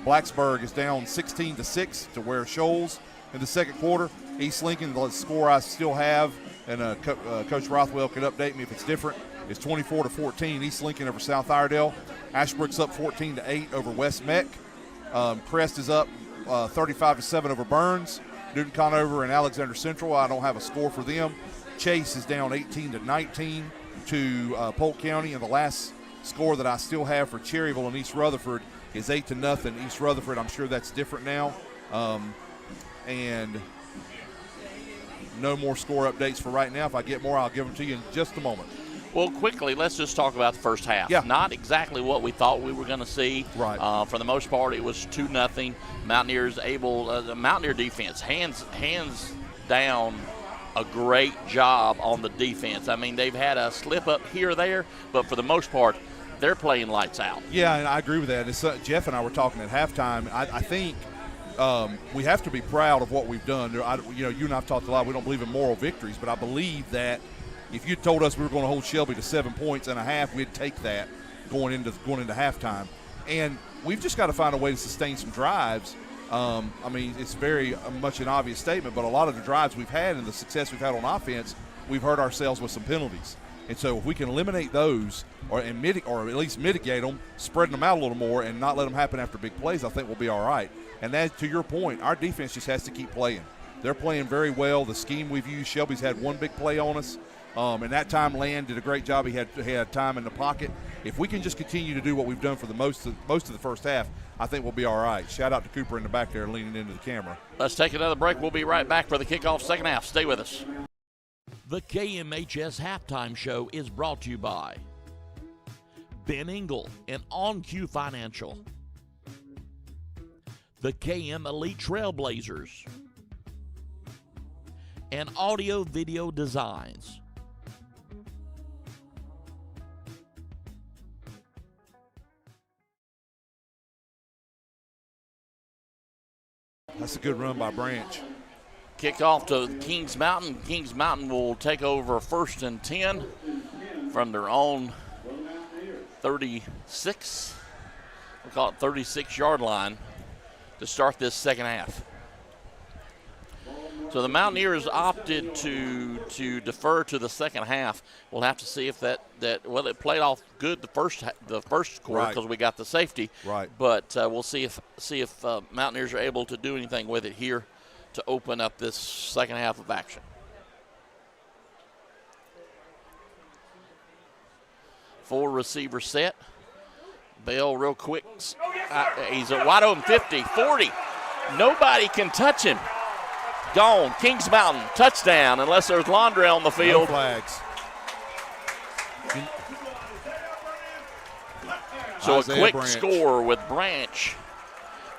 Blacksburg is down 16-6 to Ware Shoals in the second quarter. East Lincoln, the score I still have, and Coach Rothwell can update me if it's different, is 24-14 East Lincoln over South Iredell. Ashbrook's up 14-8 over West Meck. Crest is up 35-7 over Burns. Newton Conover and Alexander Central, I don't have a score for them. Chase is down 18-19 to Polk County, and the last score that I still have for Cherryville and East Rutherford is 8-0 East Rutherford. I'm sure that's different now. And no more score updates for right now. If I get more, I'll give them to you in just a moment. Well, quickly, let's just talk about the first half. Yeah. Not exactly what we thought we were going to see. Right. For the most part, it was 2-0. Mountaineers the Mountaineer defense, hands down, a great job on the defense. I mean, they've had a slip up here or there, but for the most part, they're playing lights out. Yeah, and I agree with that. It's, Jeff and I were talking at halftime. I think we have to be proud of what we've done. You and I have talked a lot. We don't believe in moral victories, but I believe that if you told us we were going to hold Shelby to 7 points and a half, we'd take that going into halftime. And we've just got to find a way to sustain some drives. I mean, it's very much an obvious statement, but a lot of the drives we've had and the success we've had on offense, we've hurt ourselves with some penalties. And so if we can eliminate those or at least mitigate them, spreading them out a little more and not let them happen after big plays, I think we'll be all right. And that, to your point, our defense just has to keep playing. They're playing very well. The scheme we've used, Shelby's had one big play on us. And that time Land did a great job. He had time in the pocket. If we can just continue to do what we've done for the most of the first half, I think we'll be all right. Shout out to Cooper in the back there leaning into the camera. Let's take another break. We'll be right back for the kickoff second half. Stay with us. The KMHS Halftime Show is brought to you by Ben Engel and OnQ Financial, the KM Elite Trailblazers, and Audio Video Designs. That's a good run by Branch. Kickoff to Kings Mountain. Kings Mountain will take over 1st and 10 from their own 36. We'll call it 36-yard line to start this second half. So the Mountaineers opted to defer to the second half. We'll have to see if well, it played off good the first quarter because we got the safety. Right. But we'll see if Mountaineers are able to do anything with it here to open up this second half of action. Four receiver set. Bell real quick. He's a wide open 50, 40. Nobody can touch him. Gone. Kings Mountain, touchdown, unless there's Londre on the field. No flags. So Isaiah a quick Branch. score with Branch.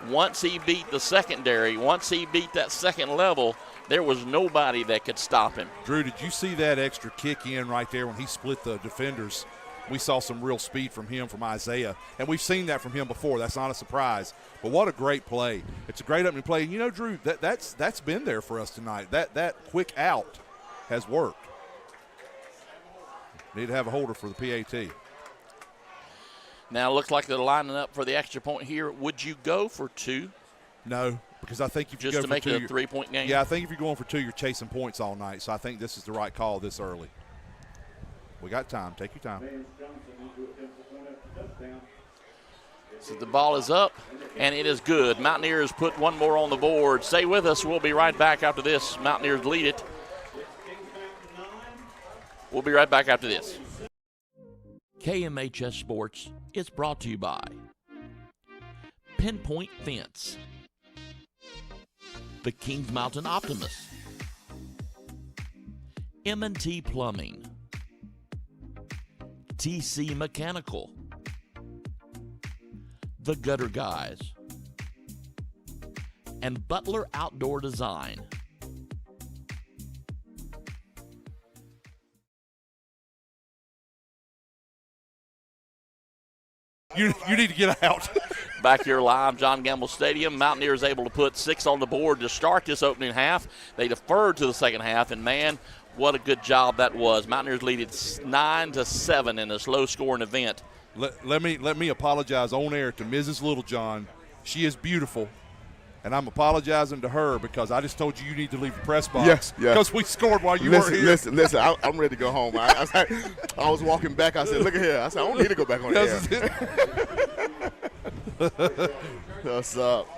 Once he beat the secondary, once he beat that second level, there was nobody that could stop him. Drew, did you see that extra kick in right there when he split the defenders? We saw some real speed from him, from Isaiah, and we've seen that from him before. That's not a surprise. But what a great play. It's a great opening play. And, you know, Drew, that's been there for us tonight. That quick out has worked. Need to have a holder for the PAT. Now it looks like they're lining up for the extra point here. Would you go for two? No, because I think if you just go to for make two, it a 3-point game? Yeah, I think if you're going for two, you're chasing points all night. So I think this is the right call this early. We got time. Take your time. So the ball is up, and it is good. Mountaineers put one more on the board. Stay with us. We'll be right back after this. Mountaineers lead it. We'll be right back after this. KMHS Sports is brought to you by Pinpoint Fence, the Kings Mountain Optimist, M&T Plumbing, TC Mechanical, The Gutter Guys, and Butler Outdoor Design. You need to get out. Back here live, John Gamble Stadium. Mountaineers able to put 6 on the board to start this opening half. They deferred to the second half, and man, what a good job that was. Mountaineers lead it 9-7 in this low-scoring event. Let me apologize on air to Mrs. Littlejohn. She is beautiful, and I'm apologizing to her because I just told you need to leave the press box. Yes. Because we scored while you weren't here. Listen. I'm ready to go home. I was walking back. I said, look at here. I said, I don't need to go back on the air. What's up?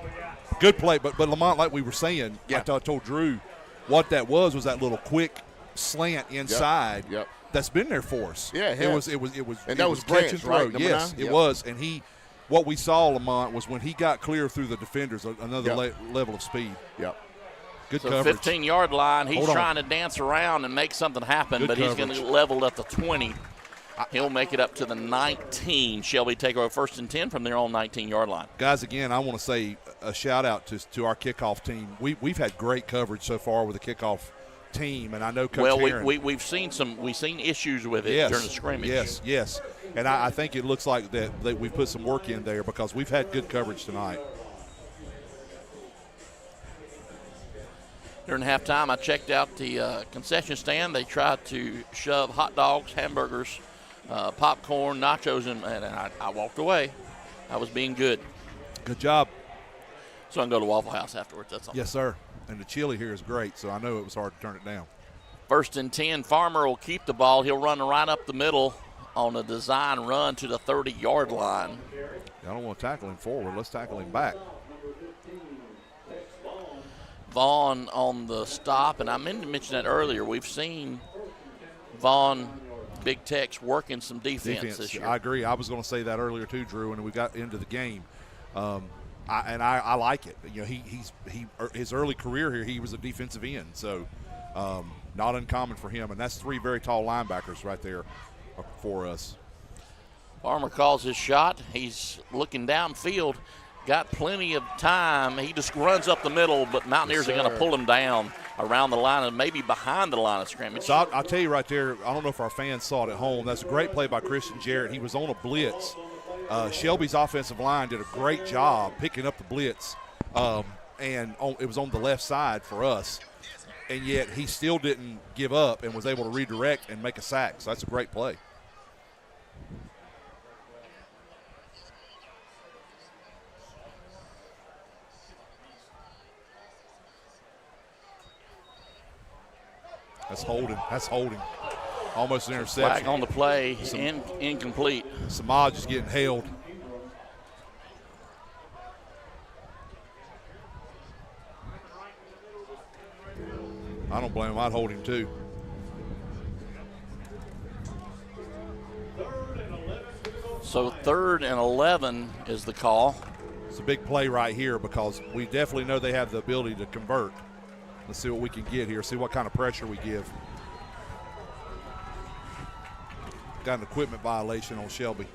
Good play, but Lamont, like we were saying, Yeah. I told Drew what that was that little quick slant inside. Yep. That's been there for us. Yeah, it it has. was, And that was catch Branch, and throw. right? Number Yes, 9? it Yep. was. And what we saw, Lamont, was when he got clear through the defenders, another level of speed. Yep. Good So coverage. 15-yard line, he's Hold on. trying to dance around and make something happen, Good but he's going coverage. to level at the 20. He'll make it up to the 19. Shelby take over 1st and 10 from their own 19-yard line. Guys, again, I want to say a shout-out to our kickoff team. We've had great coverage so far with the kickoff team, and I know Coach Herron. We've seen issues with it during the scrimmage. Yes. And I think it looks like that we put some work in there because we've had good coverage tonight. During halftime, I checked out the concession stand. They tried to shove hot dogs, hamburgers, popcorn, nachos, and I walked away. I was being good. Good job. So I can go to Waffle House afterwards. That's all. Yes, sir. And the chili here is great, so I know it was hard to turn it down. 1st and 10, Farmer will keep the ball. He'll run right up the middle on a design run to the 30-yard line. I don't want to tackle him forward. Let's tackle him back. Vaughn on the stop, and I meant to mention that earlier. We've seen Vaughn Big Tech's working some defense this year. I agree. I was going to say that earlier too, Drew, and we got into the game. I like it. You know, his early career here, he was a defensive end, so not uncommon for him. And that's 3 very tall linebackers right there for us. Farmer calls his shot. He's looking downfield. Got plenty of time. He just runs up the middle, but Mountaineers are going to pull him down around the line and maybe behind the line of scrimmage. So I'll tell you right there, I don't know if our fans saw it at home. That's a great play by Christian Jarrett. He was on a blitz. Shelby's offensive line did a great job picking up the blitz, and it was on the left side for us. And yet he still didn't give up and was able to redirect and make a sack. So that's a great play. That's holding. Almost an interception. Flag on the play, incomplete. Samaj is getting held. I don't blame him. I'd hold him too. So 3rd and 11 is the call. It's a big play right here because we definitely know they have the ability to convert. Let's see what we can get here, see what kind of pressure we give. Got an equipment violation on Shelby.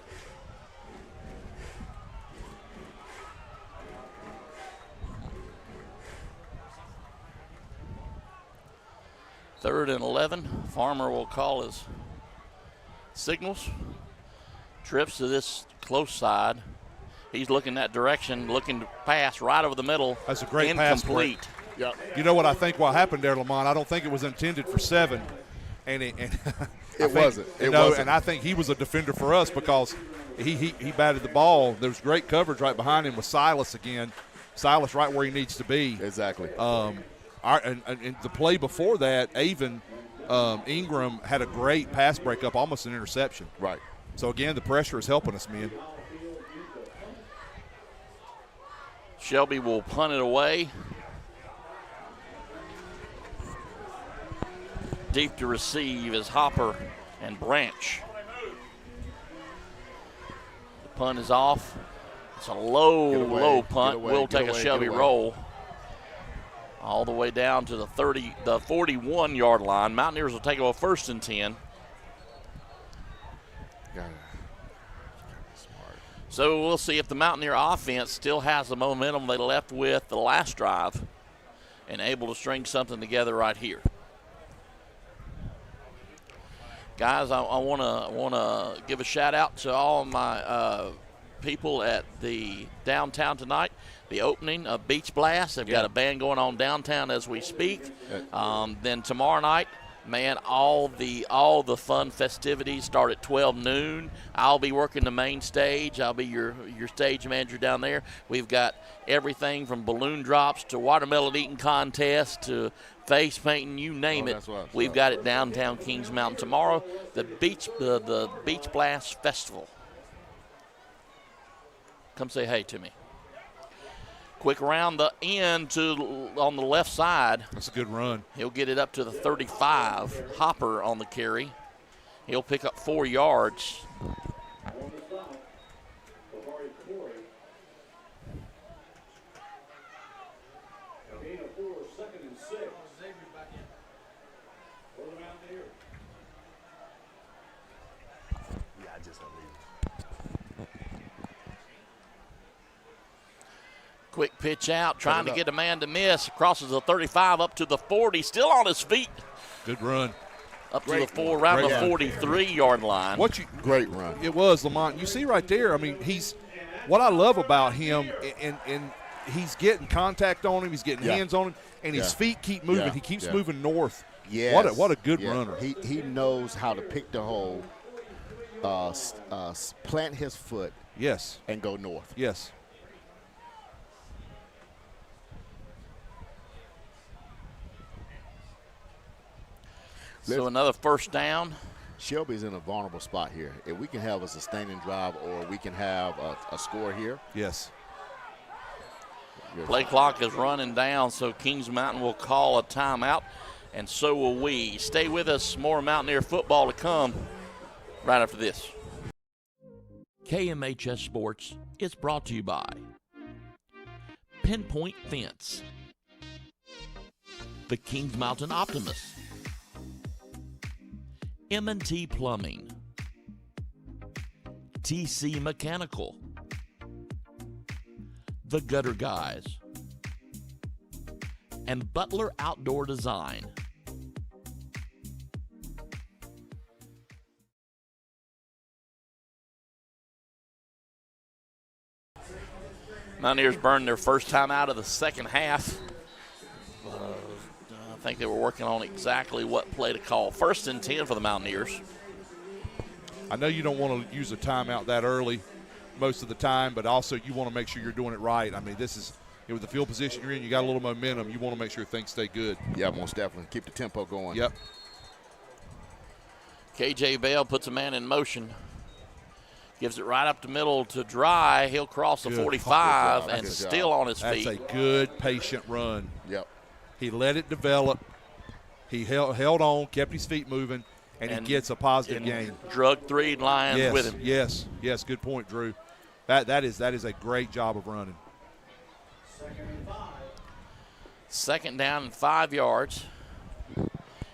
Third and 11. Farmer will call his signals. Trips to this close side. He's looking that direction, looking to pass right over the middle. That's a great pass. Incomplete. Yep. You know what I think what happened there, Lamont? I don't think it was intended for 7. And it wasn't. And I think he was a defender for us because he batted the ball. There was great coverage right behind him with Silas again. Silas right where he needs to be. Exactly. And the play before that, Avon Ingram had a great pass breakup, almost an interception. Right. So, again, the pressure is helping us, man. Shelby will punt it away. Deep to receive is Hopper and Branch. The punt is off. It's a low punt. We'll take a Shelby roll all the way down to the 41-yard line. Mountaineers will take a 1st and 10. So we'll see if the Mountaineer offense still has the momentum they left with the last drive and able to string something together right here. Guys, I want to give a shout out to all of my people at the downtown tonight. The opening of Beach Blast. They've got a band going on downtown as we speak. Then tomorrow night, man, all the fun festivities start at 12 noon. I'll be working the main stage. I'll be your stage manager down there. We've got everything from balloon drops to watermelon eating contest to face painting, you name it. We've got it downtown Kings Mountain tomorrow. The Beach Blast Festival. Come say hey to me. Quick around the end on the left side. That's a good run. He'll get it up to the 35. Hopper on the carry. He'll pick up 4 yards. Quick pitch out, trying to get a man to miss. Crosses the 35 up to the 40, still on his feet. Good run. Up to the 4, around the 43-yard line. Great run. It was, Lamont. You see right there, I mean, what I love about him, and he's getting contact on him, he's getting hands on him, and his feet keep moving. Yeah. He keeps moving north. Yes. What a good runner. He knows how to pick the hole, plant his foot, and go north. Yes. So another 1st down. Shelby's in a vulnerable spot here. If we can have a sustaining drive or we can have a score here. Yes. Play clock is running down, so Kings Mountain will call a timeout. and so will we. Stay with us. More Mountaineer football to come right after this. KMHS Sports is brought to you by Pinpoint Fence, the Kings Mountain Optimist, M&T Plumbing, TC Mechanical, The Gutter Guys, and Butler Outdoor Design. Mountaineers burned their first time out of the second half. I think they were working on exactly what play to call. 1st and 10 for the Mountaineers. I know you don't want to use a timeout that early most of the time, but also you want to make sure you're doing it right. I mean, this is with the field position you're in, you got a little momentum. You want to make sure things stay good. Yeah, most definitely. Keep the tempo going. Yep. KJ Bell puts a man in motion. Gives it right up the middle to Dry. He'll cross the 45 and still on his feet. That's a good, patient run. Yep. He let it develop. He held on, kept his feet moving, and he gets a positive gain. Drug 3 Lions with him. Yes, good point, Drew. That is a great job of running. 2nd down and 5 yards.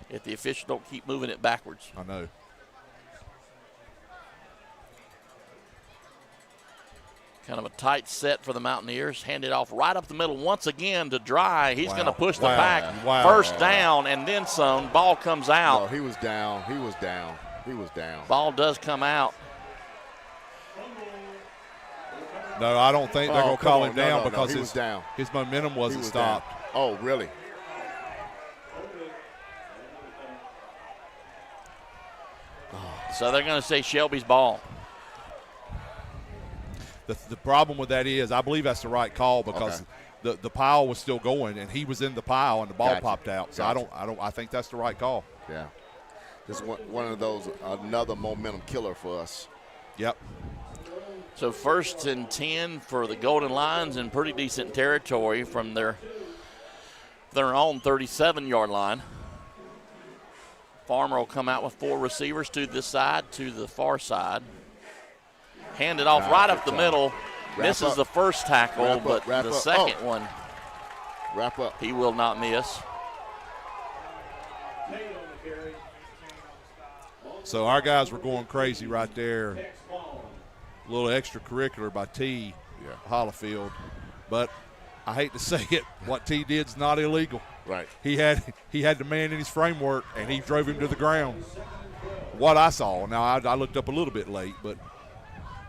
If the officials don't keep moving it backwards. I know. Kind of a tight set for the Mountaineers. Handed off right up the middle once again to Dry. He's going to push the pack. First down and then some. Ball comes out. No, he was down. He was down. Ball does come out. No, I don't think they're going to call him down because he was down. His momentum wasn't stopped. Down. Oh, really? So they're going to say Shelby's ball. The problem with that is I believe that's the right call because the pile was still going and he was in the pile and the ball popped out. So I think that's the right call. Yeah. This is one of those, another momentum killer for us. Yep. So 1st and 10 for the Golden Lions in pretty decent territory from their own 37-yard line. Farmer will come out with 4 receivers to this side, to the far side. Handed off right up the middle. Misses the first tackle, but the second one, he will not miss. So our guys were going crazy right there. A little extracurricular by T. Hollifield. But I hate to say it, what T did is not illegal. Right. He had the man in his framework, and he drove him to the ground. What I saw. Now, I looked up a little bit late, but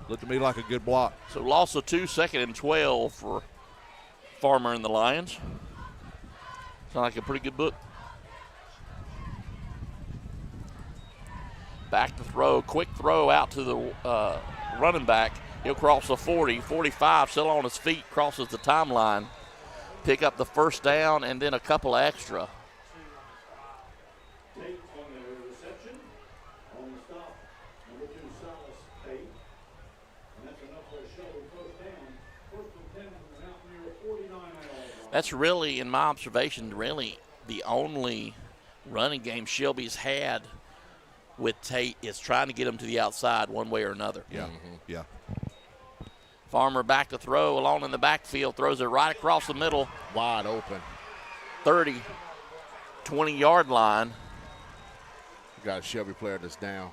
looked to me like a good block. So loss of 2, 2nd and 12 for Farmer and the Lions. Sound like a pretty good book. Back to throw, quick throw out to the running back. He'll cross the 40, 45, still on his feet, crosses the timeline. Pick up the first down and then a couple extra. That's really, in my observation, really the only running game Shelby's had with Tate is trying to get him to the outside one way or another. Yeah, yeah. Farmer back to throw, along in the backfield, throws it right across the middle. Wide open. 30, 20-yard line. We got a Shelby player that's down.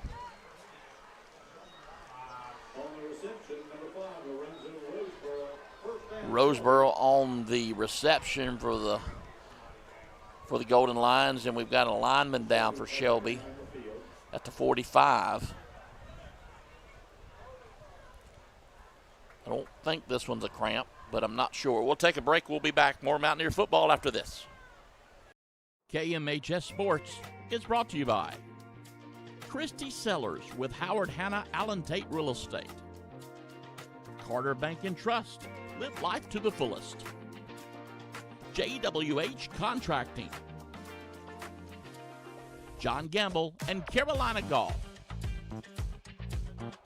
Roseboro on the reception for the Golden Lions, and we've got a lineman down for Shelby at the 45. I don't think this one's a cramp, but I'm not sure. We'll take a break. We'll be back. More Mountaineer football after this. KMHS Sports is brought to you by Christy Sellers with Howard Hanna Allen Tate Real Estate, Carter Bank and Trust. Live life to the fullest. JWH Contracting. John Gamble and Carolina Golf.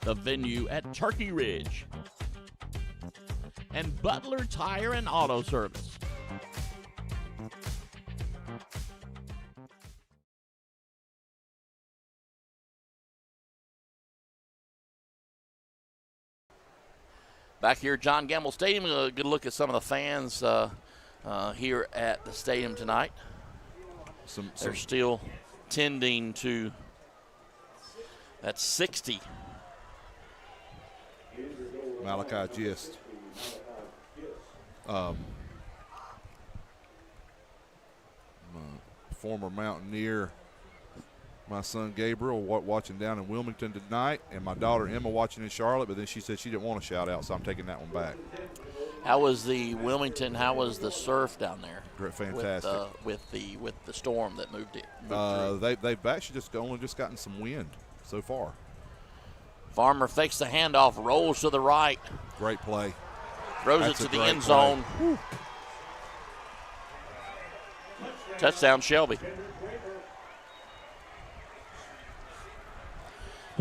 The venue at Turkey Ridge. And Butler Tire and Auto Service. Back here at John Gamble Stadium, a good look at some of the fans here at the stadium tonight. They're still tending to that 60. Malachi Gist. Former Mountaineer, my son Gabriel watching down in Wilmington tonight, and my daughter Emma watching in Charlotte, but then she said she didn't want to shout out, so I'm taking that one back. How was the Wilmington? How was the surf down there? Great, fantastic. With the storm that moved it. They've actually only gotten some wind so far. Farmer fakes the handoff, rolls to the right. Great play. Throws it to the end zone. Touchdown, Shelby.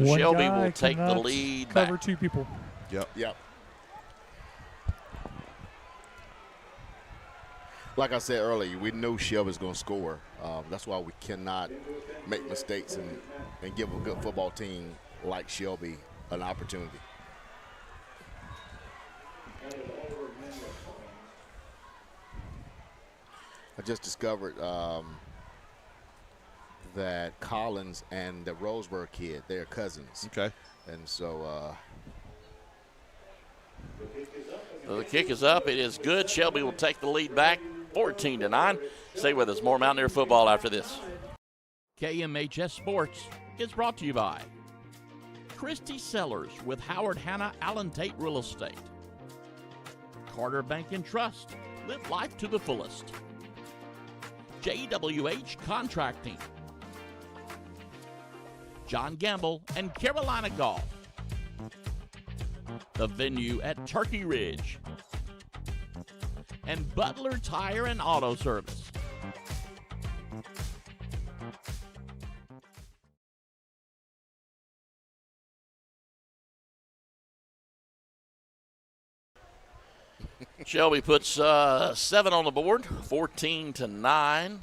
Shelby will take the lead cover back. 2 people. Yep. Like I said earlier, we know Shelby's going to score. That's why we cannot make mistakes and give a good football team like Shelby an opportunity. I just discovered that Collins and the Roseburg kid, they're cousins. Okay. And so So the kick is up. It is good. Shelby will take the lead back, 14-9. Stay with us. More Mountaineer football after this. KMHS Sports is brought to you by Christy Sellers with Howard Hanna Allen Tate Real Estate, Carter Bank and Trust. Live life to the fullest. JWH Contracting, John Gamble and Carolina Golf, the venue at Turkey Ridge, and Butler Tire and Auto Service. Shelby puts 7 on the board, 14-9.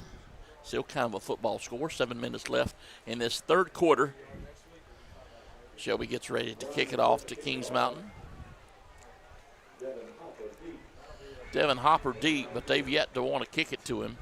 Still kind of a football score. 7 minutes left in this third quarter. Shelby gets ready to kick it off to Kings Mountain. Devin Hopper deep, but they've yet to want to kick it to him.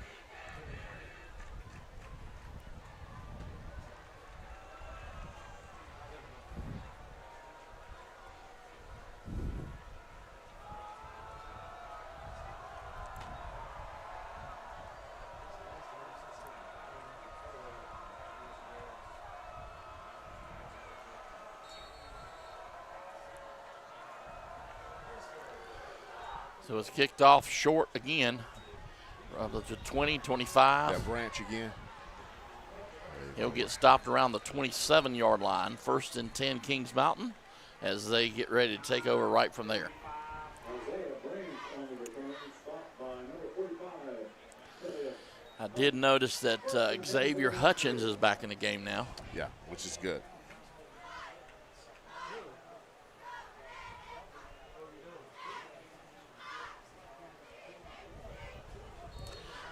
So it's kicked off short again. To 20, 25. that Branch again. He'll get stopped around the 27-yard line. 1st and 10 Kings Mountain as they get ready to take over right from there. I did notice that Xavier Hutchins is back in the game now. Yeah, which is good.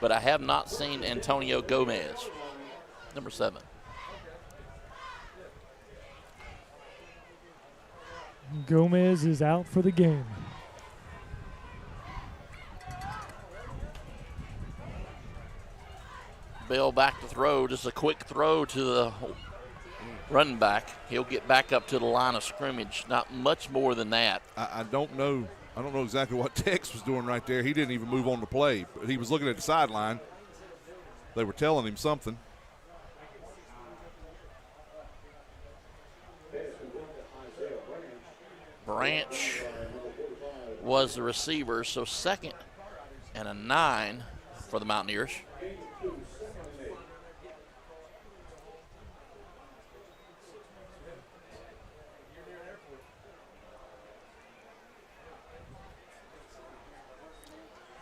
But I have not seen Antonio Gomez, number 7. Gomez is out for the game. Bell back to throw, just a quick throw to the running back. He'll get back up to the line of scrimmage. Not much more than that. I don't know. I don't know exactly what Tex was doing right there. He didn't even move on the play. But he was looking at the sideline. They were telling him something. Branch was the receiver, so 2nd and a 9 for the Mountaineers.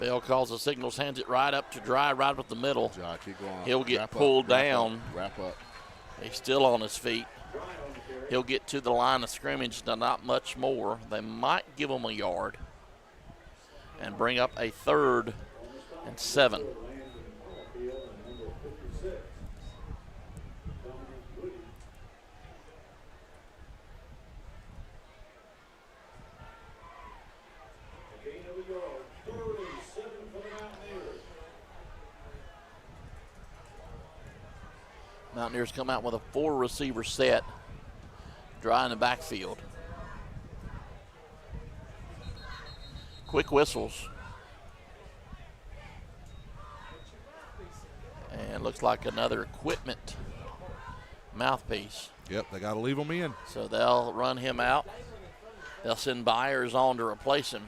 Bell calls the signals, hands it right up to Dry, right up the middle. Keep going. He'll get Wrap pulled up, down. Wrap up. He's still on his feet. He'll get to the line of scrimmage, not much more. They might give him a yard and bring up a 3rd and 7. Mountaineers come out with a 4-receiver set. Dry in the backfield. Quick whistles. And looks like another equipment mouthpiece. Yep, they got to leave him in. So they'll run him out. They'll send Byers on to replace him.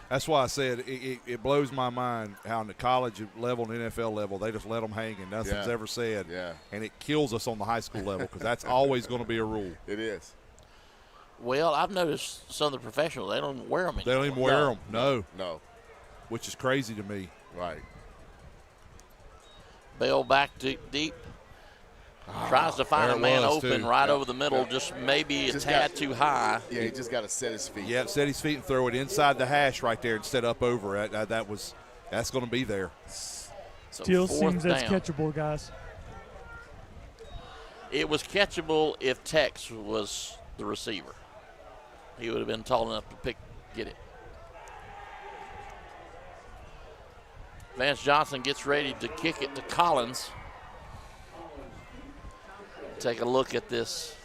That's why I said it blows my mind how in the college level and NFL level they just let them hang and nothing's ever said. Yeah. And it kills us on the high school level because that's always going to be a rule. It is. Well, I've noticed some of the professionals, they don't even wear them anymore. They don't even wear them. No. No. Which is crazy to me. Right. Bell back deep. Tries to find a man open right over the middle, just maybe a tad too high. Yeah, he just got to set his feet. Yeah, set his feet and throw it inside the hash right there instead up over it. That's going to be there. So Still seems that's down. catchable, guys. It was catchable if Tex was the receiver. He would have been tall enough to get it. Vance Johnson gets ready to kick it to Collins. Take a look at this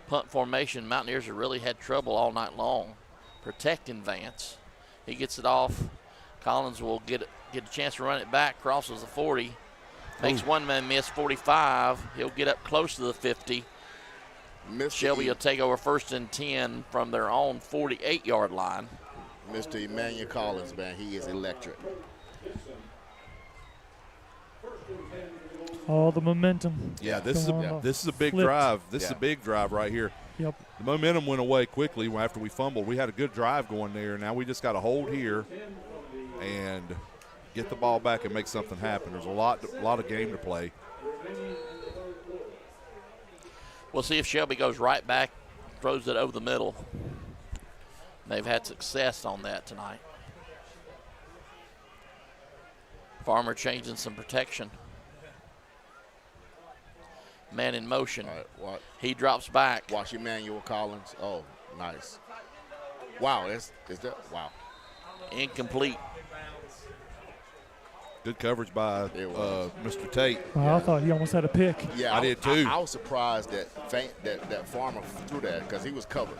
punt formation. Mountaineers have really had trouble all night long protecting Vance. He gets it off. Collins will get a chance to run it back, crosses the 40. Makes one man miss, 45. He'll get up close to the 50. Shelby will take over 1st and 10 from their own 48-yard line. Mr. Emmanuel Collins, man, he is electric. All the momentum. Yeah, this is a big Flipped. drive. This is a big drive right here. Yep. The momentum went away quickly after we fumbled. We had a good drive going there. Now we just got to hold here and get the ball back and make something happen. There's a lot of game to play. We'll see if Shelby goes right back, throws it over the middle. They've had success on that tonight. Farmer changing some protection. Man in motion. All right, he drops back. Watch Emmanuel Collins. Oh, nice. Wow, is that wow? Incomplete. Good coverage by Mr. Tate. Wow, I thought he almost had a pick. Yeah, I did too. I was surprised that Farmer threw that because he was covered.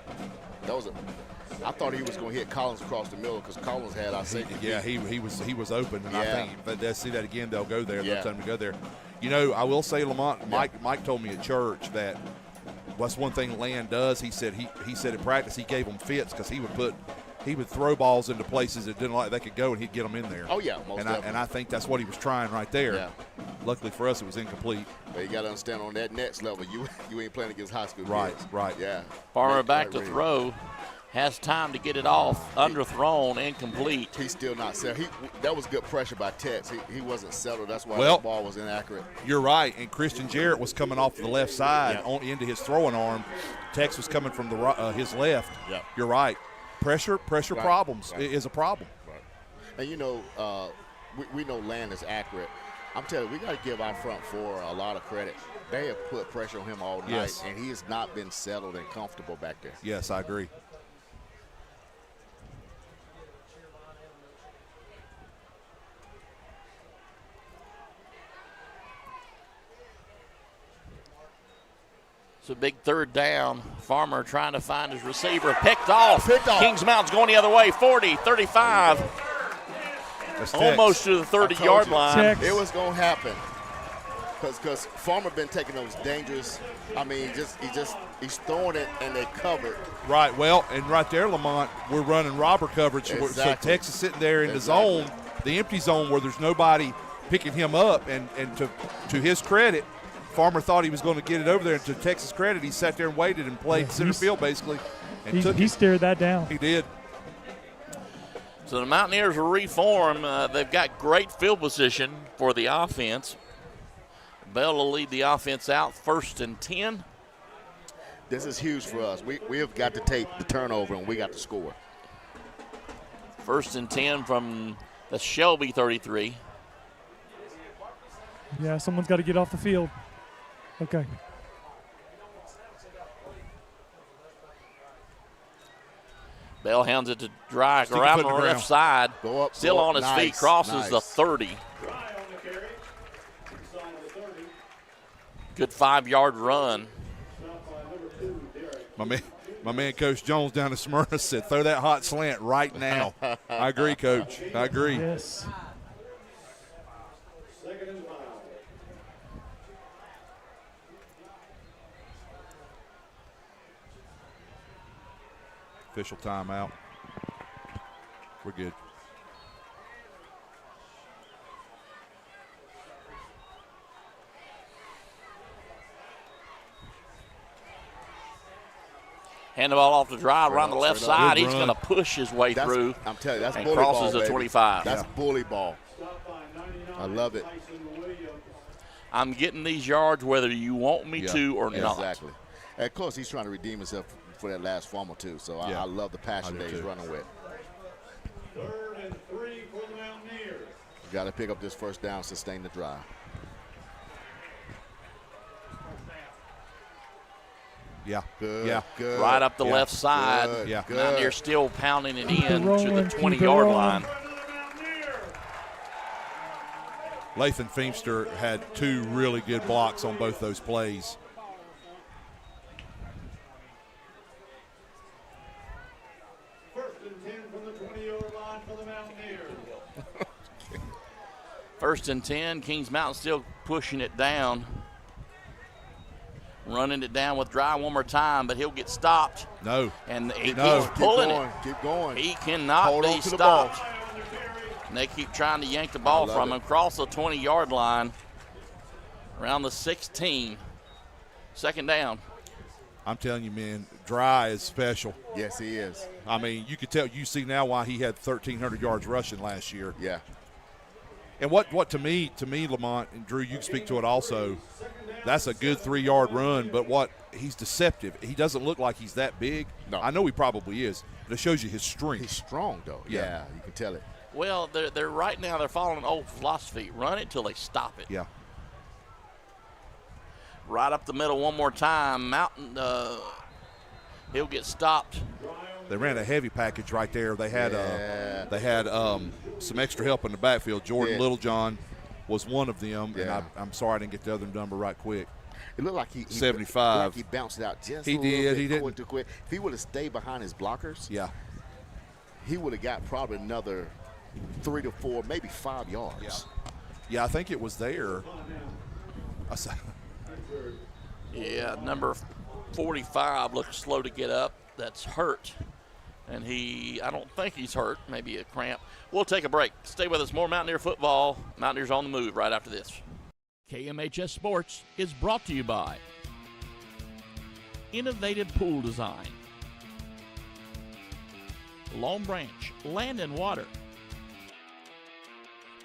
I thought he was going to hit Collins across the middle because Collins had our safety. Yeah, he was open, and I think if they see that again, they'll go there. They'll tell him to go there. You know, I will say, Lamont. Mike told me at church that what's one thing Land does. He said in practice he gave them fits because he would throw balls into places that didn't like they could go, and he'd get them in there. Oh yeah, most definitely. And I think that's what he was trying right there. Yeah. Luckily for us, it was incomplete. But you got to understand on that next level, you ain't playing against high school Right, kids. right. Yeah. Farmer back to throw. Has time to get it off. Underthrown, incomplete. He's still not settled. That was good pressure by Tex. He wasn't settled. That's why the ball was inaccurate. You're right. And Christian Jarrett was coming off the left side into his throwing arm. Tex was coming from his left. Yeah. You're right. Pressure problems is a problem. Right. And you know, we know Land is accurate. I'm telling you, we got to give our front four a lot of credit. They have put pressure on him all night, and he has not been settled and comfortable back there. Yes, I agree. It's a big 3rd down. Farmer trying to find his receiver. Picked off. Kings Mountain's going the other way. 40, 35. Almost to the 30-yard line. Tex. It was going to happen. Because Farmer been taking those dangerous. I mean, he's throwing it and they covered. Right. Well, and right there, Lamont, we're running robber coverage. Exactly. So Tex is sitting there in the zone, the empty zone where there's nobody picking him up. And to his credit, Farmer thought he was going to get it over there. And to Texas' credit, he sat there and waited and played center field basically. And he stared that down. He did. So the Mountaineers will reform. They've got great field position for the offense. Bell will lead the offense out 1st and 10. This is huge for us. We have got to take the turnover, and we got to score. 1st and 10 from the Shelby 33. Yeah, someone's got to get off the field. Okay. Bell hands it to Dry around the left side. Still on his feet, crosses the 30. Good 5-yard run. My man, Coach Jones down in Smyrna said, throw that hot slant right now. I agree, Coach. I agree. Yes. Official timeout. We're good. Hand the ball off to Dry around the left side. He's going to push his way through. I'm telling you, that's and bully crosses ball, the 25. That's bully ball. I love it. I'm getting these yards whether you want me to or not. Exactly. And of course, he's trying to redeem himself for that last fumble, too. So I love the passion that he's running with. 3rd and 3 for the Mountaineers. Got to pick up this first down, sustain the drive. Yeah. Good. Good. Right up the left side. Good. Yeah. Good. Mountaineers still pounding it in to rolling, the keep it 20-yard rolling. line. Lathan Feimster had 2 really good blocks on both those plays. First and 10 from the 20-yard line for the Mountaineers. 1st and 10. Kings Mountain still pushing it down. Running it down with Dry one more time, but he'll get stopped. No. And he No. keeps pulling it. Keep going. He cannot Hold be on to the ball. stopped. And they keep trying to yank the ball love from it. him. Cross the 20-yard line. Around the 16. 2nd down. I'm telling you, man, Dry is special. Yes, he is. I mean, you could tell. You see now why he had 1,300 yards rushing last year. Yeah. And what to me, Lamont and Drew, you can speak to it also. That's a good 3-yard run, but he's deceptive. He doesn't look like he's that big. No. I know he probably is, but it shows you his strength. He's strong, though. Yeah, you can tell it. Well, they're right now they're following an old philosophy. Run it till they stop it. Yeah. Right up the middle one more time. Mountain, he'll get stopped. They ran a heavy package right there. They had some extra help in the backfield. Jordan Littlejohn was one of them, and I'm sorry I didn't get the other number right quick. It looked like he 75. Like he bounced it out just He a little did. bit He didn't. too quick. If he would have stayed behind his blockers, he would have got probably another 3 to 4, maybe 5 yards. Yeah, I think it was there. Yeah, number 45 looks slow to get up. That's hurt. And I don't think he's hurt, maybe a cramp. We'll take a break. Stay with us. More Mountaineer football. Mountaineers on the move right after this. KMHS Sports is brought to you by Innovative Pool Design, Long Branch Land and Water,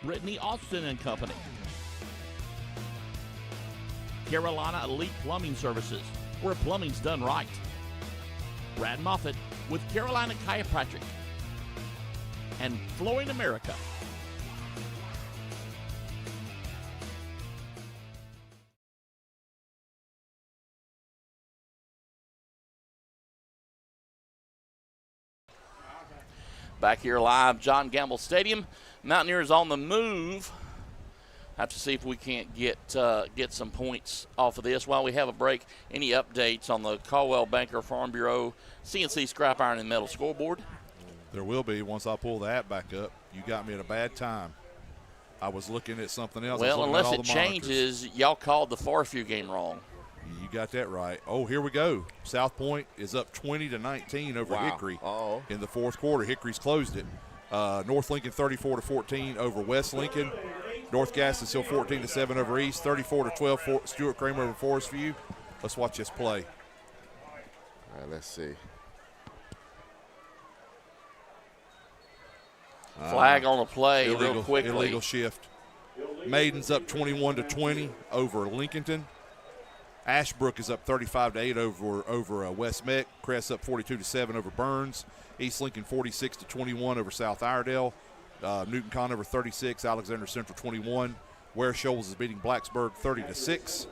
Brittany Austin and Company, Carolina Elite Plumbing Services, where plumbing's done right, Brad Moffitt with Carolina Chiropractic, and Flooring America. Back here live, John Gamble Stadium. Mountaineers on the move. Have to see if we can't get some points off of this. While we have a break, any updates on the Caldwell Banker Farm Bureau CNC Scrap Iron and Metal scoreboard? There will be once I pull the app back up. You got me at a bad time. I was looking at something else. Well, unless it changes, changes, y'all called the Farview game wrong. You got that right. Oh, here we go. South Point is up 20-19 over Hickory in the 4th quarter. Hickory's closed it. North Lincoln 34-14 over West Lincoln. North Gaston still 14-7 over East. 34-12 Stuart Kramer over Forest View. Let's watch this play. All right, let's see. Flag on the play real quickly. Illegal shift. Maiden's up 21-20 over Lincolnton. Ashbrook is up 35-8 over West Meck. Crest up 42-7 over Burns. East Lincoln 46-21 over South Iredale. Newton Conover 36, Alexander Central 21. Ware Shoals is beating Blacksburg 30-6.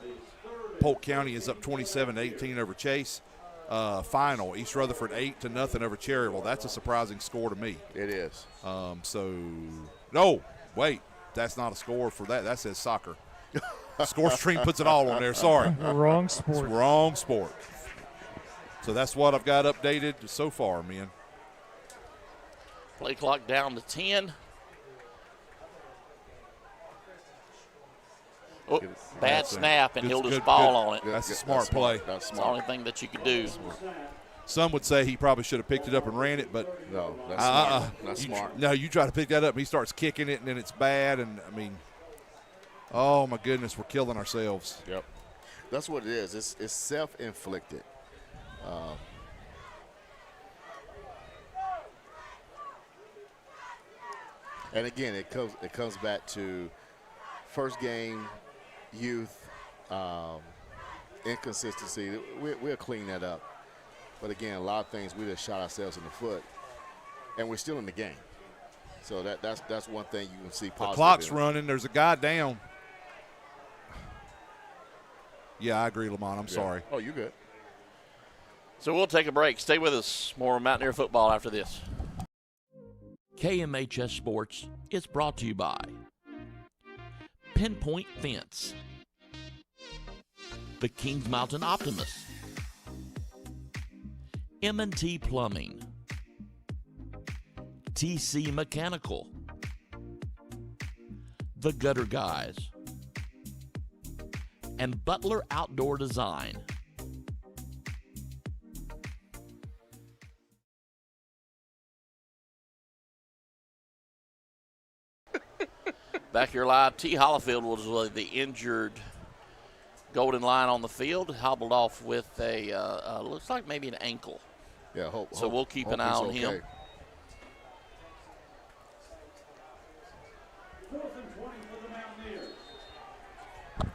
Polk County is up 27-18 over Chase. Final, East Rutherford 8-0 over Cherryville. That's a surprising score to me. It is. No, wait, that's not a score for that. That says soccer. Score stream puts it all on there. Sorry. Wrong It's sport. wrong sport. So that's what I've got updated so far, man. Play clock down to 10. Oh, bad snap, and he'll just ball on it. That's a smart play. That's It's the smart. only thing that you could do. Some would say he probably should have picked it up and ran it, but No, that's smart. That's smart. No, you try to pick that up, and he starts kicking it, and then it's bad. And I mean, oh my goodness, we're killing ourselves. Yep. That's what it is. It's self-inflicted. And again, it comes back to first game, youth, inconsistency. We'll clean that up. But again, a lot of things we just shot ourselves in the foot, and we're still in the game. So that's one thing you can see positive. The clock's in. running. There's a guy down. Yeah, I agree, Lamont. I'm sorry. Oh, you good. So we'll take a break. Stay with us. More Mountaineer football after this. KMHS Sports is brought to you by Pinpoint Fence, the Kings Mountain Optimist, M&T Plumbing, TC Mechanical, The Gutter Guys, and Butler Outdoor Design. Back here live, T. Hollifield was the injured Golden Lion on the field, hobbled off with a, looks like maybe an ankle. Yeah, So we'll keep an eye on him.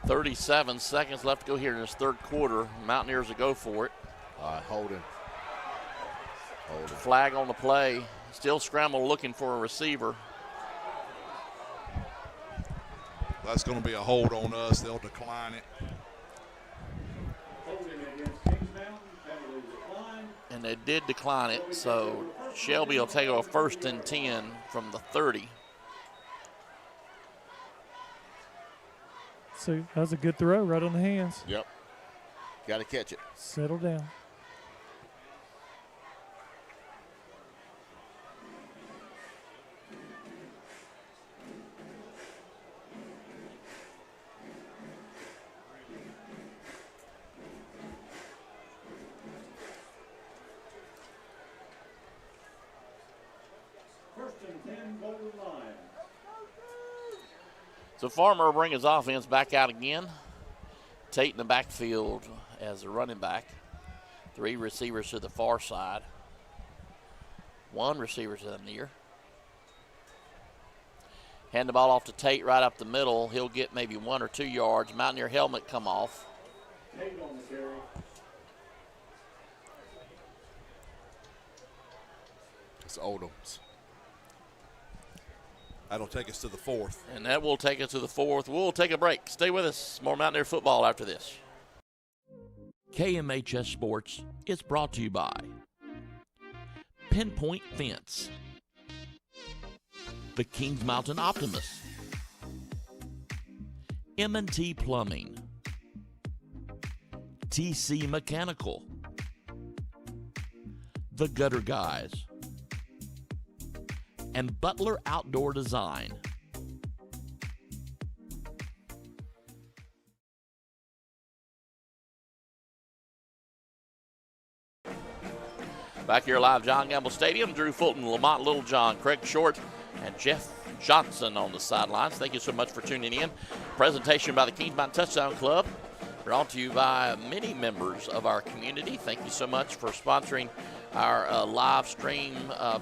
37 seconds left to go here in this third quarter. Mountaineers will go for it. Holding. Flag on the play. Still scramble looking for a receiver. That's going to be a hold on us. They'll decline it. And they did decline it, so Shelby will take a 1st and 10 from the 30. So that was a good throw right on the hands. Yep. Got to catch it. Settle down. So Farmer will bring his offense back out again. Tate in the backfield as a running back. 3 receivers to the far side. 1 receiver to the near. Hand the ball off to Tate right up the middle. He'll get maybe 1 or 2 yards. Mountaineer helmet come off. It's Odoms. That'll take us to the 4th. And that will take us to the 4th. We'll take a break. Stay with us. More Mountaineer football after this. KMHS Sports is brought to you by Pinpoint Fence, the Kings Mountain Optimist, M&T Plumbing, TC Mechanical, The Gutter Guys, and Butler Outdoor Design. Back here live, John Gamble Stadium. Drew Fulton, Lamont Littlejohn, Craig Short, and Jeff Johnson on the sidelines. Thank you so much for tuning in. Presentation by the Kings Mountain Touchdown Club. Brought to you by many members of our community. Thank you so much for sponsoring our live stream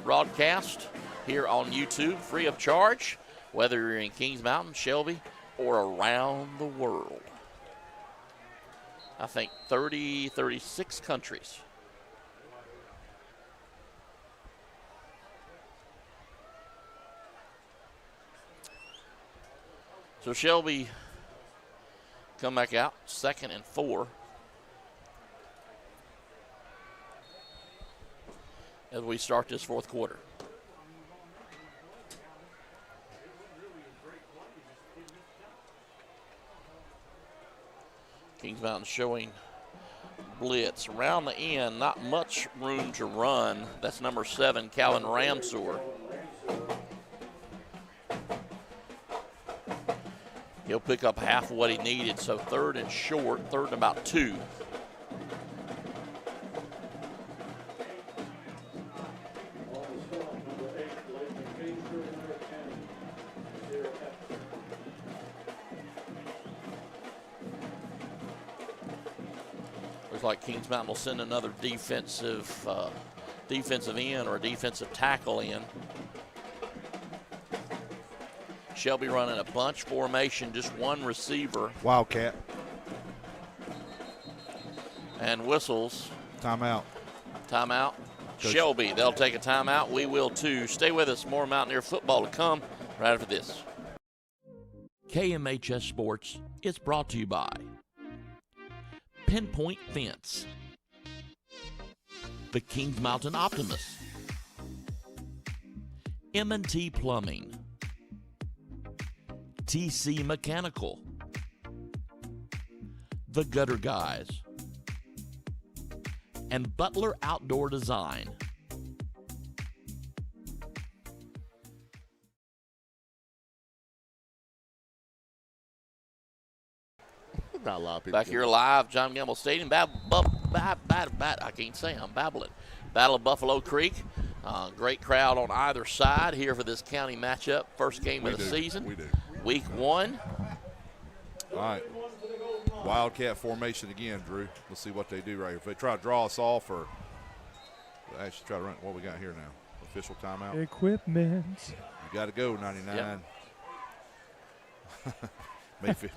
broadcast here on YouTube, free of charge, whether you're in Kings Mountain, Shelby, or around the world. I think 36 countries. So Shelby come back out, 2nd and 4. As we start this 4th quarter. Kings Mountain showing blitz. Around the end, not much room to run. That's number 7, Calvin Ramsor. He'll pick up half of what he needed, so 3rd and short, 3rd and about 2. Looks like Kings Mountain will send another defensive end or a defensive tackle in. Shelby running a bunch formation, just one receiver. Wildcat. And whistles. Timeout. Timeout. Coach. Shelby, they'll take a timeout. We will too. Stay with us. More Mountaineer football to come right after this. KMHS Sports is brought to you by Pinpoint Fence, the Kings Mountain Optimist, M&T Plumbing, TC Mechanical, The Gutter Guys, and Butler Outdoor Design. Not a lot of people. Back here live, John Gamble Stadium. I can't say, I'm babbling. Battle of Buffalo Creek. Great crowd on either side here for this county matchup. First game of the season. We do. Week 1. All right. Wildcat formation again, Drew. Let's see what they do right here. If they try to draw us off or actually try to run what we got here now. Official timeout. Equipment. You got to go, 99. Yep.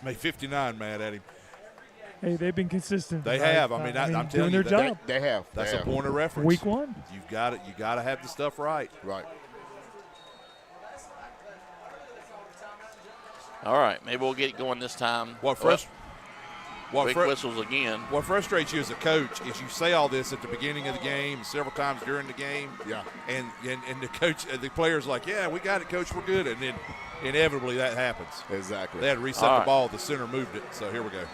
May 59 mad at him. Hey, they've been consistent. They tonight. have. I mean, I'm telling doing you, their job. They have. That's They a have. point of reference. Week 1. You've got it. You got to have the stuff right. Right. All right, maybe we'll get it going this time. Quick whistles again. What frustrates you as a coach is you say all this at the beginning of the game, several times during the game. Yeah. And the coach, the player's like, yeah, we got it, coach, we're good. And then inevitably that happens. Exactly. They had to reset the ball. The center moved it. So here we go.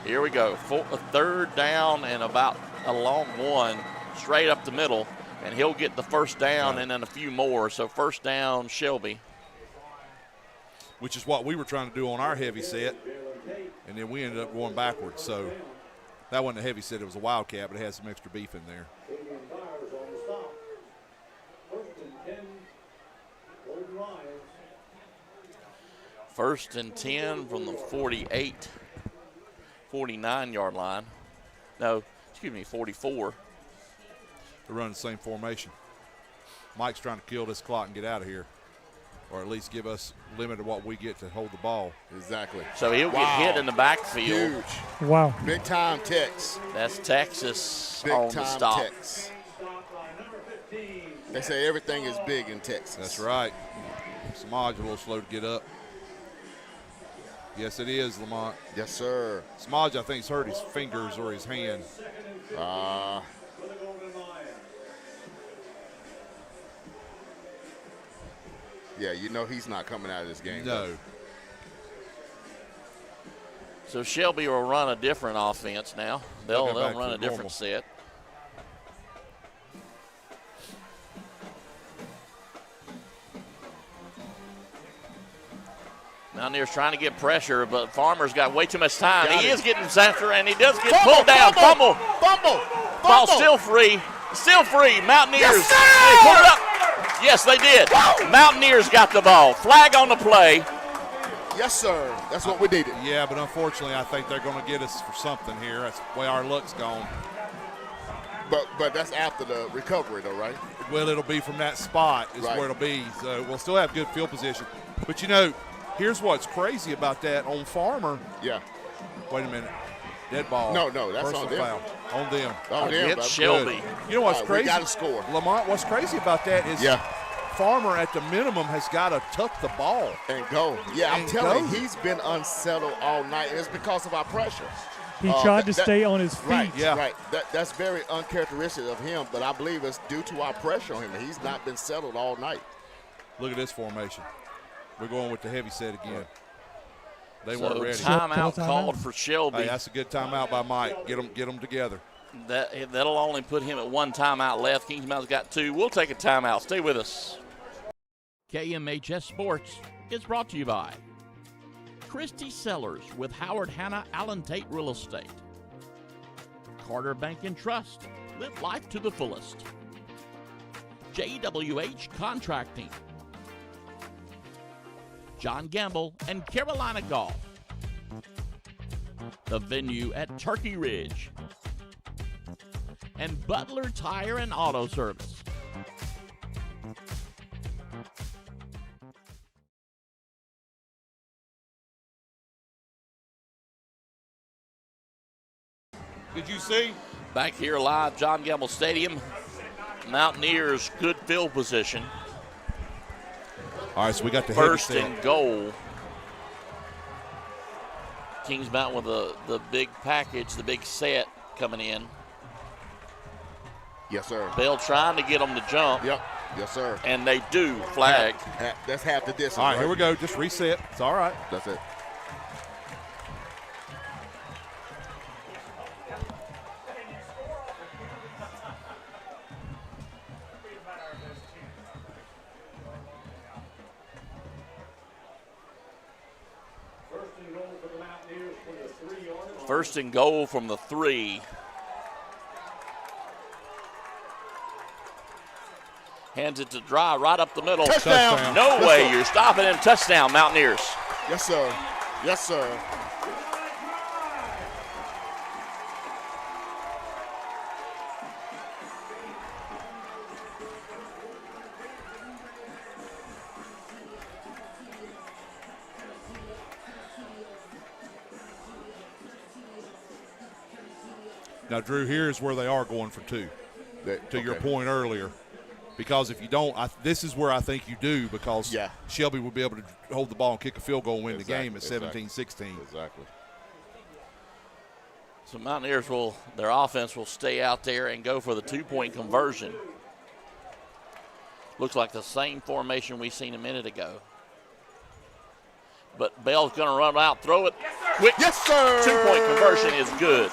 Here we go. 3rd down and about a long one straight up the middle. And he'll get the first down and then a few more. So 1st down, Shelby. Which is what we were trying to do on our heavy set. And then we ended up going backwards. So that wasn't a heavy set. It was a wildcat, but it had some extra beef in there. 1st and 10 from the 49-yard line. No, excuse me, 44. They're running the same formation. Mike's trying to kill this clock and get out of here, or at least give us limit of what we get to hold the ball. Exactly. So he'll get hit in the backfield. Huge. Wow. Big time Tex. That's Texas Big on time the stop. Tex. They say everything is big in Texas. That's right. Smodge a little slow to get up. Yes, it is, Lamont. Yes, sir. Smodge, I think, has hurt his fingers or his hand. Yeah, you know he's not coming out of this game. No. So Shelby will run a different offense now. They'll run a different set. Mountaineers trying to get pressure, but Farmer's got way too much time. He is getting after, and he does get pulled down. Fumble. Ball still free. Still free. Mountaineers. They pulled it up. Yes, they did. Whoa. Mountaineers got the ball. Flag on the play. Yes, sir. That's what we needed. Yeah, but unfortunately, I think they're going to get us for something here. That's the way our luck's gone. But that's after the recovery, though, right? Well, it'll be from that spot is where it'll be. So we'll still have good field position. But, you know, here's what's crazy about that on Farmer. Yeah. Wait a minute. Dead ball. No, that's personal on them. Foul. On them. On them. It's Shelby. Good. You know what's crazy? We got to score. Lamont, what's crazy about that is Farmer at the minimum has got to tuck the ball. And go. Yeah, I'm telling you, go. he's been unsettled all night, and it's because of our pressure. He tried to stay on his feet. Right, Yeah. right. That's very uncharacteristic of him, but I believe it's due to our pressure on him. He's not been settled all night. Look at this formation. We're going with the heavy set again. They weren't ready. Timeout called for Shelby. Hey, that's a good timeout by Mike. Get them together. That'll only put him at one timeout left. Kings Mountain's got two. We'll take a timeout. Stay with us. KMHS Sports is brought to you by Christy Sellers with Howard Hanna Allen Tate Real Estate, Carter Bank and Trust. Live life to the fullest. JWH Contracting, John Gamble and Carolina Golf, the venue at Turkey Ridge, and Butler Tire and Auto Service. Did you see? Back here live, John Gamble Stadium. Mountaineers, good field position. All right, so we got the first and goal. Kings Mountain with the big package, the big set coming in. Yes, sir. Bell trying to get them to jump. Yep. Yes, sir. And they do. Flag. That's half the distance. All right, here we go. Just reset. It's all right. That's it. First and goal from the 3. Hands it to Dry right up the middle. Touchdown. No way you're stopping him. Touchdown, Mountaineers. Yes, sir. Yes, sir. Now, Drew, here's where they are going for 2, to your point earlier. Because if you don't, this is where I think you do, because Shelby will be able to hold the ball and kick a field goal and win the game at 17-16. Exactly. So Mountaineers their offense will stay out there and go for the 2-point conversion. Looks like the same formation we seen a minute ago. But Bell's going to run out, throw it quick. Yes, sir. 2-point conversion is good.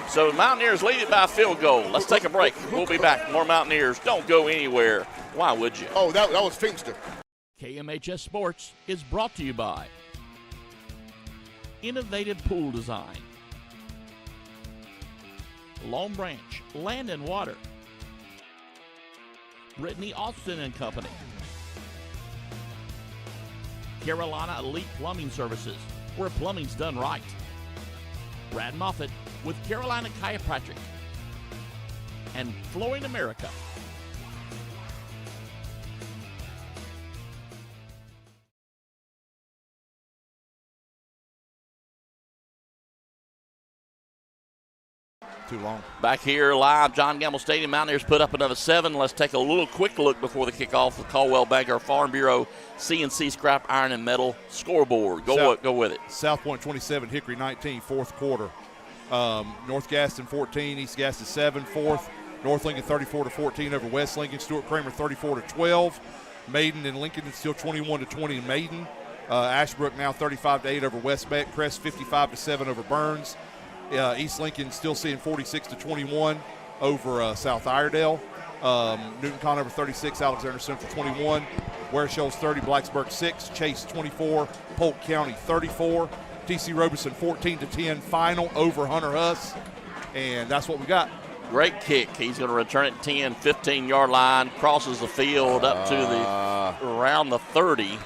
So the Mountaineers lead it by a field goal. Let's take a break. We'll be back. More Mountaineers. Don't go anywhere. Why would you? Oh, that was Finster. KMHS Sports is brought to you by Innovative Pool Design, Long Branch Land and Water, Brittany Austin and Company, Carolina Elite Plumbing Services, where plumbing's done right, Brad Moffitt with Carolina Chiropractic, and Flooring America. Too long. Back here live, John Gamble Stadium. Mountaineers put up another 7. Let's take a little quick look before the kickoff with Caldwell Banker Farm Bureau CNC Scrap Iron and Metal scoreboard. Go with it. South Point 27, Hickory 19, fourth quarter. North Gaston 14, East Gaston 7, fourth. North Lincoln 34-14 over West Lincoln. Stuart Kramer 34-12. Maiden and Lincoln is still 21-20 in Maiden. Ashbrook now 35-8 over West Beck. Crest 55-7 over Burns. East Lincoln still seeing 46-21 over South Iredale. Newton Conover 36, Alexander Central 21. Ware Shoals 30, Blacksburg 6, Chase 24, Polk County 34. TC Robeson 14-10 final over Hunter Huss, and that's what we got. Great kick. He's going to return it 10, 15-yard line, crosses the field up to around the 30.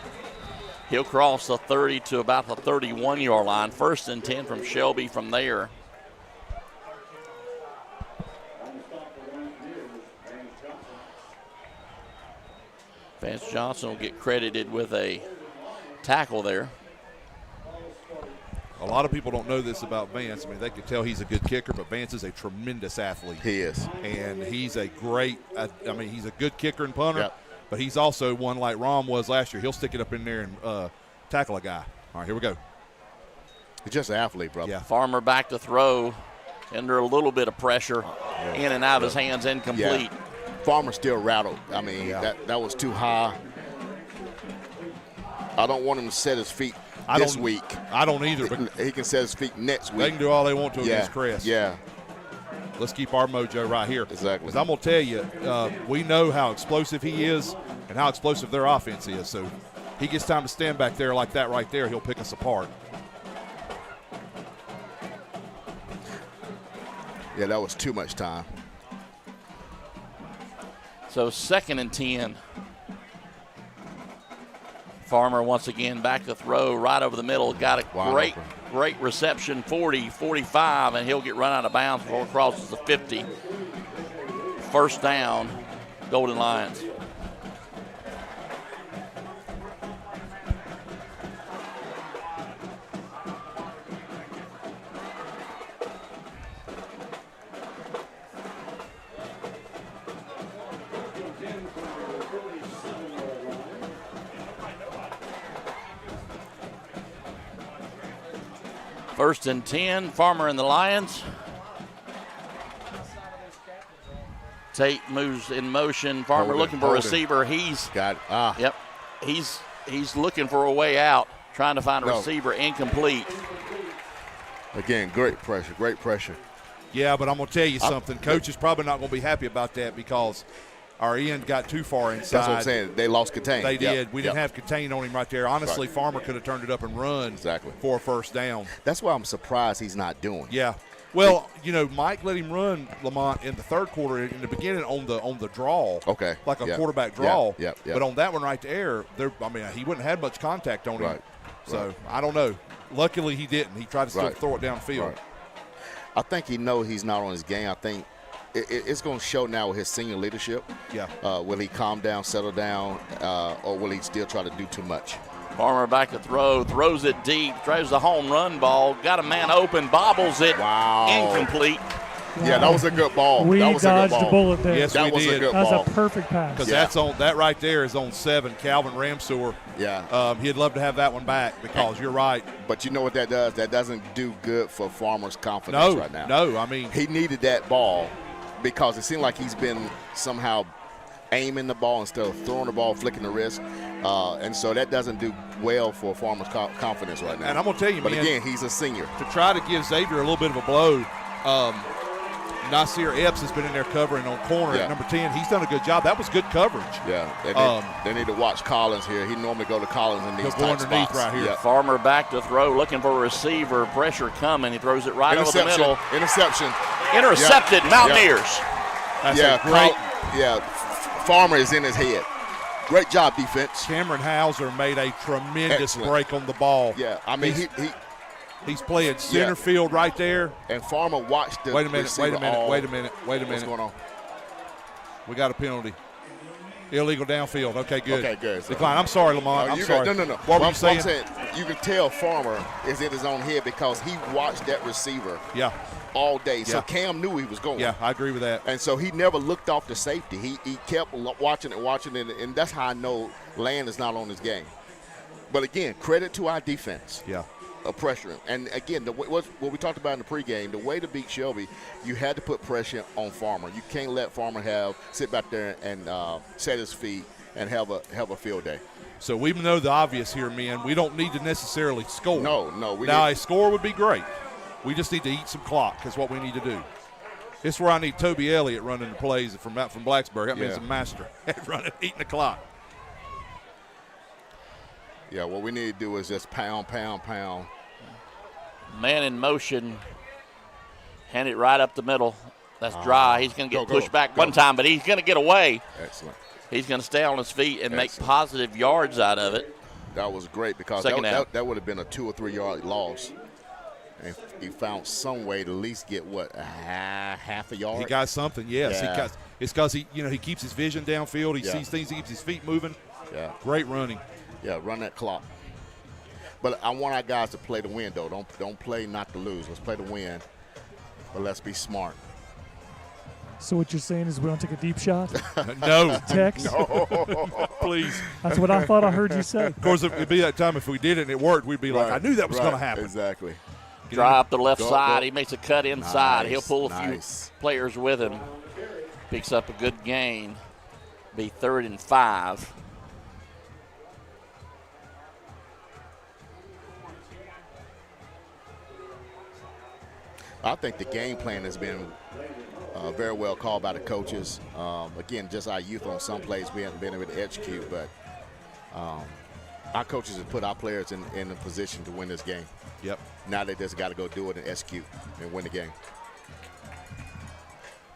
He'll cross the 30 to about the 31-yard line. First and 10 from Shelby from there. Vance Johnson will get credited with a tackle there. A lot of people don't know this about Vance. I mean, they could tell he's a good kicker, but Vance is a tremendous athlete. He is. And he's a great he's a good kicker and punter, but he's also one like Rom was last year. He'll stick it up in there and tackle a guy. All right, here we go. He's just an athlete, brother. Yeah. Farmer back to throw under a little bit of pressure. In and out of his hands, incomplete. Farmer still rattled. I mean, that was too high. I don't want him to set his feet this week. I don't either. But he can set his feet next week. They can do all they want to against Crest. Yeah. Let's keep our mojo right here. Exactly. Because I'm going to tell you, we know how explosive he is and how explosive their offense is. So he gets time to stand back there like that right there, he'll pick us apart. Yeah, that was too much time. So 2nd and 10. Farmer once again back to throw right over the middle. Got a great reception, 40, 45, and he'll get run out of bounds before it crosses the 50. First down, Golden Lions. First and 10, Farmer and the Lions. Tate moves in motion. Farmer looking for a receiver. He's got it. Yep. He's looking for a way out, trying to find a receiver, incomplete. Again, great pressure. Yeah, but I'm going to tell you something. Coach is probably not going to be happy about that because our end got too far inside. That's what I'm saying. They lost contain. They did. We didn't have contain on him right there. Honestly, Farmer could have turned it up and run for a first down. That's why I'm surprised he's not doing. Yeah. Well, Mike let him run, Lamont, in the third quarter in the beginning on the draw. Okay. Like a quarterback draw. Yeah. But on that one right there, he wouldn't have had much contact on him. So, I don't know. Luckily, he didn't. He tried to still throw it downfield. Right. I think he knows he's not on his game. I think it's going to show now with his senior leadership. Yeah. Will he calm down, settle down, or will he still try to do too much? Farmer back to throw, throws it deep, throws the home run ball, got a man open, bobbles it, incomplete. Yeah, that was a good ball. We that was dodged a good ball. a bullet there. Yes, that we was did. a good That's ball. a perfect pass. Because that right there is on 7, Calvin Ramseur. Yeah. He'd love to have that one back because you're right. But you know what that does? That doesn't do good for Farmer's confidence right now. No, I mean. He needed that ball because it seemed like he's been somehow aiming the ball instead of throwing the ball, flicking the wrist. And so that doesn't do well for Farmer's confidence right now. And I'm going to tell you, but again, he's a senior. To try to give Xavier a little bit of a blow, Nasir Epps has been in there covering on corner at number 10. He's done a good job. That was good coverage. Yeah, they need to watch Collins here. He normally go to Collins in these tight spots. Right here. Yeah. Farmer back to throw, looking for a receiver. Pressure coming. He throws it right over the middle. Intercepted. Mountaineers. That's great. Farmer is in his head. Great job, defense. Cameron Hauser made a tremendous break on the ball. Yeah, I mean, he's playing center field right there. And Farmer watched the Wait a minute. What's going on? We got a penalty. Illegal downfield. Okay, good. Okay, good. Decline. I'm sorry, Lamont. I'm sorry. No. What were you saying? I'm saying you can tell Farmer is in his own head because he watched that receiver all day. So Cam knew he was going. Yeah, I agree with that. And so he never looked off the safety. He kept watching it, and that's how I know Land is not on his game. But again, credit to our defense. Yeah. Pressure him. And again, what we talked about in the pregame, the way to beat Shelby, you had to put pressure on Farmer. You can't let Farmer sit back there and set his feet and have a field day. So we know the obvious here, men. We don't need to necessarily score. No. A score would be great. We just need to eat some clock is what we need to do. This is where I need Toby Elliott running the plays from Blacksburg. That means a master at running, eating the clock. Yeah, what we need to do is just pound. Man in motion. Hand it right up the middle. That's dry. He's going to get pushed back one time, but he's going to get away. Excellent. He's going to stay on his feet and make positive yards out of it. That was great because that would have been a 2 or 3 yard loss. And he found some way to at least get half a yard. He got something, yes. Yeah. It's because he keeps his vision downfield. He sees things. He keeps his feet moving. Yeah. Great running. Yeah, run that clock. But I want our guys to play to win, though. Don't play not to lose. Let's play to win, but let's be smart. So what you're saying is we don't take a deep shot? No. Text? No. Please. That's what I thought I heard you say. Of course, it'd be that time if we did it and it worked, we'd be like, I knew that was going to happen. Exactly. Drive up the left side. He makes a cut inside. Nice, He'll pull a few players with him. Picks up a good gain. Be 3rd and 5. I think the game plan has been very well called by the coaches. Again, just our youth on some plays we haven't been able to execute, but our coaches have put our players in a position to win this game. Yep. Now they just got to go do it and execute and win the game.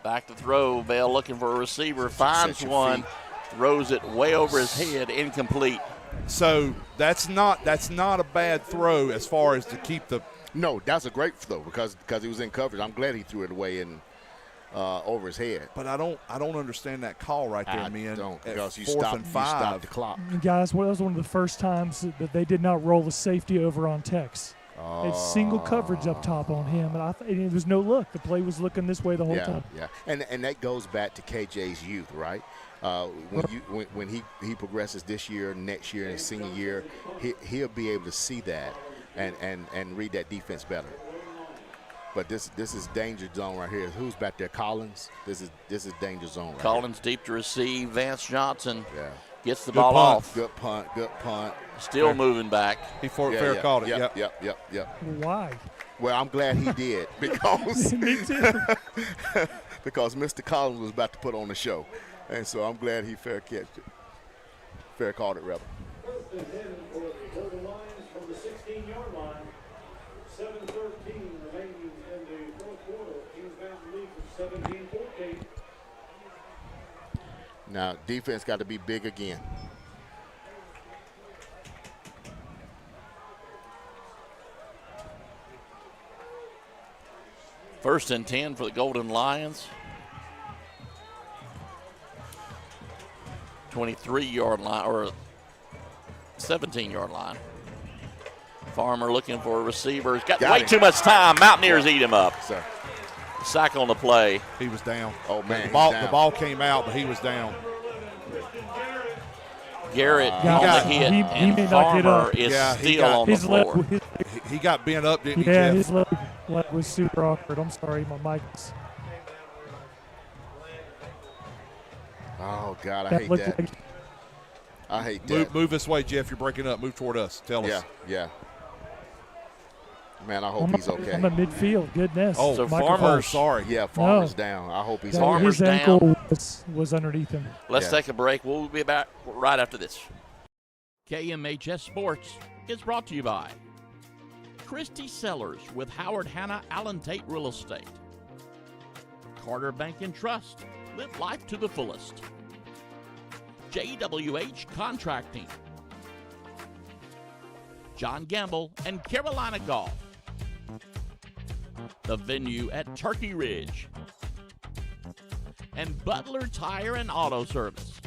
Back to throw. Bell looking for a receiver. Finds one. Throws it way over his head. Incomplete. So that's not a bad throw as far as to keep the. No, that's a great throw because he was in coverage. I'm glad he threw it away and over his head. But I don't understand that call right there, man. I don't, At because you 4th and 5. stopped the clock. Guys, well, that was one of the first times that they did not roll the safety over on Tex. It's single coverage up top on him, and and it was no look. The play was looking this way the whole time. Yeah, and that goes back to KJ's youth, right? When he progresses this year, next year, and senior year, he'll be able to see that and read that defense better. But this is danger zone right here. Who's back there? Collins. This is danger zone. Right Collins here. Deep to receive. Vance Johnson gets the Good ball punt. off. Good punt. Good punt. Still moving back. He fair called it. Yep. Why? Well, I'm glad he did because Me too. because Mr. Collins was about to put on the show, and so I'm glad he fair called it, rather. First and 10 for the Golden Lions from the 16-yard line. 7:13 remaining in the fourth quarter. Kings Mountain lead for 17-14. Now defense got to be big again. First and 10 for the Golden Lions. 23-yard line or 17-yard line. Farmer looking for a receiver. He's got way too much time. Mountaineers eat him up. Sir. Sack on the play. He was down. Oh, man. The ball came out, but he was down. Garrett on Guys, the hit, he and may not get Farmer up. is he still got- on the His leg, floor. He got bent up, didn't he, yeah, Jeff? his leg was super awkward. I'm sorry, my mic's. Oh God, I That hate looked that. like I hate that. Move this way, Jeff. You're breaking up. Move toward us. Tell us. Yeah. Man, I hope he's okay. I'm at midfield. Goodness. Oh, So Microphone. Farmer's- sorry. Yeah, Farmer's down. I hope he's Yeah, okay. Farmer's his ankle down. was underneath him. Let's Yeah. take a break. We'll be back right after this. KMHS Sports is brought to you by Christy Sellers with Howard Hanna Allen Tate Real Estate, Carter Bank and Trust. Live life to the fullest. JWH Contracting, John Gamble and Carolina Golf, the venue at Turkey Ridge, and Butler Tire and Auto Service.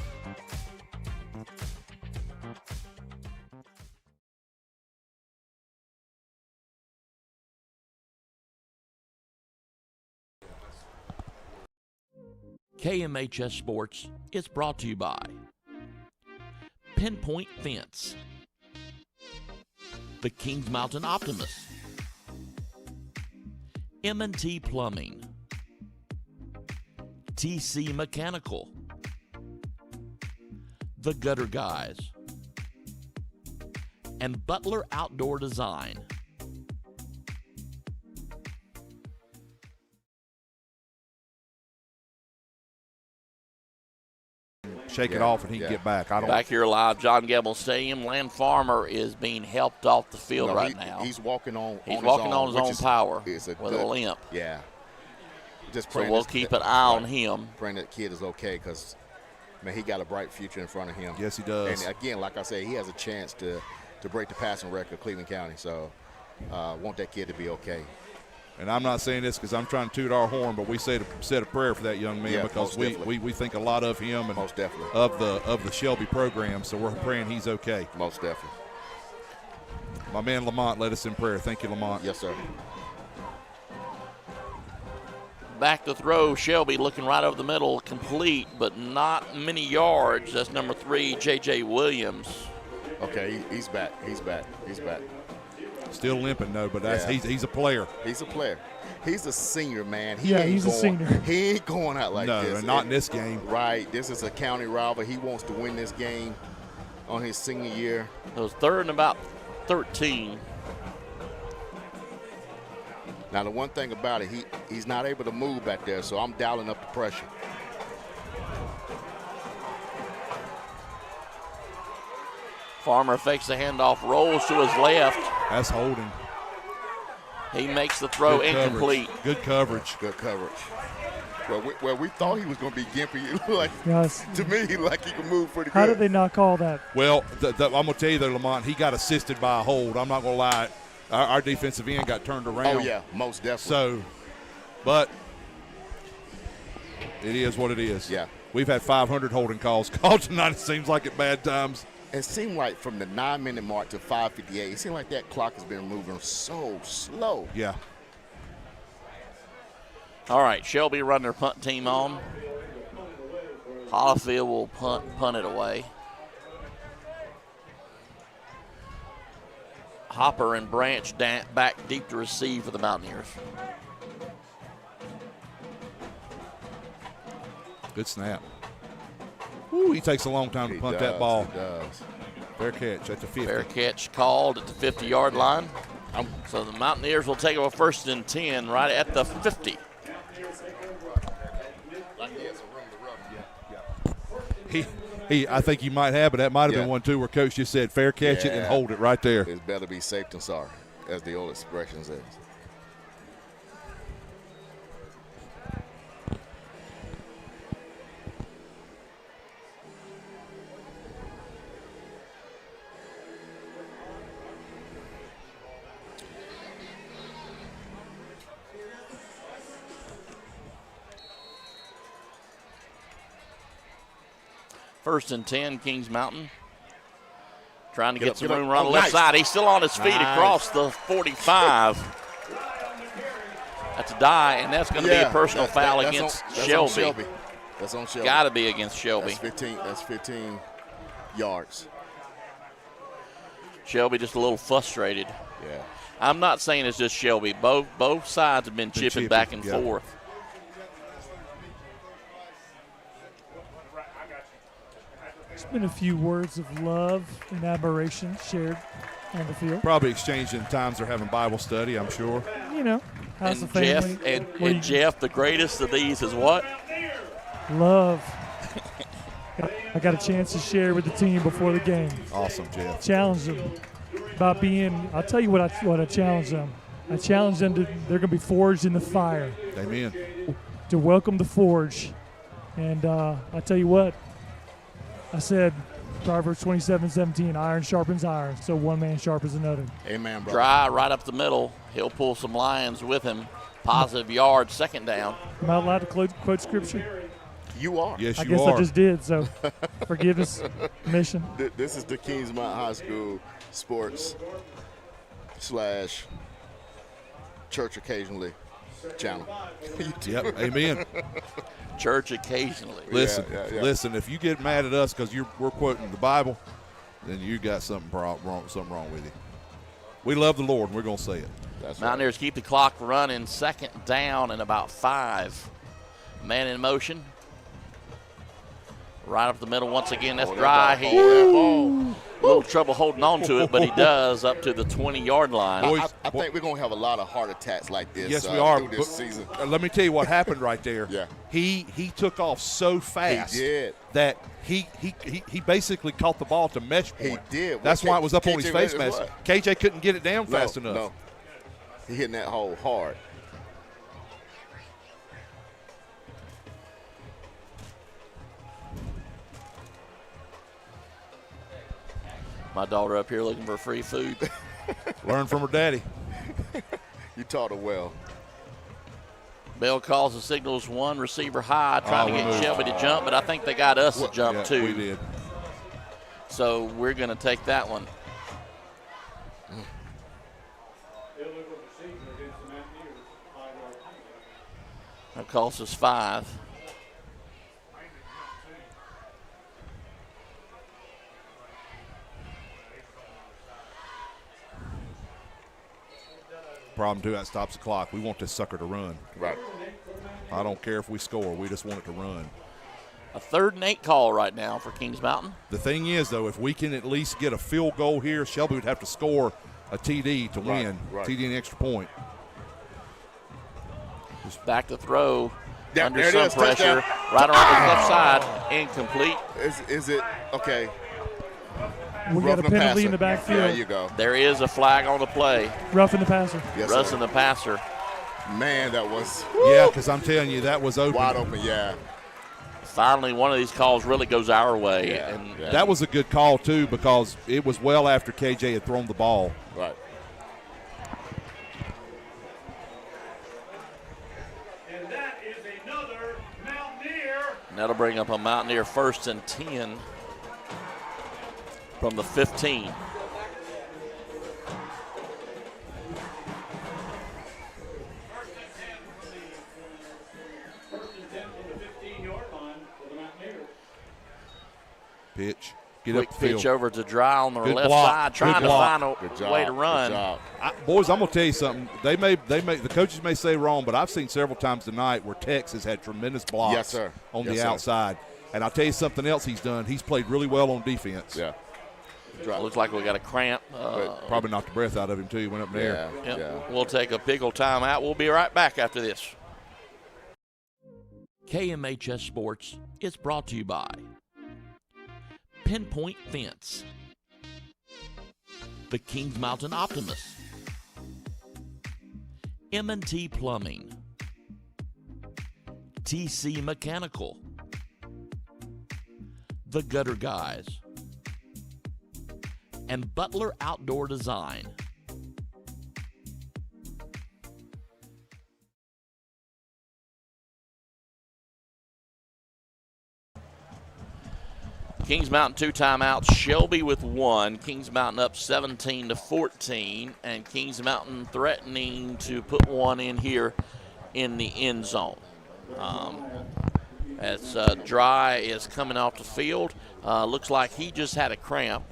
KMHS Sports is brought to you by Pinpoint Fence, the Kings Mountain Optimist, M&T Plumbing, TC Mechanical, The Gutter Guys, and Butler Outdoor Design. Shake it Yeah, off and he can yeah. get back. I don't. Back here live, John Gamble Stadium. Land Farmer is being helped off the field No, right now. He's walking on. He's on walking his on his which own is- power is a with a good- limp. Yeah. Just So praying we'll this- keep an eye on him. Praying that kid is okay because, man, he got a bright future in front of him. Yes, he does. And again, like I say, he has a chance to break the passing record of Cleveland County. So, want that kid to be okay. And I'm not saying this because I'm trying to toot our horn, but we said a prayer for that young man Yeah, because most definitely. we think a lot of him and Most definitely. of the Shelby program. So we're praying he's okay. Most definitely. My man Lamont led us in prayer. Thank you, Lamont. Yes, sir. Back to throw. Shelby looking right over the middle, complete, but not many yards. That's number 3, J.J. Williams. Okay, he's back. He's back. Still limping though, but that's Yeah. he's a player. He's a player. He's a senior, man. Yeah, he's a senior. He ain't going out like No, this. and not in this game. Right. This is a county rival. He wants to win this game on his senior year. It was 3rd and about 13. Now, the one thing about it, he's not able to move back there, so I'm dialing up the pressure. Farmer fakes the handoff, rolls to his left. That's holding. He makes the throw incomplete. Good coverage. Good coverage. Well, we thought he was going to be gimpy. Like, Yes. to me, like he could move pretty good. How did they not call that? Well, I'm going to tell you, though, Lamont, he got assisted by a hold. I'm not going to lie. Our defensive end got turned around. Oh, yeah, most definitely. So, but it is what it is. Yeah. We've had 500 holding calls called tonight. It seems like at bad times. It seemed like from the 9-minute mark to 5:58, it seemed like that clock has been moving so slow. Yeah. All right, Shelby run their punt team on. Hollifield will punt it away. Hopper and Branch back deep to receive for the Mountaineers. Good snap. Ooh, he takes a long time to punt that ball. He does. Fair catch at the 50. Fair catch called at the 50-yard line. So the Mountaineers will take a 1st and 10 right at the 50. I think he might have, but that might have been one too where Coach just said fair catch it and hold it right there. It's better be safe than sorry, as the old expression says. First and 10, Kings Mountain. Trying to get some room around the left side. He's still on his feet across the 45. That's a die, and that's going to be a personal foul against Shelby. That's on Shelby. Got to be against Shelby. That's 15 yards. Shelby just a little frustrated. Yeah. I'm not saying it's just Shelby. Both sides have been chipping back and forth. There's been a few words of love and admiration shared on the field. Probably exchanging times they're having Bible study, I'm sure. You know, house And of family. Jeff, and Jeff, the greatest of these is what? Love. I got a chance to share with the team before the game. Awesome, Jeff. Challenge them about being. I'll tell you what I challenge them. I challenge them to. They're going to be forged in the fire. Amen. To welcome the forge, and I tell you what. I said, Proverbs 27:17, iron sharpens iron, so one man sharpens another. Amen, bro. Dry right up the middle. He'll pull some Lions with him. Positive yards, 2nd down. Am I allowed to quote scripture? You are. Yes, you are. I guess I just did, so forgive us, mission. This is the Kings Mountain High School sports / church occasionally channel. Yep, amen. Church occasionally. Listen, yeah. listen. If you get mad at us because we're quoting the Bible, then you got something wrong with you. We love the Lord, and we're going to say it. That's Mountaineers keep the clock running. 2nd down and about 5. Man in motion. Right up the middle once again. That's dry. He a little trouble holding on to it, but he does up to the 20-yard line. I think we're going to have a lot of heart attacks like this. Yes, we are. Through this season. Let me tell you what happened right there. Yeah. He took off so fast He did. that he basically caught the ball at the mesh point. He did. That's why it was up on his KJ face was mask. what? KJ couldn't get it down fast enough. No. He hitting that hole hard. My daughter up here looking for free food. Learn from her daddy. You taught her well. Bell calls the signals 1 receiver high, trying to get Shelby to jump, but I think they got us to jump too. We did. So we're going to take that one. That costs us 5. Problem too, that stops the clock. We want this sucker to run. Right. I don't care if we score. We just want it to run. A 3rd and 8 call right now for Kings Mountain. The thing is, though, if we can at least get a field goal here, Shelby would have to score a TD to win, right. TD and extra point. Back to throw. Yeah, Under there it some is. pressure. Touchdown. Right around the left side. Incomplete. Is it okay? We got a Roughing the penalty passer. in the backfield. There you go. There is a flag on the play. Roughing the passer. Yes, Russing sir. the passer. Man, that was Yeah, because I'm telling you, that was open. wide open. Yeah. Finally, one of these calls really goes our way. Yeah, And yeah. That was a good call, too, because it was well after KJ had thrown the ball. Right. And that is another Mountaineer. that'll bring up a Mountaineer 1st and 10 from the 15. Pitch. Get Quick up the pitch field. over to Dry on the Good left block. side, Good trying to block. find Good a job. way to run. Good job. Boys, I'm gonna tell you something. The coaches may say wrong, but I've seen several times tonight where Tex has had tremendous blocks Yes, sir. on Yes, the sir. outside. And I'll tell you something else he's done. He's played really well on defense. Yeah. Drop. Looks like we got a cramp. Probably knocked the breath out of him too. He went up there. Yeah. Yep. Yeah. We'll take a pickle timeout. We'll be right back after this. KMHS Sports is brought to you by Pinpoint Fence, the Kings Mountain Optimist, M&T Plumbing, TC Mechanical, The Gutter Guys, and Butler Outdoor Design. Kings Mountain 2 timeouts. Shelby with 1. Kings Mountain up 17-14, and Kings Mountain threatening to put one in here in the end zone. As Dry is coming off the field, looks like he just had a cramp,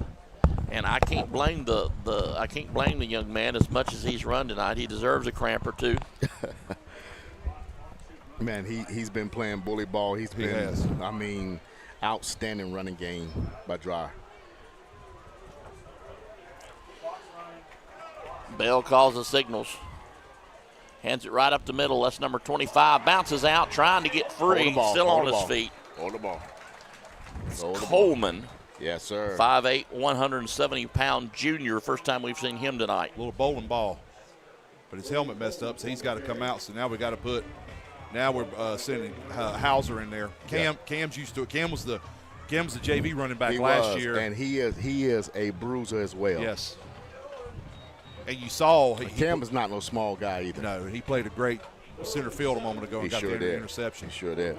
and I can't blame the young man as much as he's run tonight. He deserves a cramp or two. Man, he's been playing bully ball. He has. I mean, outstanding running game by Dry. Bell calls the signals. Hands it right up the middle. That's number 25. Bounces out, trying to get free. Hold the ball, Still hold on the his ball. feet. Hold the ball. Hold the ball. Coleman, Yes, sir. 5'8", 170-pound junior. First time we've seen him tonight. Little bowling ball, but his helmet messed up, so he's got to come out. So now we got to put. Now we're sending Hauser in there. Cam's used to it. Cam was the JV running back last year, and he is a bruiser as well. Yes. And you saw Cam is not no small guy either. No, he played a great center field a moment ago and He got sure the did. interception. He sure did.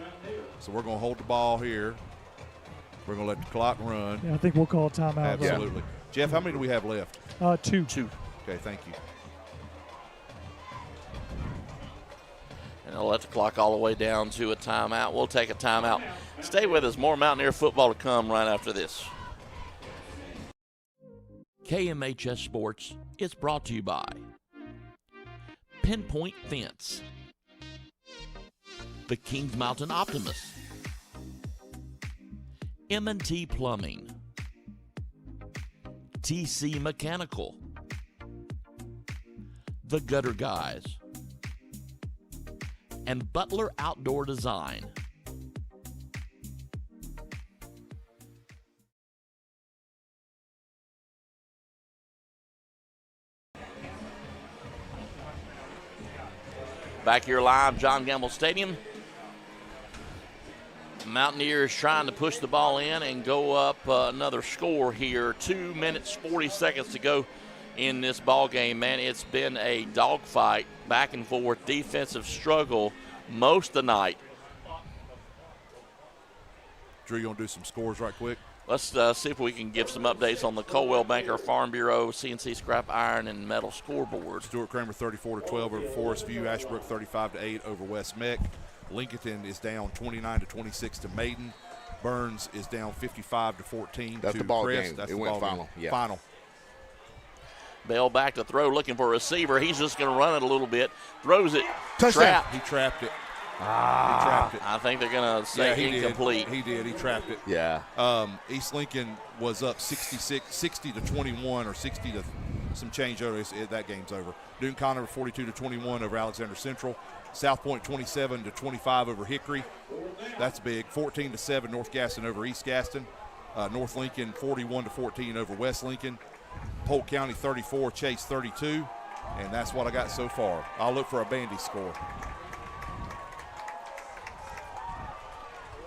So we're going to hold the ball here. We're going to let the clock run. Yeah, I think we'll call a timeout. Absolutely. Jeff, how many do we have left? 2. Okay, thank you. And I'll let the clock all the way down to a timeout. We'll take a timeout. Stay with us. More Mountaineer football to come right after this. KMHS Sports is brought to you by Pinpoint Fence, the Kings Mountain Optimist, M&T Plumbing, TC Mechanical, The Gutter Guys, and Butler Outdoor Design. Back here live, John Gamble Stadium. Mountaineers trying to push the ball in and go up another score here. 2 minutes, 40 seconds to go in this ball game, man. It's been a dogfight, back and forth, defensive struggle most of the night. Drew, you want to do some scores right quick? Let's see if we can give some updates on the Coldwell Banker Farm Bureau, CNC Scrap Iron, and Metal scoreboard. Stuart Kramer 34-12 over Forest View. Ashbrook 35-8 over West Meck. Lincoln is down 29-26 to Maiden. Burns is down 55-14 That's to the ball Crest. game. That's It the went ball final. game. Yeah. Final. Bell back to throw, looking for a receiver. He's just going to run it a little bit. Throws it. Touchdown. Trapped. He trapped it. He trapped it. I think they're going to say he incomplete. Did. He did. He trapped it. Yeah. East Lincoln was up 60-21 or 60 to some change over. That game's over. Newton Conover 42-21 over Alexander Central. South Point 27-25 over Hickory. That's big. 14-7 North Gaston over East Gaston. North Lincoln 41-14 over West Lincoln. Polk County 34, Chase 32. And that's what I got so far. I'll look for a bandy score.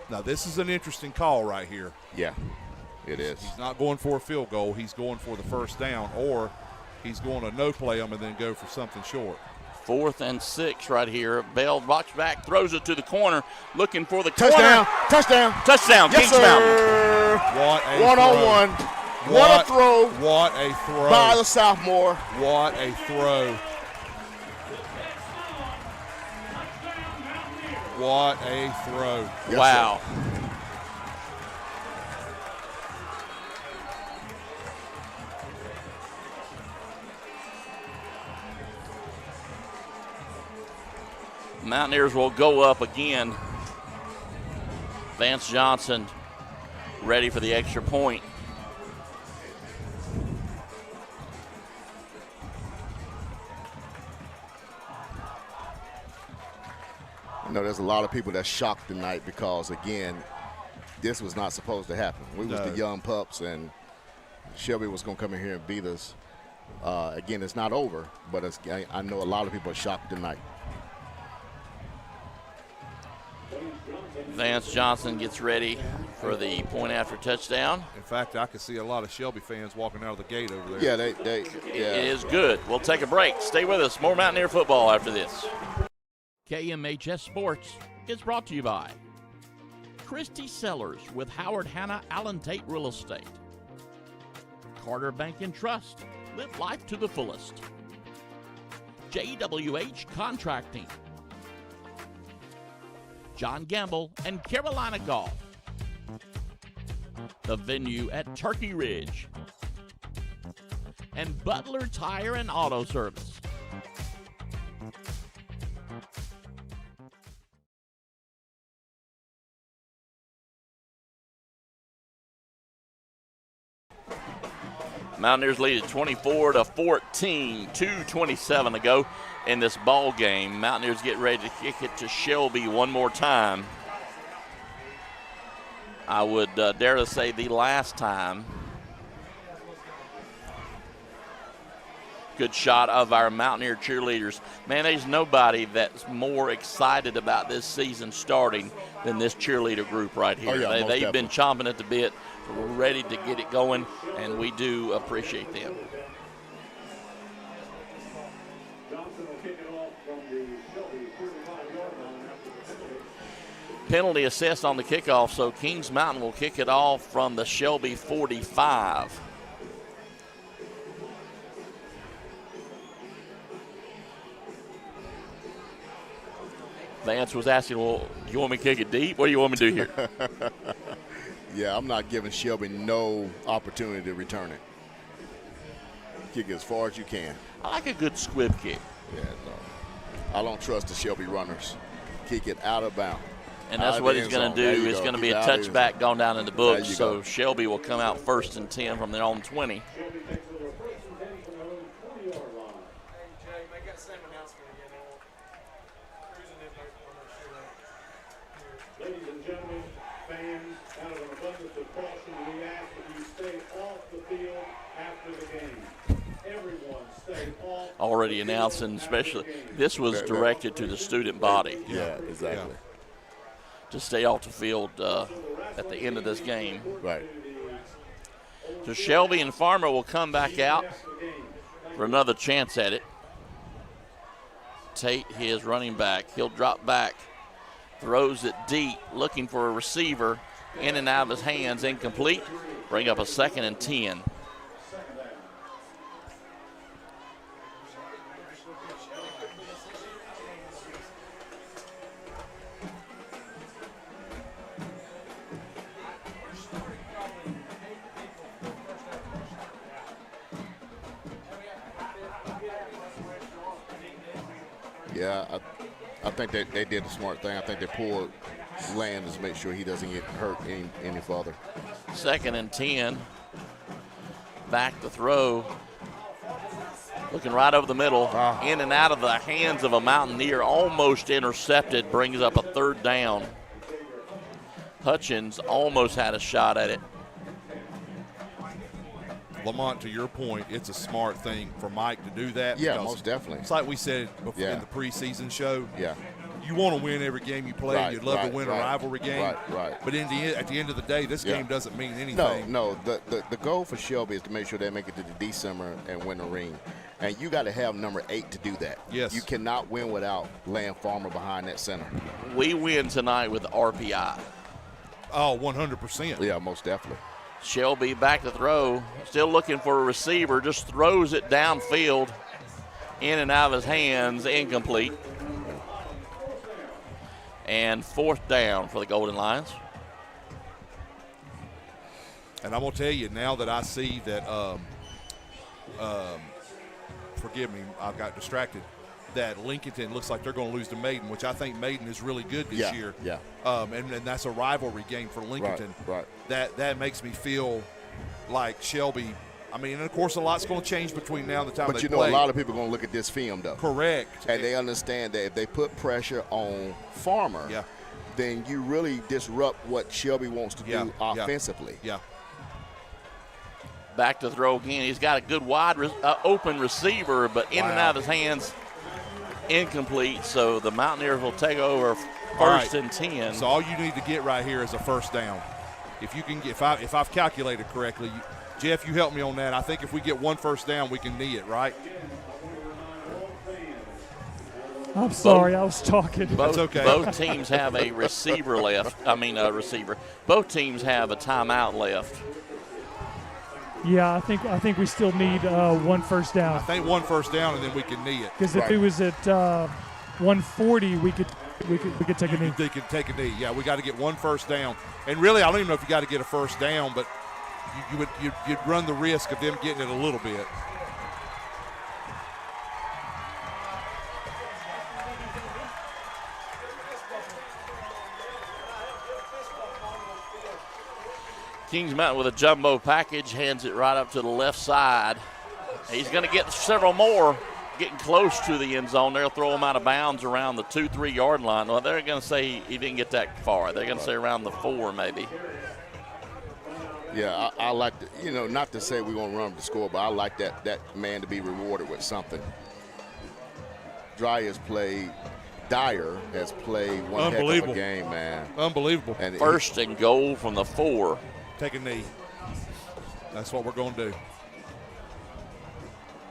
Now, this is an interesting call right here. Yeah, it is. He's not going for a field goal. He's going for the first down, or he's going to no play them and then go for something short. 4th and 6 right here. Bell rocks back, throws it to the corner, looking for the Touchdown. corner. Touchdown. Touchdown. Yes, Kings Mountain. sir. What a One-on-one. What a throw What a throw. by the sophomore. What a throw. What a throw. Yes, Wow. Mountaineers will go up again. Vance Johnson ready for the extra point. You know, there's a lot of people that's shocked tonight because, again, this was not supposed to happen. We was the young pups, and Shelby was going to come in here and beat us. Again, it's not over, but I know a lot of people are shocked tonight. Vance Johnson gets ready for the point after touchdown. In fact, I could see a lot of Shelby fans walking out of the gate over there. Yeah, It is good. We'll take a break. Stay with us. More Mountaineer football after this. KMHS Sports is brought to you by Christy Sellers with Howard Hanna Allen Tate Real Estate, Carter Bank and Trust. Live life to the fullest. JWH Contracting, John Gamble and Carolina Golf, the venue at Turkey Ridge, and Butler Tire and Auto Service. Mountaineers lead at 24-14, 2:27 to go in this ball game. Mountaineers get ready to kick it to Shelby one more time. I would dare to say the last time. Good shot of our Mountaineer cheerleaders. Man, there's nobody that's more excited about this season starting than this cheerleader group right here. Oh, yeah, They've been chomping at the bit, ready to get it going, and we do appreciate them. Penalty assessed on the kickoff, so Kings Mountain will kick it off from the Shelby 45. Vance was asking, well, do you want me to kick it deep? What do you want me to do here? Yeah, I'm not giving Shelby no opportunity to return it. Kick it as far as you can. I like a good squib kick. Yeah, no. I don't trust the Shelby runners. Kick it out of bounds. And that's what he's going to do. It's going to be a touchback going down in the books. So Shelby will come out 1st and 10 from their own 20. Ladies and gentlemen, fans, out of an abundance of caution, we ask that you stay off the field after the game. Everyone stay off. Already announcing, especially, this was directed to the student body. Yeah, exactly. To stay off the field at the end of this game. Right. So Shelby and Farmer will come back out for another chance at it. Tate, his running back, he'll drop back, throws it deep, looking for a receiver, in and out of his hands, incomplete. Bring up a 2nd and 10. Yeah, I think they did the smart thing. I think they pulled Landers to make sure he doesn't get hurt any further. 2nd and 10. Back to throw. Looking right over the middle, in and out of the hands of a Mountaineer, almost intercepted, brings up a 3rd down. Hutchins almost had a shot at it. Lamont, to your point, it's a smart thing for Mike to do that. Yeah, most definitely. It's like we said before in the preseason show. Yeah. You want to win every game you play. Right, You'd love to win a right, rivalry game. Right. But at the end of the day, this game doesn't mean anything. No. The goal for Shelby is to make sure they make it to the December and win the ring. And you got to have number 8 to do that. Yes. You cannot win without laying Farmer behind that center. We win tonight with RPI. Oh, 100%. Yeah, most definitely. Shelby back to throw, still looking for a receiver, just throws it downfield, in and out of his hands, incomplete. And 4th down for the Golden Lions. And I'm going to tell you, now that I see that, forgive me, I got distracted, that Lincolnton looks like they're going to lose to Maiden, which I think Maiden is really good this year. Yeah. And that's a rivalry game for Lincolnton. Right. That makes me feel like Shelby. I mean, and of course, a lot's going to change between now and the time But they you know, play. a lot of people are going to look at this film, though. Correct. And they understand that if they put pressure on Farmer, then you really disrupt what Shelby wants to do offensively. Yeah. Back to throw again. He's got a good wide open receiver, but in and out of his hands, incomplete. So the Mountaineers will take over first and 10. So all you need to get right here is a 1st down. If you can get, if I've calculated correctly, Jeff, you help me on that. I think if we get 1 first down, we can knee it, right? I'm sorry, I was talking. That's okay. Both teams have a receiver left. A receiver. Both teams have a timeout left. Yeah, I think we still need 1 first down. I think 1 first down, and then we can knee it. Because if it was at 140, we could take a knee. They could take a knee. Yeah, we got to get 1 first down. And really, I don't even know if you got to get a 1st down, but you'd run the risk of them getting it a little bit. Kings Mountain with a jumbo package, hands it right up to the left side. He's going to get several more, getting close to the end zone. They'll throw him out of bounds around the 2-3 yard line. Well, they're going to say he didn't get that far. They're going to say around the 4 maybe. Yeah, I like to, not to say we won't run the score, but I like that man to be rewarded with something. Dyer has played one heck of a game, man. Unbelievable. And First and goal from the 4. Take a knee. That's what we're going to do.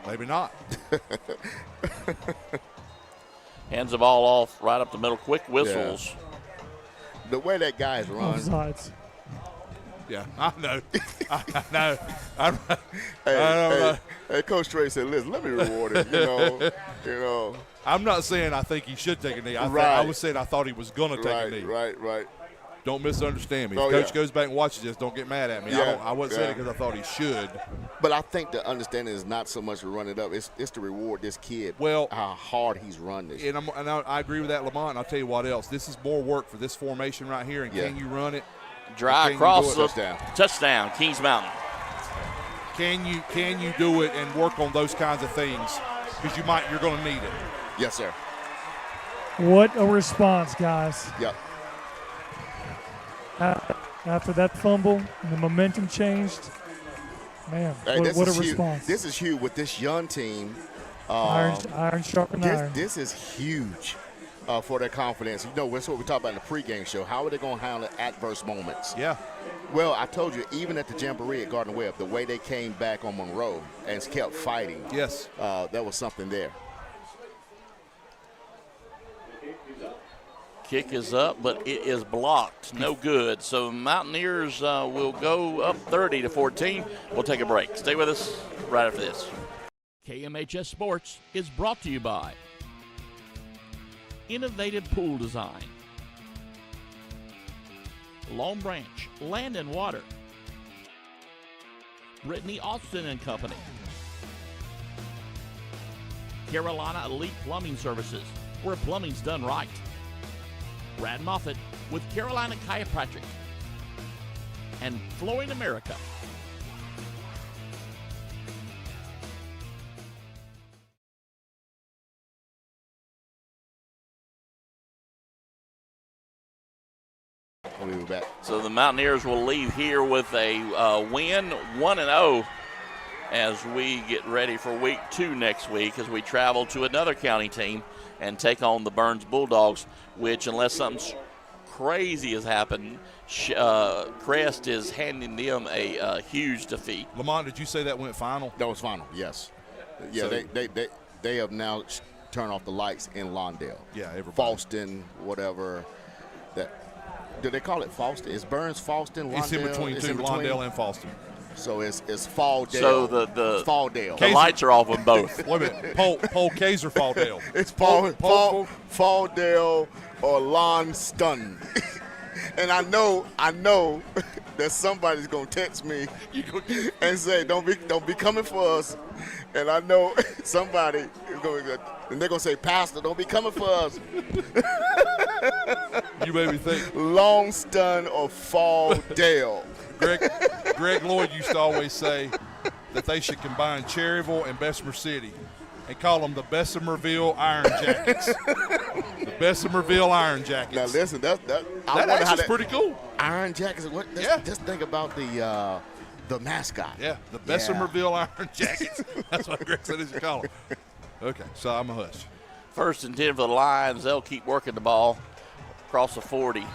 Maybe not. Hands the ball off right up the middle. Quick whistles. Yeah. The way that guy's run. Offsides. Yeah, I know. I know. Hey, Coach Trey said, listen, let me reward him, you know. I'm not saying I think he should take a knee. I was saying I thought he was going to take a knee. Right. Don't misunderstand me. If Coach goes back and watches this, don't get mad at me. I wasn't saying it because I thought he should. But I think the understanding is not so much to run it up. It's to reward this kid. Well, how hard he's run this. And I agree with that, Lamont. And I'll tell you what else. This is more work for this formation right here. And can you run it? Dry across the touchdown, Kings Mountain. Can you do it and work on those kinds of things? Because you're going to need it. Yes, sir. What a response, guys. Yep. After that fumble, the momentum changed. Man, what a response. This is huge with this young team. Iron sharpened iron. This is huge for their confidence. That's what we talked about in the pregame show. How are they going to handle adverse moments? Yeah. Well, I told you, even at the Jamboree at Gardner Webb, the way they came back on Monroe and kept fighting. Yes. There was something there. Kick is up, but it is blocked. No good. So Mountaineers will go up 30-14. We'll take a break. Stay with us right after this. KMHS Sports is brought to you by Innovative Pool Design, Long Branch Land and Water, Brittany Austin and Company, Carolina Elite Plumbing Services, where plumbing's done right, Brad Moffitt with Carolina Chiropractic, and Flooring America. We'll be back. So the Mountaineers will leave here with a win, 1-0, as we get ready for week 2 next week as we travel to another county team and take on the Burns Bulldogs, which, unless something crazy has happened, Crest is handing them a huge defeat. Lamont, did you say that went final? That was final, yes. Yeah, So- they have now turned off the lights in Lawndale. Yeah, everybody. Falston, whatever. Do they call it Falston? Is Burns Falston? Lawndale? It's in between It's two, in between? Lawndale and Falston. So it's Falldale. So the Falldale. The lights are off on both. Wait a minute. Paul Kaiser Falldale. It's Paul- Falldale or Lawnston. And I know that somebody's gonna text me and say, "Don't be coming for us." And I know somebody is going, and they're gonna say, "Pastor, don't be coming for us." You made me think. Longston or Falldale. Greg Lloyd used to always say that they should combine Cherryville and Bessemer City and call them the Bessemerville Iron Jackets. The Bessemerville Iron Jackets. Now listen, that That's pretty cool. Iron Jackets. Yeah. Just think about the mascot. Yeah, the Bessemerville Iron Jackets. That's what Greg said they should call them. Okay, so I'm a hush. 1st and 10 for the Lions. They'll keep working the ball across the 40.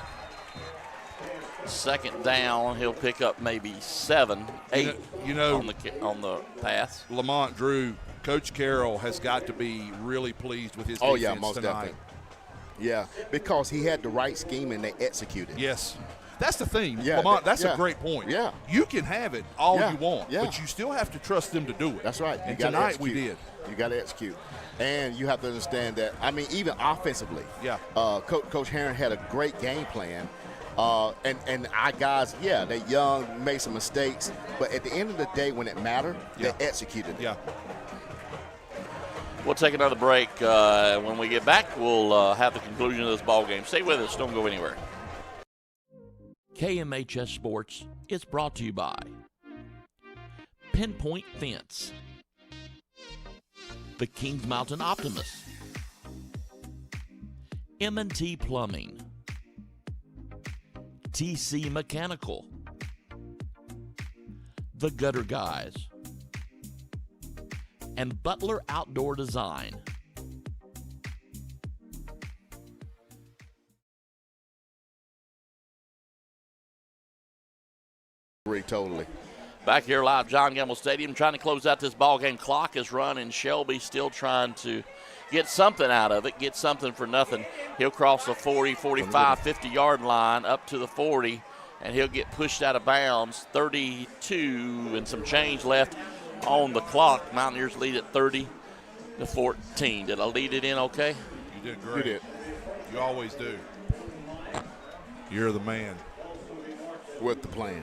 2nd down, he'll pick up maybe 7, 8 on the pass. Lamont, Drew, Coach Carroll has got to be really pleased with his defense most tonight. definitely. Yeah, because he had the right scheme and they executed. Yes. That's the thing, Yeah, Lamont. That's yeah, a great point. yeah. You can have it all Yeah, you want, yeah. but you still have to trust them to do it. That's right. You And gotta tonight execute. we did. You got to execute. And you have to understand that, I mean, even offensively, Yeah. Coach Herron had a great game plan. And our guys, they're young, made some mistakes, but at the end of the day, when it mattered, Yeah. they executed it. Yeah. We'll take another break. When we get back, we'll have the conclusion of this ball game. Stay with us. Don't go anywhere. KMHS Sports is brought to you by Pinpoint Fence, the Kings Mountain Optimist, M&T Plumbing, TC Mechanical, The Gutter Guys, and Butler Outdoor Design. Totally. Back here live, John Gamble Stadium, trying to close out this ball game. Clock is running. Shelby still trying to get something out of it, get something for nothing. He'll cross the 40, 45, 50-yard line up to the 40, and he'll get pushed out of bounds. 32 and some change left on the clock. Mountaineers lead at 30-14. Did I lead it in okay? You did great. You did. You always do. You're the man. With the plan.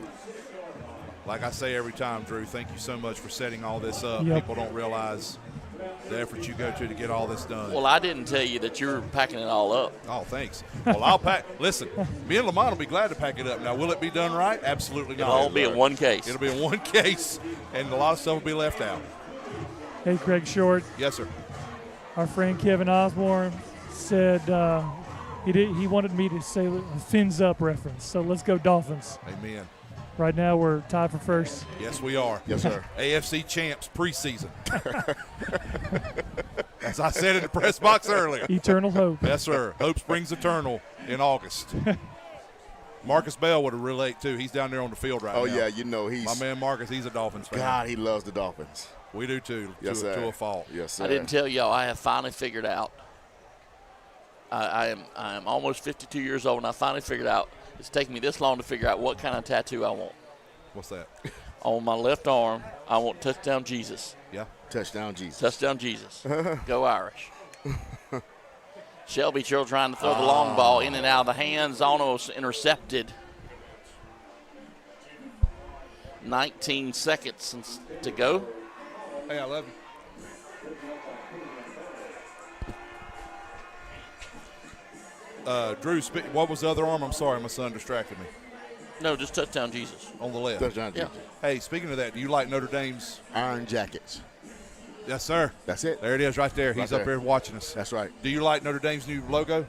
Like I say every time, Drew, thank you so much for setting all this up. Yep. People don't realize the effort you go to get all this done. Well, I didn't tell you that you're packing it all up. Oh, thanks. Well, I'll pack. Listen, me and Lamont will be glad to pack it up. Now, will it be done right? Absolutely not. It'll all be in one case. It'll be in one case, and a lot of stuff will be left out. Hey, Craig Short, Yes, sir. our friend Kevin Osborne said he wanted me to say a fins up reference. So let's go Dolphins. Amen. Right now we're tied for first. Yes, we are. Yes, sir. AFC champs preseason. As I said in the press box earlier. Eternal hope. Yes, sir. Hope springs eternal in August. Marcus Bell would relate, too. He's down there on the field right now. Oh, yeah, you know he's. My man Marcus, he's a Dolphins fan. God, he loves the Dolphins. We do, too, Yes, sir. to a fault. Yes, sir. I didn't tell y'all, I have finally figured out. I am almost 52 years old, and I finally figured out. It's taken me this long to figure out what kind of tattoo I want. What's that? On my left arm, I want Touchdown Jesus. Yeah. Touchdown, Jesus. Touchdown Jesus. Go Irish. Shelby still trying to throw the long ball in and out of the hands, almost intercepted. 19 seconds to go. Hey, I love you. Drew, what was the other arm? I'm sorry, my son distracted me. No, just Touchdown Jesus. On the left. Touchdown, Yeah. Jesus. Hey, speaking of that, do you like Notre Dame's? Iron Jackets. Yes, sir. That's it. There it is right there. He's Right up there. here watching us. That's right. Do you like Notre Dame's new logo?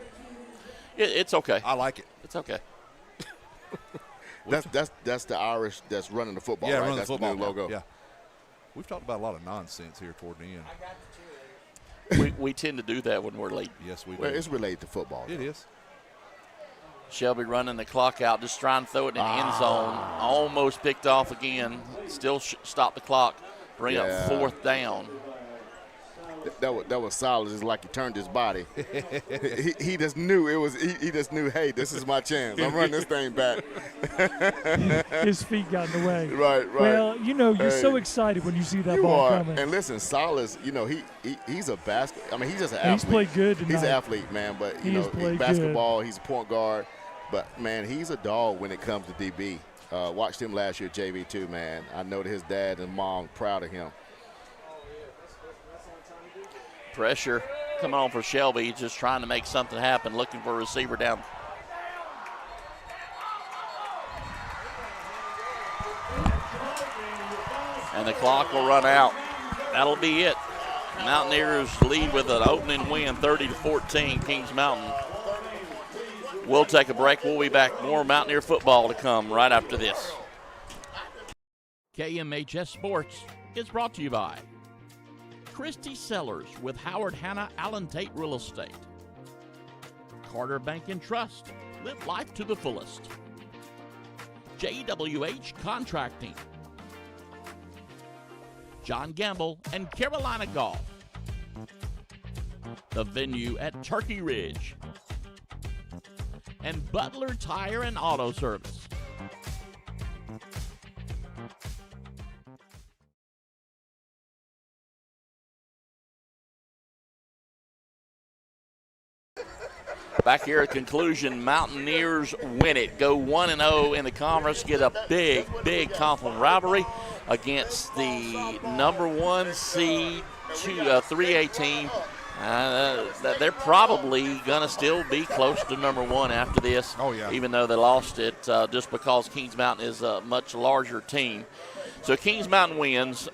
It's okay. I like it. It's okay. That's the Irish that's running the football, right? Running That's the football new logo. Yeah. We've talked about a lot of nonsense here toward the end. We tend to do that when we're late. Yes, we do. Well, it's related to football. It is. Shelby running the clock out, just trying to throw it in the end zone. Almost picked off again. Still stop the clock. Bring up 4th down. That was solid. It's like he turned his body. he just knew it was. He just knew, hey, this is my chance. I'm running this thing back. His feet got in the way. Right. Well, you're so excited when you see that ball coming. And listen, Salas, he's a basket. I mean, he's just an He's athlete. played good tonight. He's an athlete, man. But basketball, he's a point guard. But man, he's a dog when it comes to DB. Watched him last year, JV too, man. I know that his dad and mom proud of him. Pressure coming on for Shelby, just trying to make something happen, looking for a receiver down. And the clock will run out. That'll be it. Mountaineers lead with an opening win, 30-14, Kings Mountain. We'll take a break. We'll be back. More Mountaineer football to come right after this. KMHS Sports is brought to you by Christy Sellers with Howard Hanna Allen Tate Real Estate, Carter Bank and Trust, live life to the fullest, JWH Contracting, John Gamble and Carolina Golf, the venue at Turkey Ridge, and Butler Tire and Auto Service. Back here at conclusion, Mountaineers win it. Go 1-0 in the conference, get a big compliment rivalry against the number 1 seed 3A team. They're probably going to still be close to number 1 after this. Oh, yeah. Even though they lost it just because Kings Mountain is a much larger team. So Kings Mountain wins.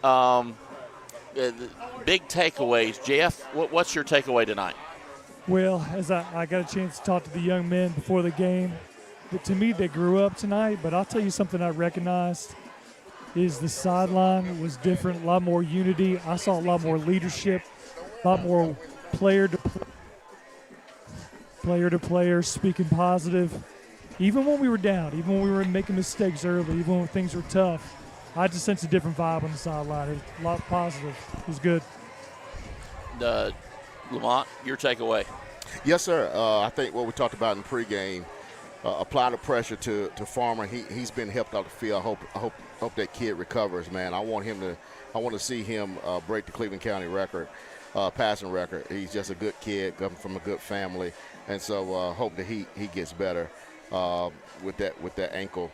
Big takeaways. Jeff, what's your takeaway tonight? Well, as I got a chance to talk to the young men before the game, but to me they grew up tonight. But I'll tell you something I recognized is the sideline was different, a lot more unity. I saw a lot more leadership, a lot more player to player speaking positive. Even when we were down, even when we were making mistakes early, even when things were tough, I just sensed a different vibe on the sideline. It was a lot positive. It was good. Lamont, your takeaway? Yes, sir. I think what we talked about in pregame, apply the pressure to Farmer. He's been helped out the field. I hope that kid recovers, man. I want to see him break the Cleveland County record, passing record. He's just a good kid, coming from a good family, and so hope that he gets better with that ankle.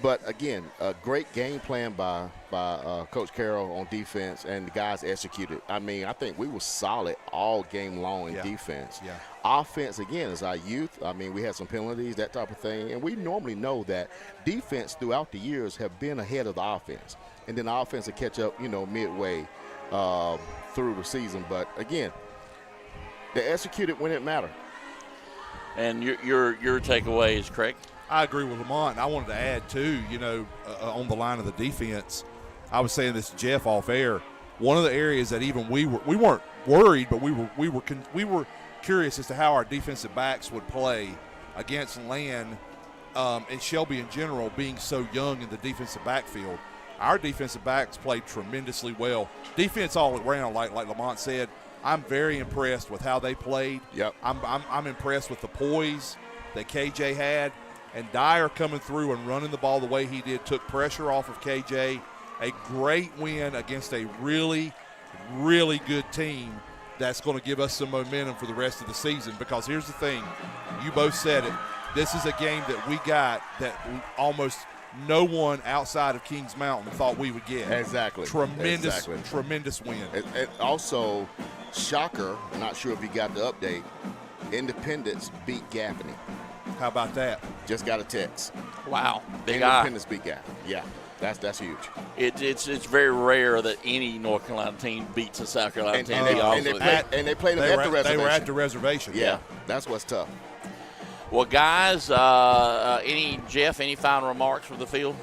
But again, a great game plan by Coach Carroll on defense, and the guys executed. I mean, I think we were solid all game long in defense. Yeah. Offense, again, is our youth. I mean, we had some penalties, that type of thing, and we normally know that defense throughout the years have been ahead of the offense, and then the offense will catch up, midway through the season. But again, they executed when it mattered. And your takeaway is Craig? I agree with Lamont. I wanted to add, too, on the line of the defense, I was saying this to Jeff off air. One of the areas that even we weren't worried, but we were curious as to how our defensive backs would play against Land and Shelby in general, being so young in the defensive backfield. Our defensive backs played tremendously well. Defense all around, like Lamont said. I'm very impressed with how they played. Yep. I'm impressed with the poise that KJ had. And Dyer coming through and running the ball the way he did took pressure off of KJ. A great win against a really, really good team that's going to give us some momentum for the rest of the season. Because here's the thing, you both said it, this is a game that we got that almost no one outside of Kings Mountain thought we would get. Exactly. Tremendous win. And also, shocker, I'm not sure if you got the update, Independence beat Gaffney. How about that? Just got a text. Wow. Independence beat Gaffney. Yeah, that's huge. It's very rare that any North Carolina team beats a South Carolina team. And they played them at the reservation. They were at the reservation. Yeah, that's what's tough. Well, guys, Jeff, any final remarks for the field?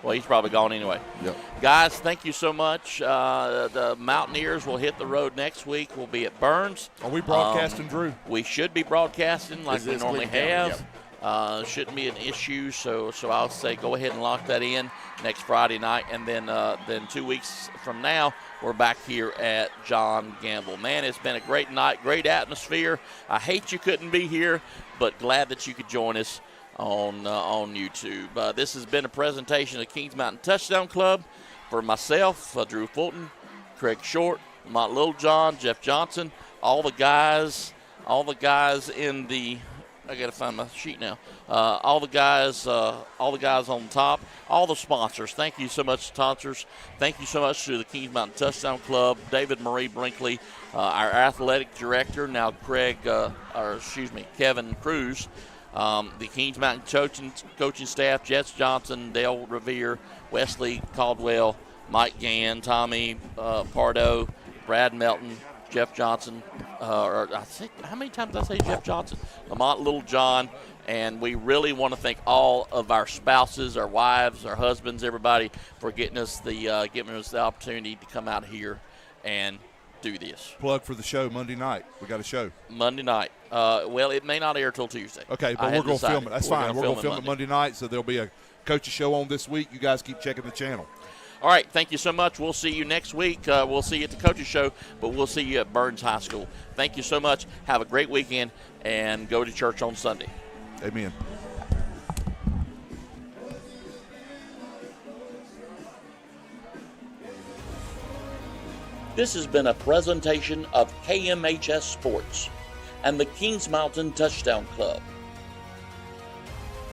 Well, he's probably gone anyway. Yep. Guys, thank you so much. The Mountaineers will hit the road next week. We'll be at Burns. Are we broadcasting, Drew? We should be broadcasting like we normally have. Yep. Shouldn't be an issue, so I'll say go ahead and lock that in next Friday night, and then 2 weeks from now we're back here at John Gamble. Man, it's been a great night, great atmosphere. I hate you couldn't be here, but glad that you could join us on YouTube. This has been a presentation of Kings Mountain Touchdown Club. For myself, Drew Fulton, Craig Short, Mont Littlejohn, Jeff Johnson, all the guys in the. I got to find my sheet now. All the guys on top, all the sponsors. Thank you so much, sponsors. Thank you so much to the Kings Mountain Touchdown Club, David Marie Brinkley, our athletic director, now Kevin Cruz, the Kings Mountain coaching staff, Jess Johnson, Dale Revere, Wesley Caldwell, Mike Gann, Tommy Pardo, Brad Melton, Jeff Johnson, how many times did I say Jeff Johnson? Lamont Littlejohn, and we really want to thank all of our spouses, our wives, our husbands, everybody for giving us the opportunity to come out here and do this. Plug for the show Monday night. We got a show Monday night. Well, it may not air till Tuesday. Okay, but we're going to film it. That's fine. We're going to film it Monday night, so there'll be a coach's show on this week. You guys keep checking the channel. All right, thank you so much. We'll see you next week. We'll see you at the coaches show, but we'll see you at Burns High School. Thank you so much. Have a great weekend, and go to church on Sunday. Amen. This has been a presentation of KMHS Sports and the Kings Mountain Touchdown Club.